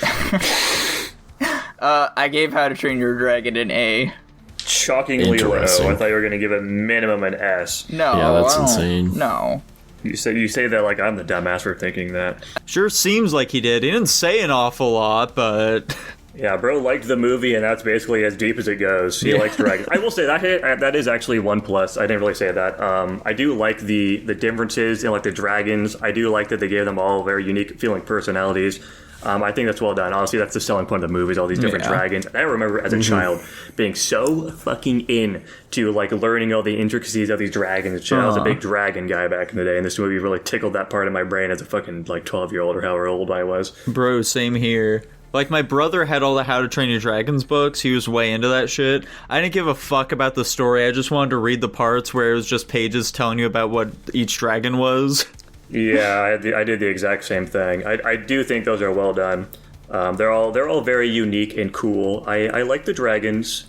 I gave How to Train Your Dragon an A. Shockingly low. I Interesting. thought you were going to give it minimum an S. No, Yeah, that's I don't- insane. No. You say that like I'm the dumbass for thinking that. Sure seems like he did. He didn't say an awful lot, but Yeah, bro liked the movie, and that's basically as deep as it goes. He likes dragons. I will say that is actually one plus. I didn't really say that. I do like the differences in like the dragons. I do like that they gave them all very unique feeling personalities. I think that's well done. Honestly, that's the selling point of the movie, is all these different dragons. And I remember as a child being so fucking into like learning all the intricacies of these dragons and shit. I was a big dragon guy back in the day, and this movie really tickled that part of my brain as a fucking like 12-year-old or however old I was. bro, same here. Like, my brother had all the How to Train Your Dragons books. He was way into that shit. I didn't give a fuck about the story. I just wanted to read the parts where it was just pages telling you about what each dragon was. Yeah, I did the exact same thing. I do think those are well done. They're all very unique and cool. I like the dragons.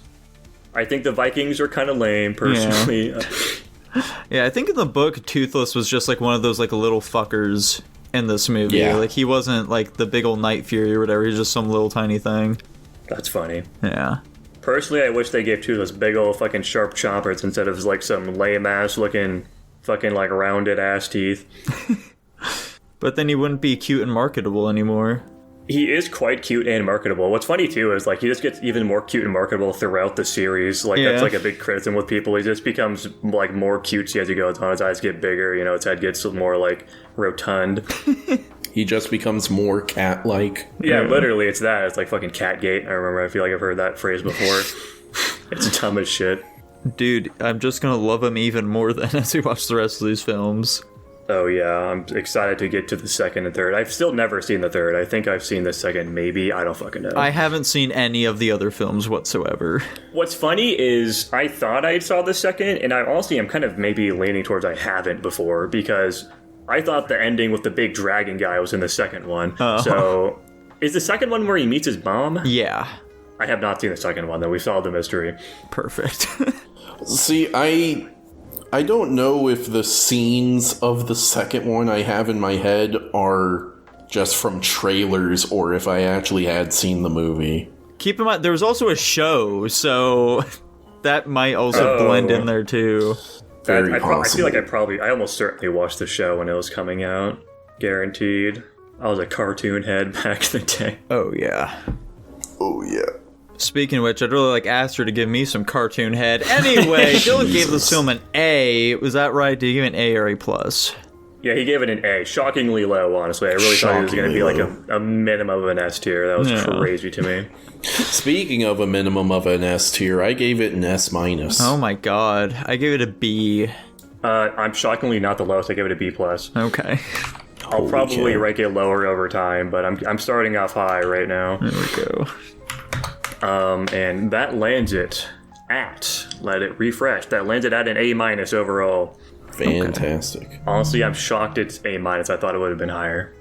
I think the Vikings are kind of lame, personally. Yeah, I think in the book, Toothless was just like one of those like little fuckers in this movie. Yeah. Like, he wasn't like the big old Night Fury or whatever. He's just some little tiny thing. That's funny. Yeah. Personally, I wish they gave Toothless big old fucking sharp chompers instead of like some lame ass looking fucking like rounded ass teeth. But then he wouldn't be cute and marketable anymore. He is quite cute and marketable. What's funny too is like he just gets even more cute and marketable throughout the series. Like Yeah. that's like a big criticism with people. He just becomes like more cutesy as he goes on. His eyes get bigger. You know, his head gets more like rotund. He just becomes more cat-like. Yeah, literally, it's that. It's like fucking Catgate. I feel like I've heard that phrase before. It's dumb as shit. Dude, I'm just gonna love him even more then as we watch the rest of these films. Oh yeah, I'm excited to get to the second and third. I've still never seen the third. I think I've seen the second, maybe. I don't fucking know. I haven't seen any of the other films whatsoever. What's funny is I thought I saw the second, and I honestly am kind of maybe leaning towards I haven't before, because I thought the ending with the big dragon guy was in the second one. So, is the second one where he meets his mom? Yeah. I have not seen the second one, though. We solved the mystery. Perfect. See, I don't know if the scenes of the second one I have in my head are just from trailers or if I actually had seen the movie. Keep in mind, there was also a show, so that might also blend in there too. Very I feel possible. like I almost certainly watched the show when it was coming out. Guaranteed. I was a cartoon head back in the day. Oh, yeah. Oh, yeah. Speaking of which, I'd really like Aster to give me some cartoon head. Anyway, Dylan gave this film an A. Was that right? Did you give it an A or A+? Yeah, he gave it an A. Shockingly low, honestly. I really thought it was going to be like a minimum of an S tier. That was crazy to me. Speaking of a minimum of an S tier, I gave it an S minus. Oh my god. I gave it a B. I'm shockingly not the lowest. I gave it a B+. Okay. I'll probably rank it lower over time, but I'm starting off high right now. There we go. And that lands it at, let it refresh, that lands it at an A- overall. Fantastic. Okay. Honestly, I'm shocked it's A-. I thought it would have been higher.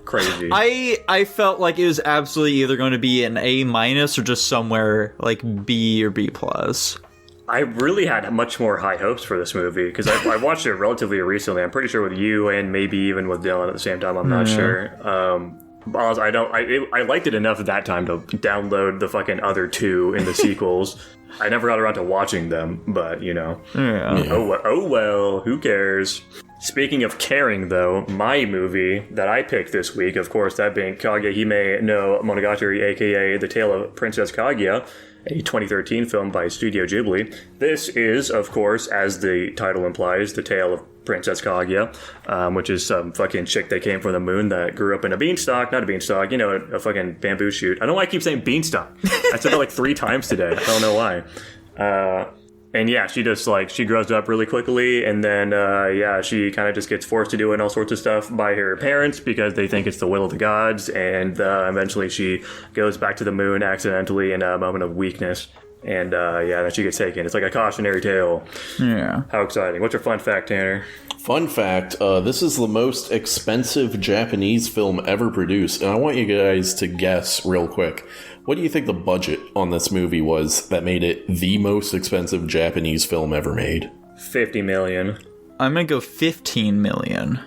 Crazy. I felt like it was absolutely either going to be an A- or just somewhere like B or B+. I really had much more high hopes for this movie because I watched it relatively recently. I'm pretty sure with you and maybe even with Dylan at the same time. I'm not sure. I liked it enough at that time to download the fucking other two in the sequels. I never got around to watching them, but you know. Yeah. Oh well, who cares? Speaking of caring, though, my movie that I picked this week, of course, that being Kaguya Hime no Monogatari, aka The Tale of Princess Kaguya, a 2013 film by Studio Ghibli. This is, of course, as the title implies, the tale of Princess Kaguya, which is some fucking chick that came from the moon that grew up in a beanstalk, not a beanstalk, you know, a fucking bamboo shoot. I don't know why I keep saying beanstalk. I said that like 3 times today. I don't know why. And yeah, she just she grows up really quickly, and then she kind of just gets forced to doing all sorts of stuff by her parents because they think it's the will of the gods, and eventually she goes back to the moon accidentally in a moment of weakness, and then she gets taken. It's like a cautionary tale. Yeah. How exciting. What's your fun fact, Tanner? Fun fact, this is the most expensive Japanese film ever produced, and I want you guys to guess real quick. What do you think the budget on this movie was that made it the most expensive Japanese film ever made? $50 million. I'm gonna go 15 million.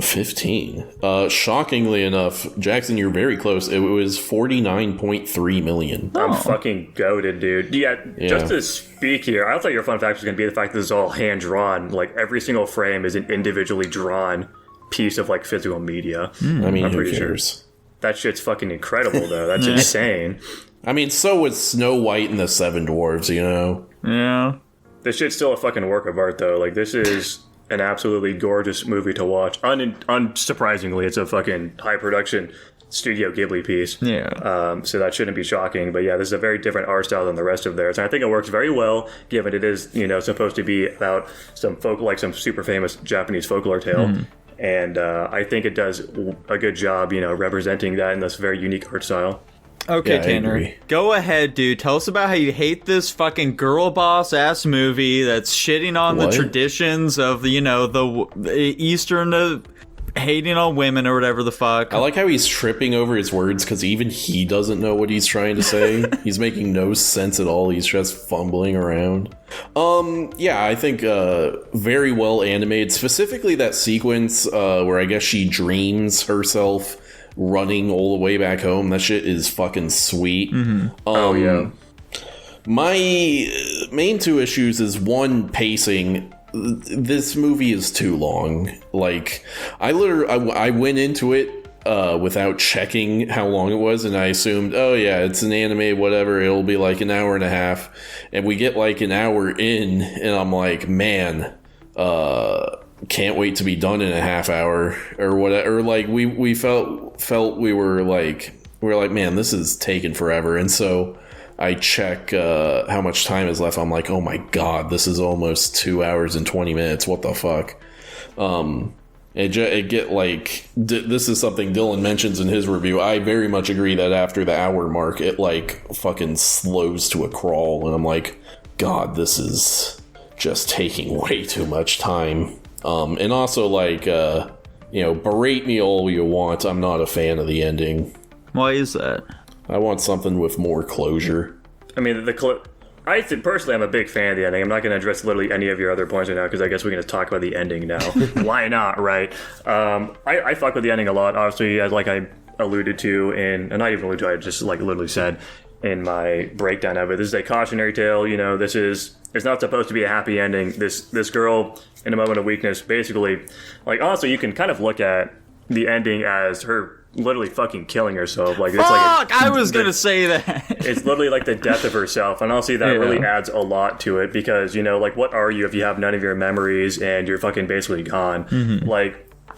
15? Shockingly enough, Jackson, you're very close. It was 49.3 million. I'm fucking goated, dude. Yeah, just to speak here, I thought your fun fact was going to be the fact that this is all hand-drawn. Like, every single frame is an individually drawn piece of, physical media. I mean, I'm who pretty cares? sure. That shit's fucking incredible, though. That's insane. I mean, so was Snow White and the Seven Dwarves, you know? Yeah. This shit's still a fucking work of art, though. This is an absolutely gorgeous movie to watch. Unsurprisingly, it's a fucking high-production Studio Ghibli piece. Yeah. So that shouldn't be shocking. But yeah, this is a very different art style than the rest of theirs. And I think it works very well, given it is, supposed to be about some some super famous Japanese folklore tale. And I think it does a good job, representing that in this very unique art style. Okay, Yeah, I Tanner. agree. Go ahead, dude. Tell us about how you hate this fucking girl boss ass movie that's shitting on What? the traditions of, the Eastern, hating on women or whatever the fuck. I like how he's tripping over his words because even he doesn't know what he's trying to say. He's making no sense at all. He's just fumbling around. Yeah, I think very well animated. Specifically that sequence where I guess she dreams herself running all the way back home. That shit is fucking sweet. Yeah. My main 2 issues is one, pacing. This movie is too long. I went into it without checking how long it was, and I assumed, oh yeah, it's an anime, whatever, it'll be like an hour and a half, and we get like an hour in, and I'm like, man, can't wait to be done in a half hour or whatever. We felt we were like, man, this is taking forever. And so I check how much time is left. I'm like, oh my god, this is almost 2 hours and 20 minutes. What the fuck? This is something Dylan mentions in his review. I very much agree that after the hour mark, it fucking slows to a crawl, and I'm like, god, this is just taking way too much time. And also berate me all you want, I'm not a fan of the ending. Why is that? I want something with more closure. I mean, I think personally, I'm a big fan of the ending. I'm not going to address literally any of your other points right now because I guess we're going to talk about the ending now. Why not, right? I fuck with the ending a lot. Obviously, as I alluded to and not even alluded to, I just literally said in my breakdown of it. This is a cautionary tale. It's not supposed to be a happy ending. This girl in a moment of weakness, basically, honestly, you can kind of look at the ending as her literally fucking killing herself. I was gonna say that. It's literally the death of herself, and honestly, that really adds a lot to it because what are you if you have none of your memories and you're fucking basically gone?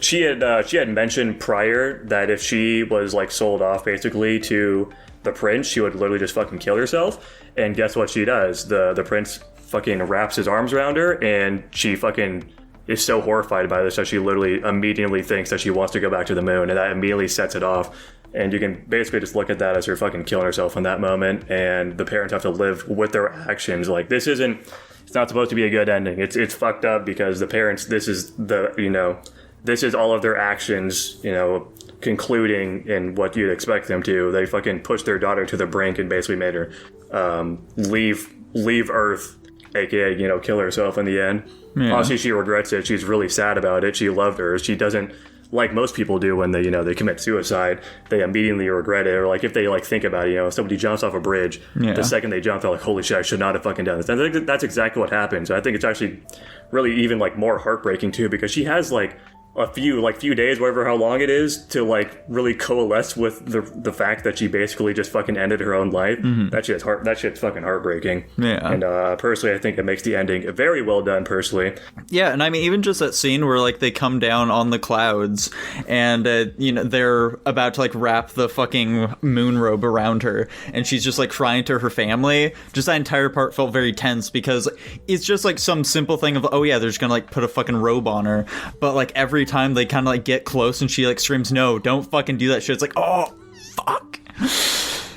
She had mentioned prior that if she was like sold off basically to the prince, she would literally just fucking kill herself. And guess what she does? The prince fucking wraps his arms around her, and she fucking is so horrified by this that she literally immediately thinks that she wants to go back to the moon, and that immediately sets it off. And you can basically just look at that as her fucking killing herself in that moment, and the parents have to live with their actions. Like, this isn't, it's not supposed to be a good ending. It's fucked up because the parents, this is all of their actions, concluding in what you'd expect them to. They fucking pushed their daughter to the brink and basically made her leave Earth, aka, kill herself in the end. Yeah. Obviously, she regrets it. She's really sad about it. She loved her. She doesn't, like most people do when they, they commit suicide, they immediately regret it. Or like if they like think about it, if somebody jumps off a bridge, the second they jump, they're like, holy shit, I should not have fucking done this. And I think that's exactly what happens. I think it's actually really even like more heartbreaking too, because she has like a few days, whatever, how long it is, to like really coalesce with the fact that she basically just fucking ended her own life. Mm-hmm. That shit's fucking heartbreaking. Yeah. And personally, I think it makes the ending very well done. Personally. Yeah, and I mean, even just that scene where like they come down on the clouds, and they're about to like wrap the fucking moon robe around her, and she's just like crying to her family. Just that entire part felt very tense because it's just like some simple thing of, oh yeah, they're just gonna like put a fucking robe on her, but like every time they kind of like get close and she like screams, no, don't fucking do that shit, it's like, oh fuck.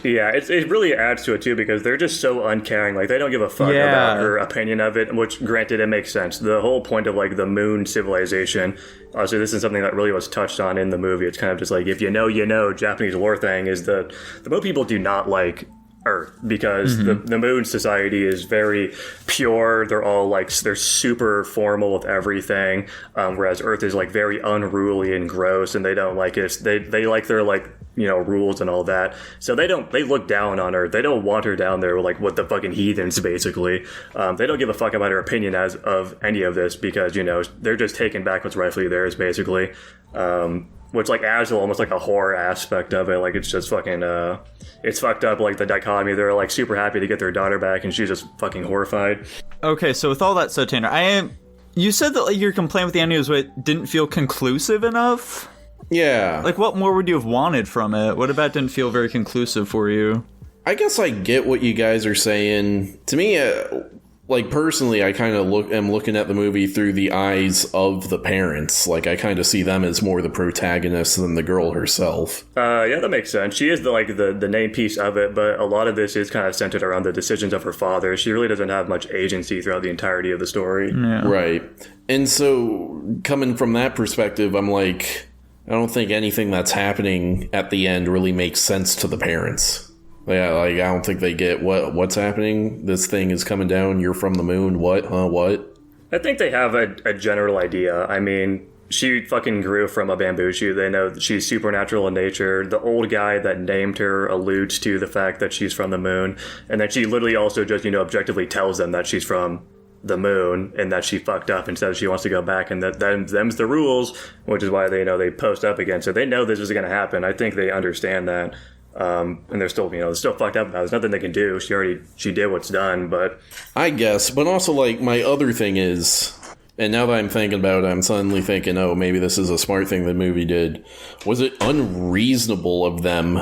Yeah, it really adds to it too, because they're just so uncaring. Like, they don't give a fuck about her opinion of it, which, granted, it makes sense. The whole point of like the moon civilization, obviously this is something that really was touched on in the movie. It's kind of just like, if you know, Japanese lore thing is the moon people do not like Earth, because the moon society is very pure. They're all like, they're super formal with everything, whereas Earth is like very unruly and gross, and they don't like it. They like their like rules and all that, so they look down on her. They don't want her down there like with the fucking heathens, basically. They don't give a fuck about her opinion as of any of this, because they're just taking back what's rightfully theirs, basically. Which like adds almost like a horror aspect of it. Like, it's just fucking it's fucked up, like the dichotomy. They're like super happy to get their daughter back, and she's just fucking horrified. Okay, so with all that said, Tanner, you said that like your complaint with the ending was it didn't feel conclusive enough? Yeah. Like, what more would you have wanted from it? What about didn't feel very conclusive for you? I guess I get what you guys are saying. To me, like, personally, I kind of am looking at the movie through the eyes of the parents. Like, I kind of see them as more the protagonists than the girl herself. Yeah, that makes sense. She is the main piece of it, but a lot of this is kind of centered around the decisions of her father. She really doesn't have much agency throughout the entirety of the story. Yeah. Right. And so, coming from that perspective, I'm like, I don't think anything that's happening at the end really makes sense to the parents. Yeah, like, I don't think they get what's happening. This thing is coming down. You're from the moon. What? Huh? What? I think they have a general idea. I mean, she fucking grew from a bamboo shoot. They know she's supernatural in nature. The old guy that named her alludes to the fact that she's from the moon. And then she literally also just, objectively tells them that she's from the moon and that she fucked up and says she wants to go back, and them's the rules, which is why they post up again. So they know this is going to happen. I think they understand that. And they're still, they're still fucked up about it. There's nothing they can do. She did what's done, but I guess. But also, like, my other thing is, and now that I'm thinking about it, I'm suddenly thinking, oh, maybe this is a smart thing the movie did. Was it unreasonable of them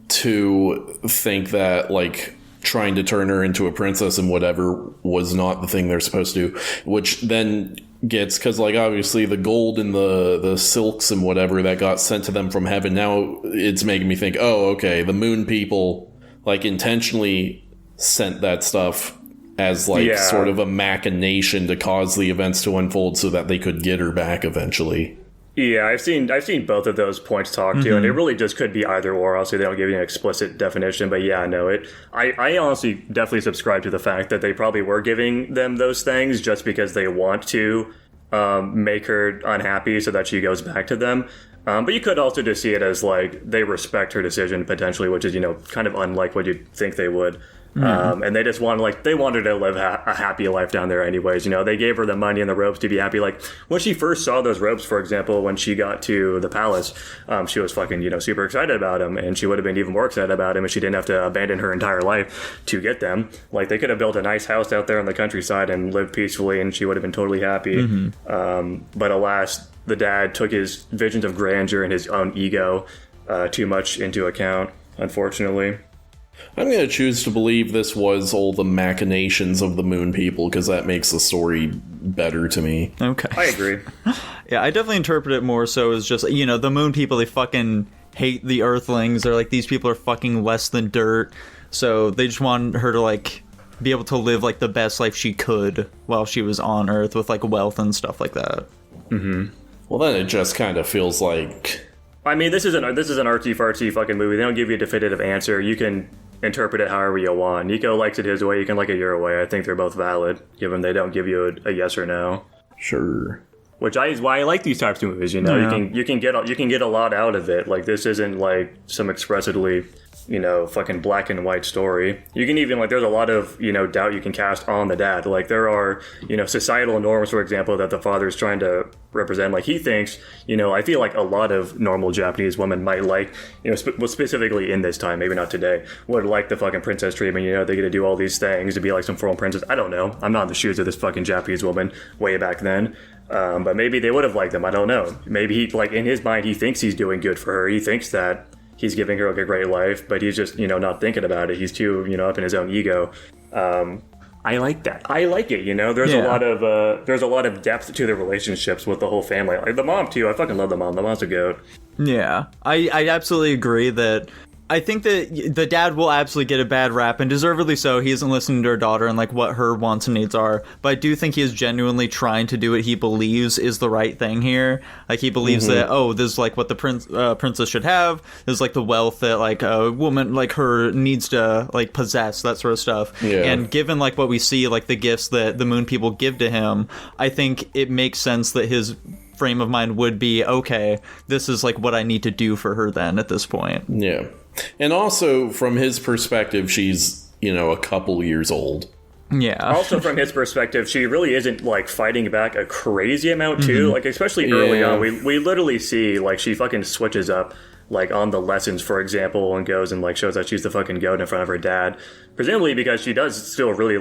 to think that, like, trying to turn her into a princess and whatever was not the thing they're supposed to do? Which then gets, because like obviously the gold and the silks and whatever that got sent to them from heaven, now it's making me think, oh, okay, the moon people like intentionally sent that stuff as like sort of a machination to cause the events to unfold so that they could get her back eventually. Yeah, I've seen both of those points talked to, and it really just could be either or. Obviously, they don't give you an explicit definition, but yeah, no, I honestly definitely subscribe to the fact that they probably were giving them those things just because they want to make her unhappy so that she goes back to them. But you could also just see it as like they respect her decision potentially, which is kind of unlike what you'd think they would. And they just wanted to live a happy life down there anyways. They gave her the money and the robes to be happy. Like when she first saw those robes, for example, when she got to the palace, she was fucking, super excited about them. And she would have been even more excited about them if she didn't have to abandon her entire life to get them. Like they could have built a nice house out there in the countryside and lived peacefully, and she would have been totally happy. But alas, the dad took his visions of grandeur and his own ego too much into account, unfortunately. I'm going to choose to believe this was all the machinations of the moon people, because that makes the story better to me. Okay. I agree. Yeah, I definitely interpret it more so as just, the moon people, they fucking hate the earthlings. They're like, these people are fucking less than dirt. So they just want her to, like, be able to live, like, the best life she could while she was on Earth with, like, wealth and stuff like that. Well, then it just kind of feels like... I mean, this is an artsy-fartsy fucking movie. They don't give you a definitive answer. You can interpret it however you want. Nico likes it his way, you can like it your way. I think they're both valid, given they don't give you a yes or no. Sure. Which is why I like these types of movies. Yeah. You can get a lot out of it. Like this isn't like some expressively, fucking black and white story. You can even there's a lot of doubt you can cast on the dad. Like there are societal norms, for example, that the father is trying to represent. Like he thinks I feel like a lot of normal Japanese women might like specifically in this time, maybe not today, would like the fucking princess treatment. They get to do all these things to be like some foreign princess. I don't know. I'm not in the shoes of this fucking Japanese woman way back then. But maybe they would have liked them. I don't know. Maybe he in his mind he thinks he's doing good for her. He thinks that he's giving her a great life, but he's just not thinking about it. He's too up in his own ego. I like that. I like it. There's a lot of depth to the relationships with the whole family. Like the mom too. I fucking love the mom. The mom's a goat. Yeah, I absolutely agree that I think that the dad will absolutely get a bad rap, and deservedly so. He isn't listening to her daughter and what her wants and needs are. But I do think he is genuinely trying to do what he believes is the right thing here. Like he believes that this is what the princess should have. This is the wealth that a woman like her needs to possess, that sort of stuff. Yeah. And given what we see, the gifts that the moon people give to him, I think it makes sense that his frame of mind would be, okay, this is what I need to do for her then at this point. Yeah. And also, from his perspective, she's, a couple years old. Yeah. Also, from his perspective, she really isn't, fighting back a crazy amount, too. Especially early on, we literally see, she fucking switches up, on the lessons, for example, and goes and, shows that she's the fucking goat in front of her dad. Presumably because she does still really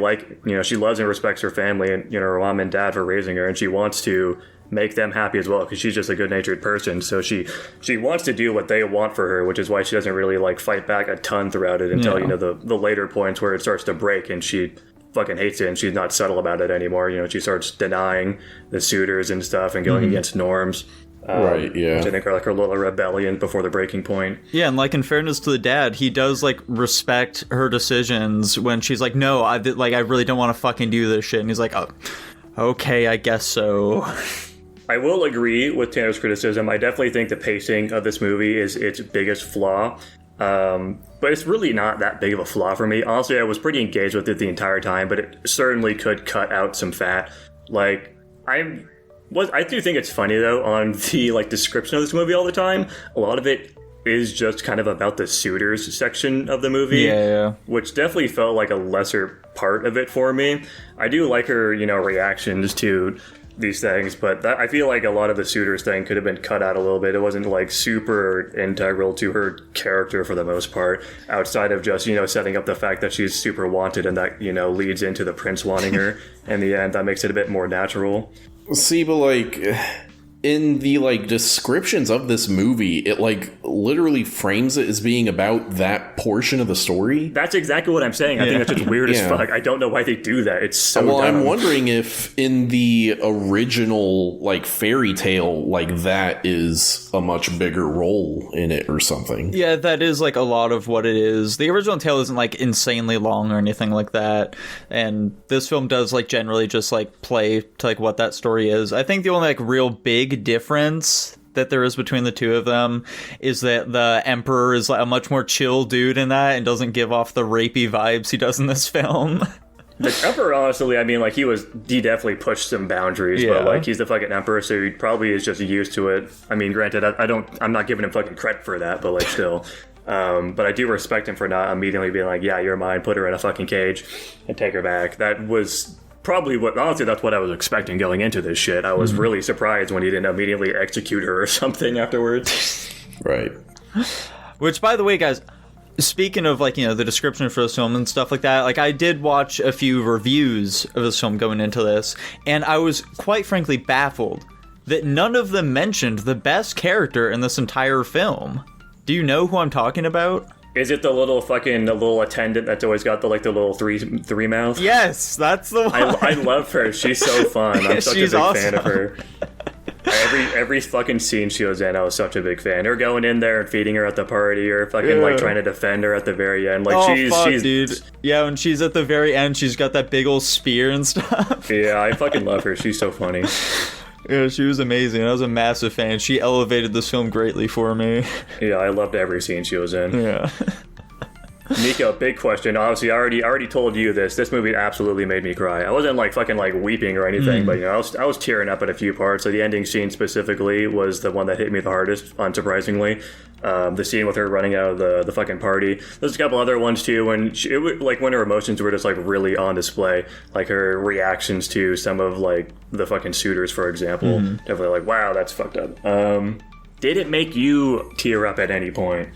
she loves and respects her family and, her mom and dad for raising her, and she wants to make them happy as well, because she's just a good-natured person. So she wants to do what they want for her, which is why she doesn't really fight back a ton throughout it until the later points where it starts to break and she fucking hates it and she's not subtle about it anymore. She starts denying the suitors and stuff and going against norms. Right, yeah. Which I think are her little rebellion before the breaking point. Yeah, and in fairness to the dad, he does respect her decisions when she's no, I really don't want to fucking do this shit, and he's oh, okay, I guess so. I will agree with Tanner's criticism. I definitely think the pacing of this movie is its biggest flaw. But it's really not that big of a flaw for me. Honestly, I was pretty engaged with it the entire time, but it certainly could cut out some fat. I do think it's funny, though, on the description of this movie all the time. A lot of it is just kind of about the suitors section of the movie. Yeah. Which definitely felt like a lesser part of it for me. I do like her, reactions to these things, but I feel like a lot of the suitors thing could have been cut out a little bit. It wasn't super integral to her character for the most part, outside of just setting up the fact that she's super wanted, and that leads into the prince wanting her in the end. That makes it a bit more natural. See, but in the descriptions of this movie, it literally frames it as being about that portion of the story. That's exactly what I'm saying. I think that's just weird as fuck. I don't know why they do that. It's so dumb. I'm wondering if in the original fairy tale that is a much bigger role in it or something. Yeah, that is a lot of what it is. The original tale isn't insanely long or anything like that, and this film does generally just play to what that story is. I think the only real big difference that there is between the two of them is that the emperor is a much more chill dude in that and doesn't give off the rapey vibes he does in this film. The emperor, honestly, he definitely pushed some boundaries, but he's the fucking emperor, so he probably is just used to it. I mean, granted, I'm not giving him fucking credit for that, but still. But I do respect him for not immediately being like, yeah, you're mine, put her in a fucking cage and take her back. That was probably honestly, that's what I was expecting going into this shit. I was really surprised when he didn't immediately execute her or something afterwards. Right. Which, by the way, guys, speaking of, like, you know, the description for this film and stuff like that, like, I did watch a few reviews of this film going into this, and I was quite frankly baffled that none of them mentioned the best character in this entire film. Do you know who I'm talking about? Is it the little attendant that's always got the little three mouth? Yes, that's the one. I love her. She's so fun. I'm such a big fan of her. Every fucking scene she was in, I was such a big fan. Her going in there and feeding her at the party, or fucking like trying to defend her at the very end. Like she's dude. Yeah, when she's at the very end, she's got that big old spear and stuff. Yeah, I fucking love her. She's so funny. Yeah, she was amazing. I was a massive fan. She elevated this film greatly for me. Yeah, I loved every scene she was in. Yeah. Nico, big question. Obviously, I already told you this. This movie absolutely made me cry. I wasn't fucking weeping or anything, but I was tearing up at a few parts. So the ending scene specifically was the one that hit me the hardest, unsurprisingly. The scene with her running out of the fucking party. There's a couple other ones too when when her emotions were just really on display, like her reactions to some of the fucking suitors, for example. Definitely wow, that's fucked up. Did it make you tear up at any point?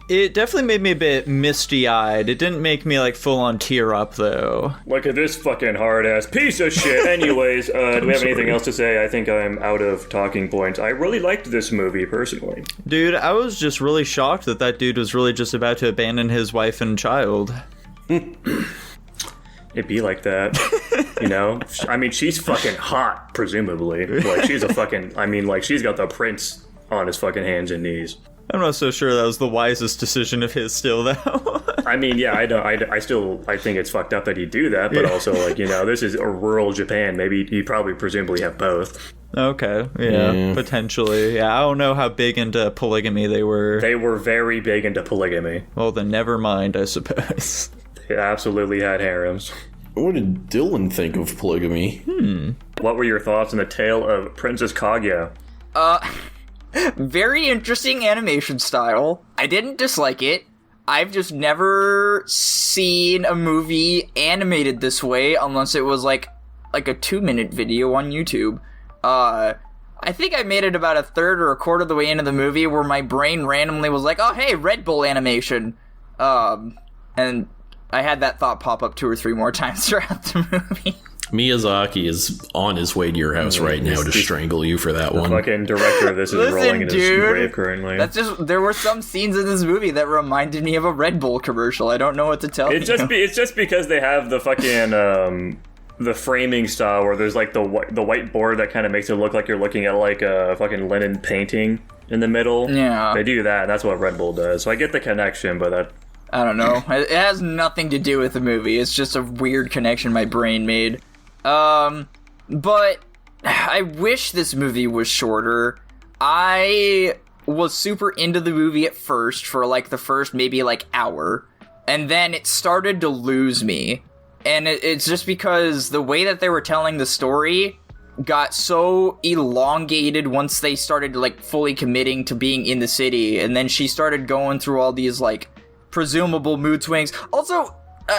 It definitely made me a bit misty-eyed. It didn't make me full on tear up though. Look at this fucking hard ass piece of shit. Anyways, do we have anything else to say? I think I'm out of talking points. I really liked this movie personally. Dude, I was just really shocked that dude was really just about to abandon his wife and child. It'd be like that, you know? I mean, she's fucking hot, presumably. She's a fucking, she's got the prince on his fucking hands and knees. I'm not so sure that was the wisest decision of his still, though. I mean, yeah, I think it's fucked up that he'd do that, but also, this is a rural Japan. Maybe he'd probably presumably have both. Okay, yeah, potentially. Yeah, I don't know how big into polygamy they were. They were very big into polygamy. Well, then never mind, I suppose. They absolutely had harems. What did Dylan think of polygamy? What were your thoughts on the tale of Princess Kaguya? Very interesting animation style. I didn't dislike it. I've just never seen a movie animated this way unless it was like a 2-minute video on YouTube. I think I made it about a third or a quarter of the way into the movie where my brain randomly was like, oh hey, Red Bull animation. And I had that thought pop up 2 or 3 more times throughout the movie. Miyazaki is on his way to your house right now to strangle you for that one. The fucking director of this is rolling in his grave currently. There were some scenes in this movie that reminded me of a Red Bull commercial. I don't know what to tell you. It's just because they have the fucking the framing style where there's the whiteboard that kind of makes it look like you're looking at a fucking linen painting in the middle. Yeah, they do that. And that's what Red Bull does. So I get the connection, but that. I don't know. It has nothing to do with the movie. It's just a weird connection my brain made. But I wish this movie was shorter. I was super into the movie at first for the first maybe hour, and then it started to lose me. And it's just because the way that they were telling the story got so elongated once they started fully committing to being in the city, and then she started going through all these presumable mood swings. Also,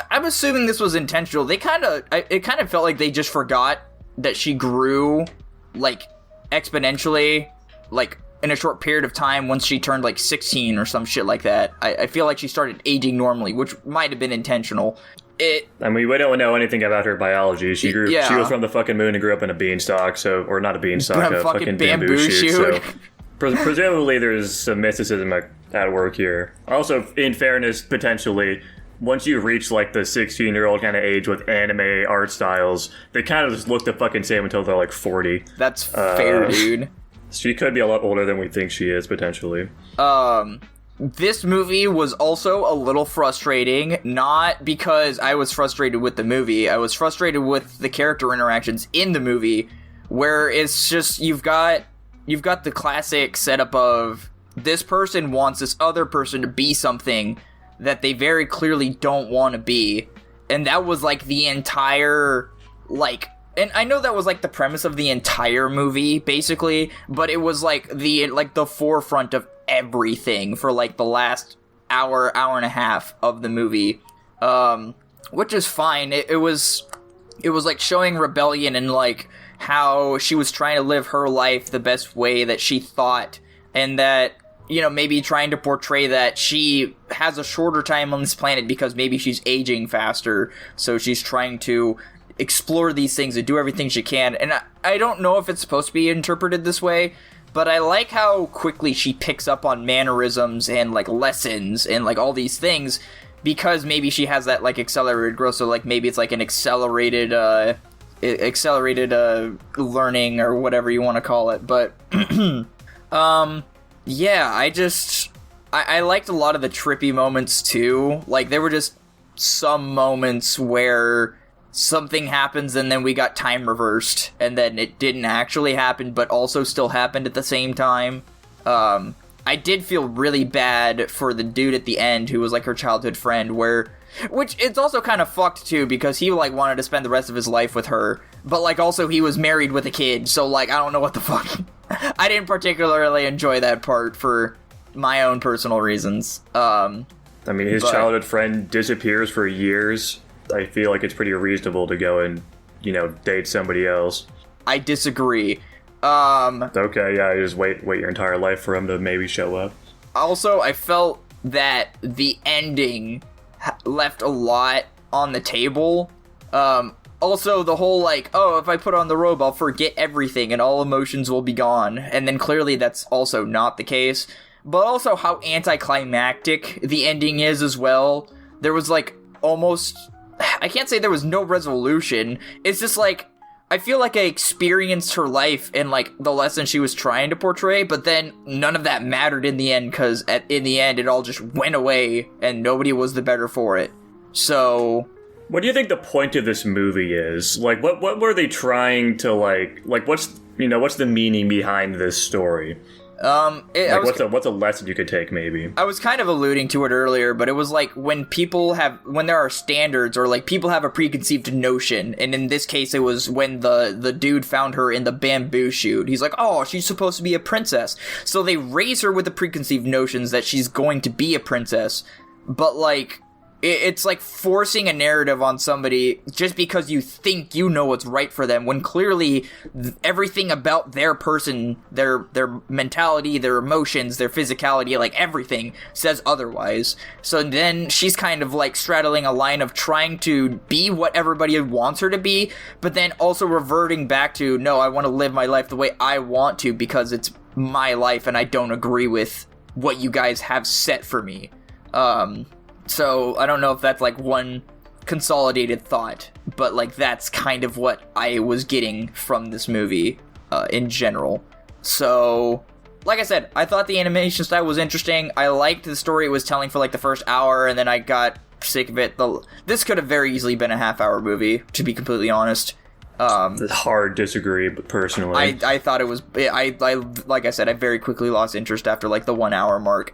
I'm assuming this was intentional. It kind of felt like they just forgot that she grew, exponentially, in a short period of time once she turned, 16 or some shit like that. I feel like she started aging normally, which might have been intentional. We don't know anything about her biology. She was from the fucking moon and grew up in a beanstalk, or not a beanstalk, a fucking bamboo shoot. So presumably there's some mysticism at work here. Also, in fairness, potentially, once you reach the 16-year-old kind of age with anime art styles, they kind of just look the fucking same until they're 40. That's fair, dude. She could be a lot older than we think she is, potentially. This movie was also a little frustrating, not because I was frustrated with the movie. I was frustrated with the character interactions in the movie, where it's just you've got the classic setup of this person wants this other person to be something that they very clearly don't want to be. And that was the entire and I know that was the premise of the entire movie basically, but it was the forefront of everything for the last hour and a half of the movie, which is fine. It was like showing rebellion and like how she was trying to live her life the best way that she thought, and that, you know, maybe trying to portray that she has a shorter time on this planet because maybe she's aging faster, so she's trying to explore these things and do everything she can. And I don't know if it's supposed to be interpreted this way, but I like how quickly she picks up on mannerisms and like lessons and like all these things, because maybe she has that like accelerated growth. So like maybe it's like an accelerated learning or whatever you want to call it. But yeah, I liked a lot of the trippy moments too. Like there were just some moments where something happens and then we got time reversed, and then it didn't actually happen but also still happened at the same time. I did feel really bad for the dude at the end who was like her childhood friend, which it's also kind of fucked too, because he like wanted to spend the rest of his life with her, but like also he was married with a kid, so like I don't know what the fuck. I didn't particularly enjoy that part for my own personal reasons. I mean, his childhood friend disappears for years. I feel like it's pretty reasonable to go and, you know, date somebody else. I disagree. Okay, yeah, you just wait your entire life for him to maybe show up. Also, I felt that the ending left a lot on the table. Also, the whole, like, oh, if I put on the robe, I'll forget everything and all emotions will be gone. And then clearly that's also not the case. But also how anticlimactic the ending is as well. There was, like, almost... I can't say there was no resolution. It's just, like, I feel like I experienced her life and, like, the lesson she was trying to portray, but then none of that mattered in the end, because in the end it all just went away and nobody was the better for it. So... What do you think the point of this movie is? Like, what were they trying to, like, what's the meaning behind this story? What's a lesson you could take, maybe? I was kind of alluding to it earlier, but it was like when there are standards, or like people have a preconceived notion, and in this case it was when the dude found her in the bamboo shoot. He's like, oh, she's supposed to be a princess. So they raise her with the preconceived notions that she's going to be a princess, but like... It's like forcing a narrative on somebody just because you think you know what's right for them, when clearly everything about their person, their mentality, their emotions, their physicality, like everything says otherwise. So then she's kind of like straddling a line of trying to be what everybody wants her to be, but then also reverting back to, no, I want to live my life the way I want to because it's my life and I don't agree with what you guys have set for me. So, I don't know if that's, like, one consolidated thought, but, like, that's kind of what I was getting from this movie, in general. So, like I said, I thought the animation style was interesting. I liked the story it was telling for, like, the first hour, and then I got sick of it. This could have very easily been a half-hour movie, to be completely honest. It's hard disagree, but personally. I thought it was... like I said, I very quickly lost interest after, like, the 1 hour mark.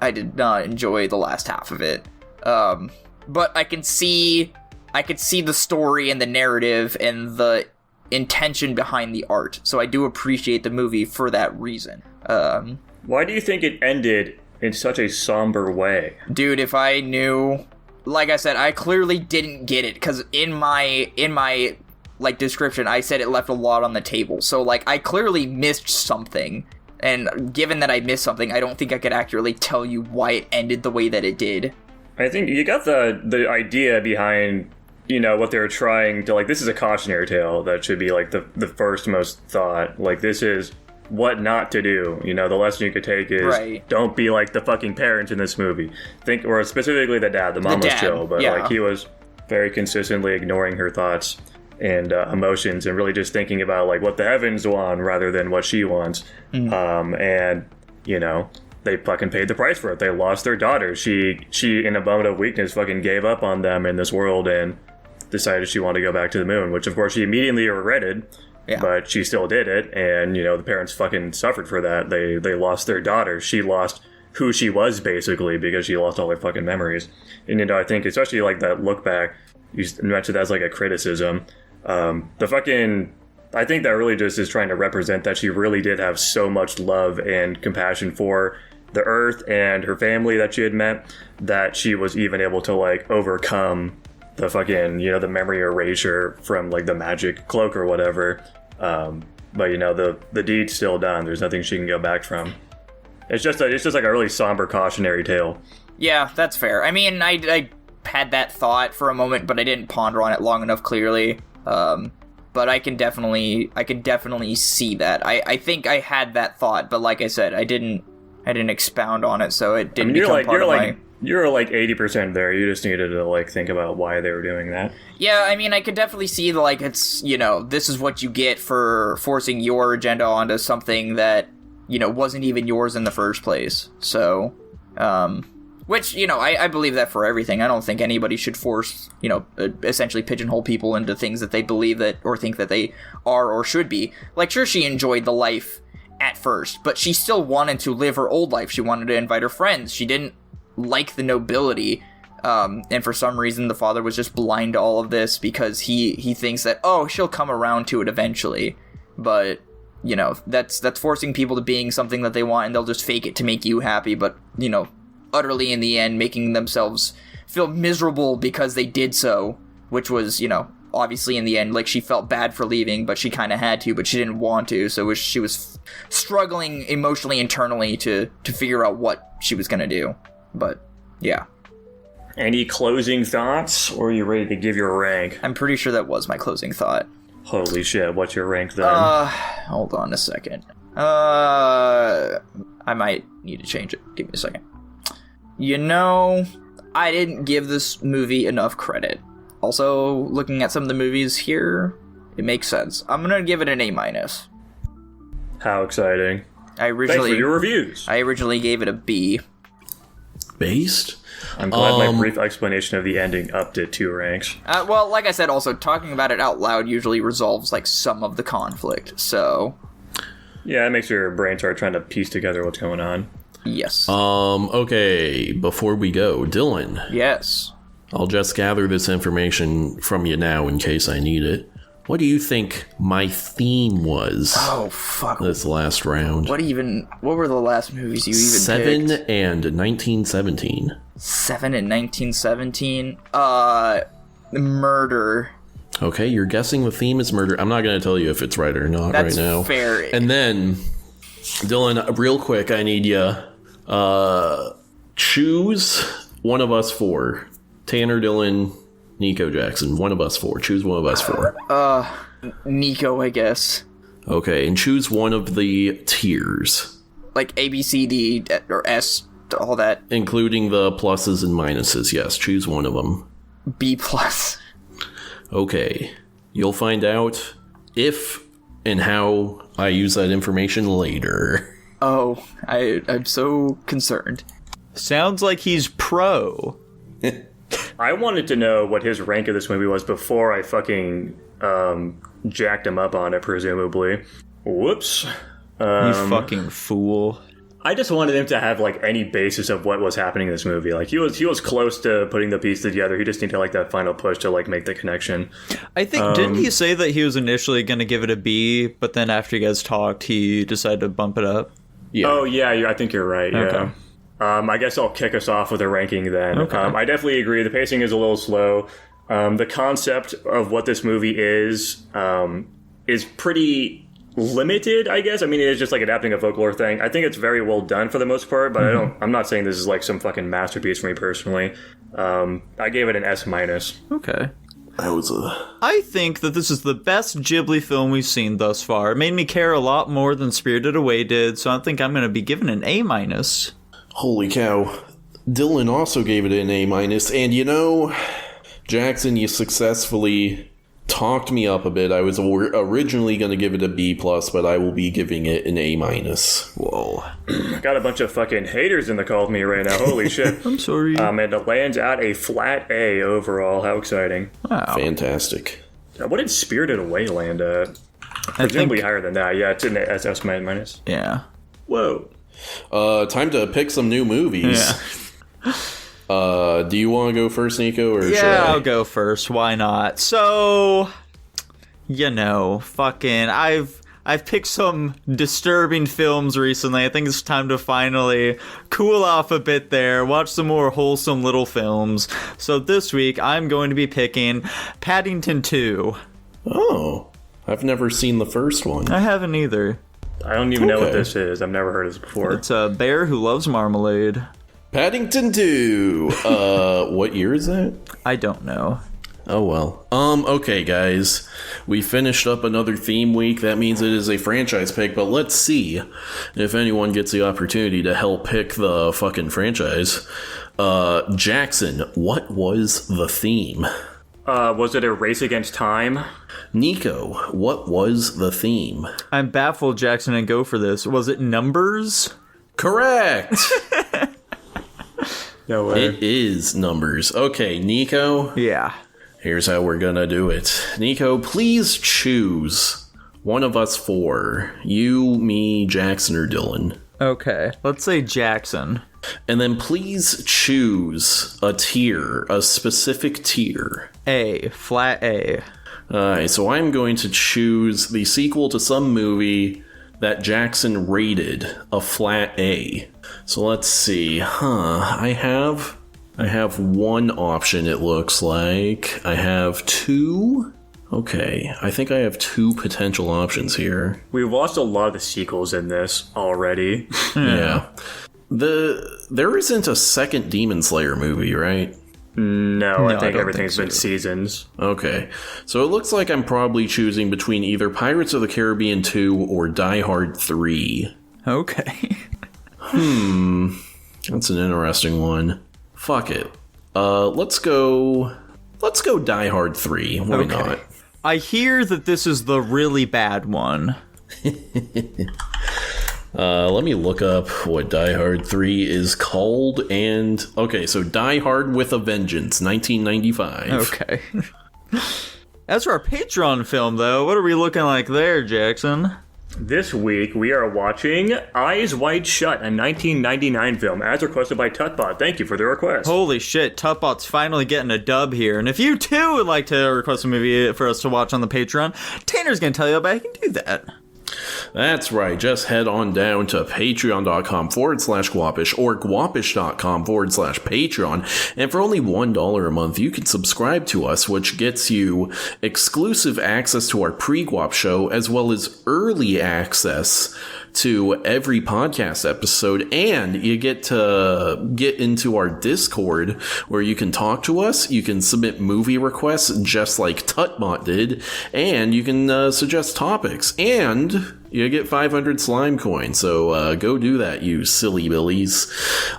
I did not enjoy the last half of it. But I could see the story and the narrative and the intention behind the art. So I do appreciate the movie for that reason. Why do you think it ended in such a somber way? Dude, if I knew... Like I said, I clearly didn't get it, because in my like description, I said it left a lot on the table. So like I clearly missed something. And given that I missed something, I don't think I could accurately tell you why it ended the way that it did. I think you got the idea behind, you know, what they were trying to, like, this is a cautionary tale that should be, like, the first most thought. Like, this is what not to do. You know, the lesson you could take is Don't be like the fucking parents in this movie. Or specifically the dad. The mom was chill, but, like, he was very consistently ignoring her thoughts and emotions, and really just thinking about, like, what the heavens want rather than what she wants. And, you know, they fucking paid the price for it. They lost their daughter. She in a moment of weakness fucking gave up on them in this world and decided she wanted to go back to the moon, which of course she immediately regretted, but she still did it. And, you know, the parents fucking suffered for that. They lost their daughter. She lost who she was, basically, because she lost all her fucking memories. And, you know, I think especially, like, that look back, you mentioned that as, like, a criticism. I think that really just is trying to represent that she really did have so much love and compassion for the Earth and her family that she had met, that she was even able to like overcome the fucking, you know, the memory erasure from like the magic cloak or whatever. But you know, the deed's still done. There's nothing she can go back from. It's just like a really somber cautionary tale. Yeah, that's fair. I mean, I had that thought for a moment, but I didn't ponder on it long enough, clearly. But I can definitely see that. I think I had that thought, but like I said, I didn't expound on it, so it didn't become part of my... You're like 80% there. You just needed to like think about why they were doing that. Yeah, I mean, I could definitely see like it's, you know, this is what you get for forcing your agenda onto something that, you know, wasn't even yours in the first place. So, which, you know, I believe that for everything. I don't think anybody should force, you know, essentially pigeonhole people into things that they believe that or think that they are or should be. Like, sure, she enjoyed the life at first, but she still wanted to live her old life. She wanted to invite her friends. She didn't like the nobility, and for some reason the father was just blind to all of this because he thinks that, oh, she'll come around to it eventually. But, you know, that's forcing people to being something that they want, and they'll just fake it to make you happy, but, you know, utterly in the end making themselves feel miserable because they did so, which was, you know, obviously in the end, like, she felt bad for leaving, but she kind of had to, but she didn't want to, so she was struggling emotionally internally to figure out what she was gonna do. But, yeah. Any closing thoughts, or are you ready to give your rank? I'm pretty sure that was my closing thought. Holy shit, what's your rank then? Hold on a second. I might need to change it. Give me a second. You know, I didn't give this movie enough credit. Also, looking at some of the movies here, it makes sense. I'm gonna give it an A-. How exciting. Thanks for your reviews. I originally gave it a B. Based? I'm glad my brief explanation of the ending upped it 2 ranks. Well, like I said, also, talking about it out loud usually resolves, like, some of the conflict, so... Yeah, it makes your brain start trying to piece together what's going on. Yes. Okay, before we go, Dylan. Yes. I'll just gather this information from you now in case I need it. What do you think my theme was? Oh, fuck. This last round. What were the last movies you even 7 picked? and 1917. 7 and 1917? Murder. Okay, you're guessing the theme is murder. I'm not going to tell you if it's right or not right now. That's fair. And then, Dylan, real quick, I need you choose one of us 4. Tanner, Dylan, Nico, Jackson. One of us 4. Choose one of us 4. Nico, I guess. Okay, and choose one of the tiers. Like A, B, C, D, or S, all that. Including the pluses and minuses, yes. Choose one of them. B plus. Okay. You'll find out if and how I use that information later. Oh, I'm so concerned. Sounds like he's pro. I wanted to know what his rank of this movie was before I fucking jacked him up on it, presumably. Whoops. You fucking fool. I just wanted him to have like any basis of what was happening in this movie. Like he was close to putting the piece together. He just needed like that final push to like make the connection. I think didn't he say that he was initially going to give it a B, but then after you guys talked, he decided to bump it up? Yeah. Oh yeah, I think you're right. Okay. Yeah. I guess I'll kick us off with a ranking then. Okay. I definitely agree. The pacing is a little slow. The concept of what this movie is pretty limited, I guess. I mean, it is just like adapting a folklore thing. I think it's very well done for the most part, but I'm not saying this is like some fucking masterpiece for me personally. I gave it an S-. Okay. I think that this is the best Ghibli film we've seen thus far. It made me care a lot more than Spirited Away did, so I think I'm going to be given an A-. Holy cow. Dylan also gave it an A-, and you know, Jackson, you successfully talked me up a bit. I was originally going to give it a B+, but I will be giving it an A-. Whoa. Got a bunch of fucking haters in the call with me right now. Holy shit. I'm sorry. And it lands at a flat A overall. How exciting. Wow. Fantastic. What did Spirited Away land at? Presumably higher than that. Yeah, it's an S-. Yeah. Whoa. Time to pick some new movies. Yeah. Do you want to go first, Nico, or should Yeah, I? I'll go first. Why not? So, you know, fucking, I've I've picked some disturbing films recently. I think it's time to finally cool off a bit there, watch some more wholesome little films. So this week, I'm going to be picking Paddington 2. Oh, I've never seen the first one. I haven't either. I don't even know what Okay. this is. I've never heard of this before. It's a bear who loves marmalade. Paddington 2. What year is that? I don't know. Oh well. Okay guys. We finished up another theme week. That means it is a franchise pick, but let's see if anyone gets the opportunity to help pick the fucking franchise. Jackson, what was the theme? Was it a race against time? Nico, what was the theme? I'm baffled Jackson didn't go for this. Was it Numbers? Correct! No way. It is Numbers. Okay, Nico, Yeah. here's how we're gonna do it. Nico, please choose one of us four. You, me, Jackson, or Dylan. Okay. Let's say Jackson. And then please choose a tier, a specific tier. A. Flat A. Alright, so I'm going to choose the sequel to some movie that Jackson rated a flat A. So let's see. I have one option, it looks like. I have two. Okay, I think I have two potential options here. We've watched a lot of the sequels in this already. Yeah. There isn't a second Demon Slayer movie, right? No, I I think don't everything's think been so. seasons. Okay, so it looks like I'm probably choosing between either Pirates of the Caribbean 2 or Die Hard 3. Okay. That's an interesting one. Fuck it. Let's go Die Hard 3. Why not? I hear that this is the really bad one. Let me look up what Die Hard 3 is called. And okay, so Die Hard with a Vengeance, 1995. Okay. As for our Patreon film, though, what are we looking like there, Jackson? This week, we are watching Eyes Wide Shut, a 1999 film, as requested by Tutbot. Thank you for the request. Holy shit, Tutbot's finally getting a dub here. And if you too would like to request a movie for us to watch on the Patreon, Tanner's gonna tell you about how you can do that. That's right. Just head on down to patreon.com/Guapish or guapish.com/Patreon. And for only $1 a month, you can subscribe to us, which gets you exclusive access to our pre-Guap show, as well as early access to every podcast episode, and you get to get into our Discord where you can talk to us, you can submit movie requests just like Tutbot did, and you can suggest topics, and you get 500 slime coins. So go do that, you silly billies.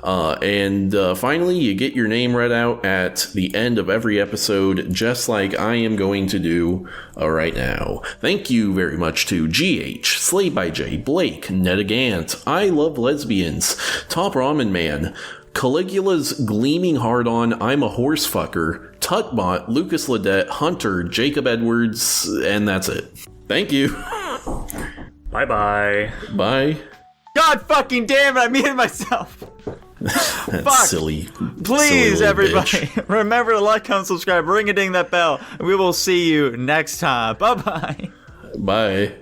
And finally, you get your name read out at the end of every episode, just like I am going to do right now. Thank you very much to GH, Slay by J, Blake, Nedagant, I Love Lesbians, Top Ramen Man, Caligula's Gleaming Hard On, I'm a Horse Fucker, Tutbot, Lucas Ledette, Hunter, Jacob Edwards, and that's it. Thank you. Bye-bye. Bye. God fucking damn it, I muted myself. That Fuck. silly. Please, silly little everybody, bitch. remember to like, comment, subscribe, ring-a-ding that bell, and we will see you next time. Bye-bye. Bye.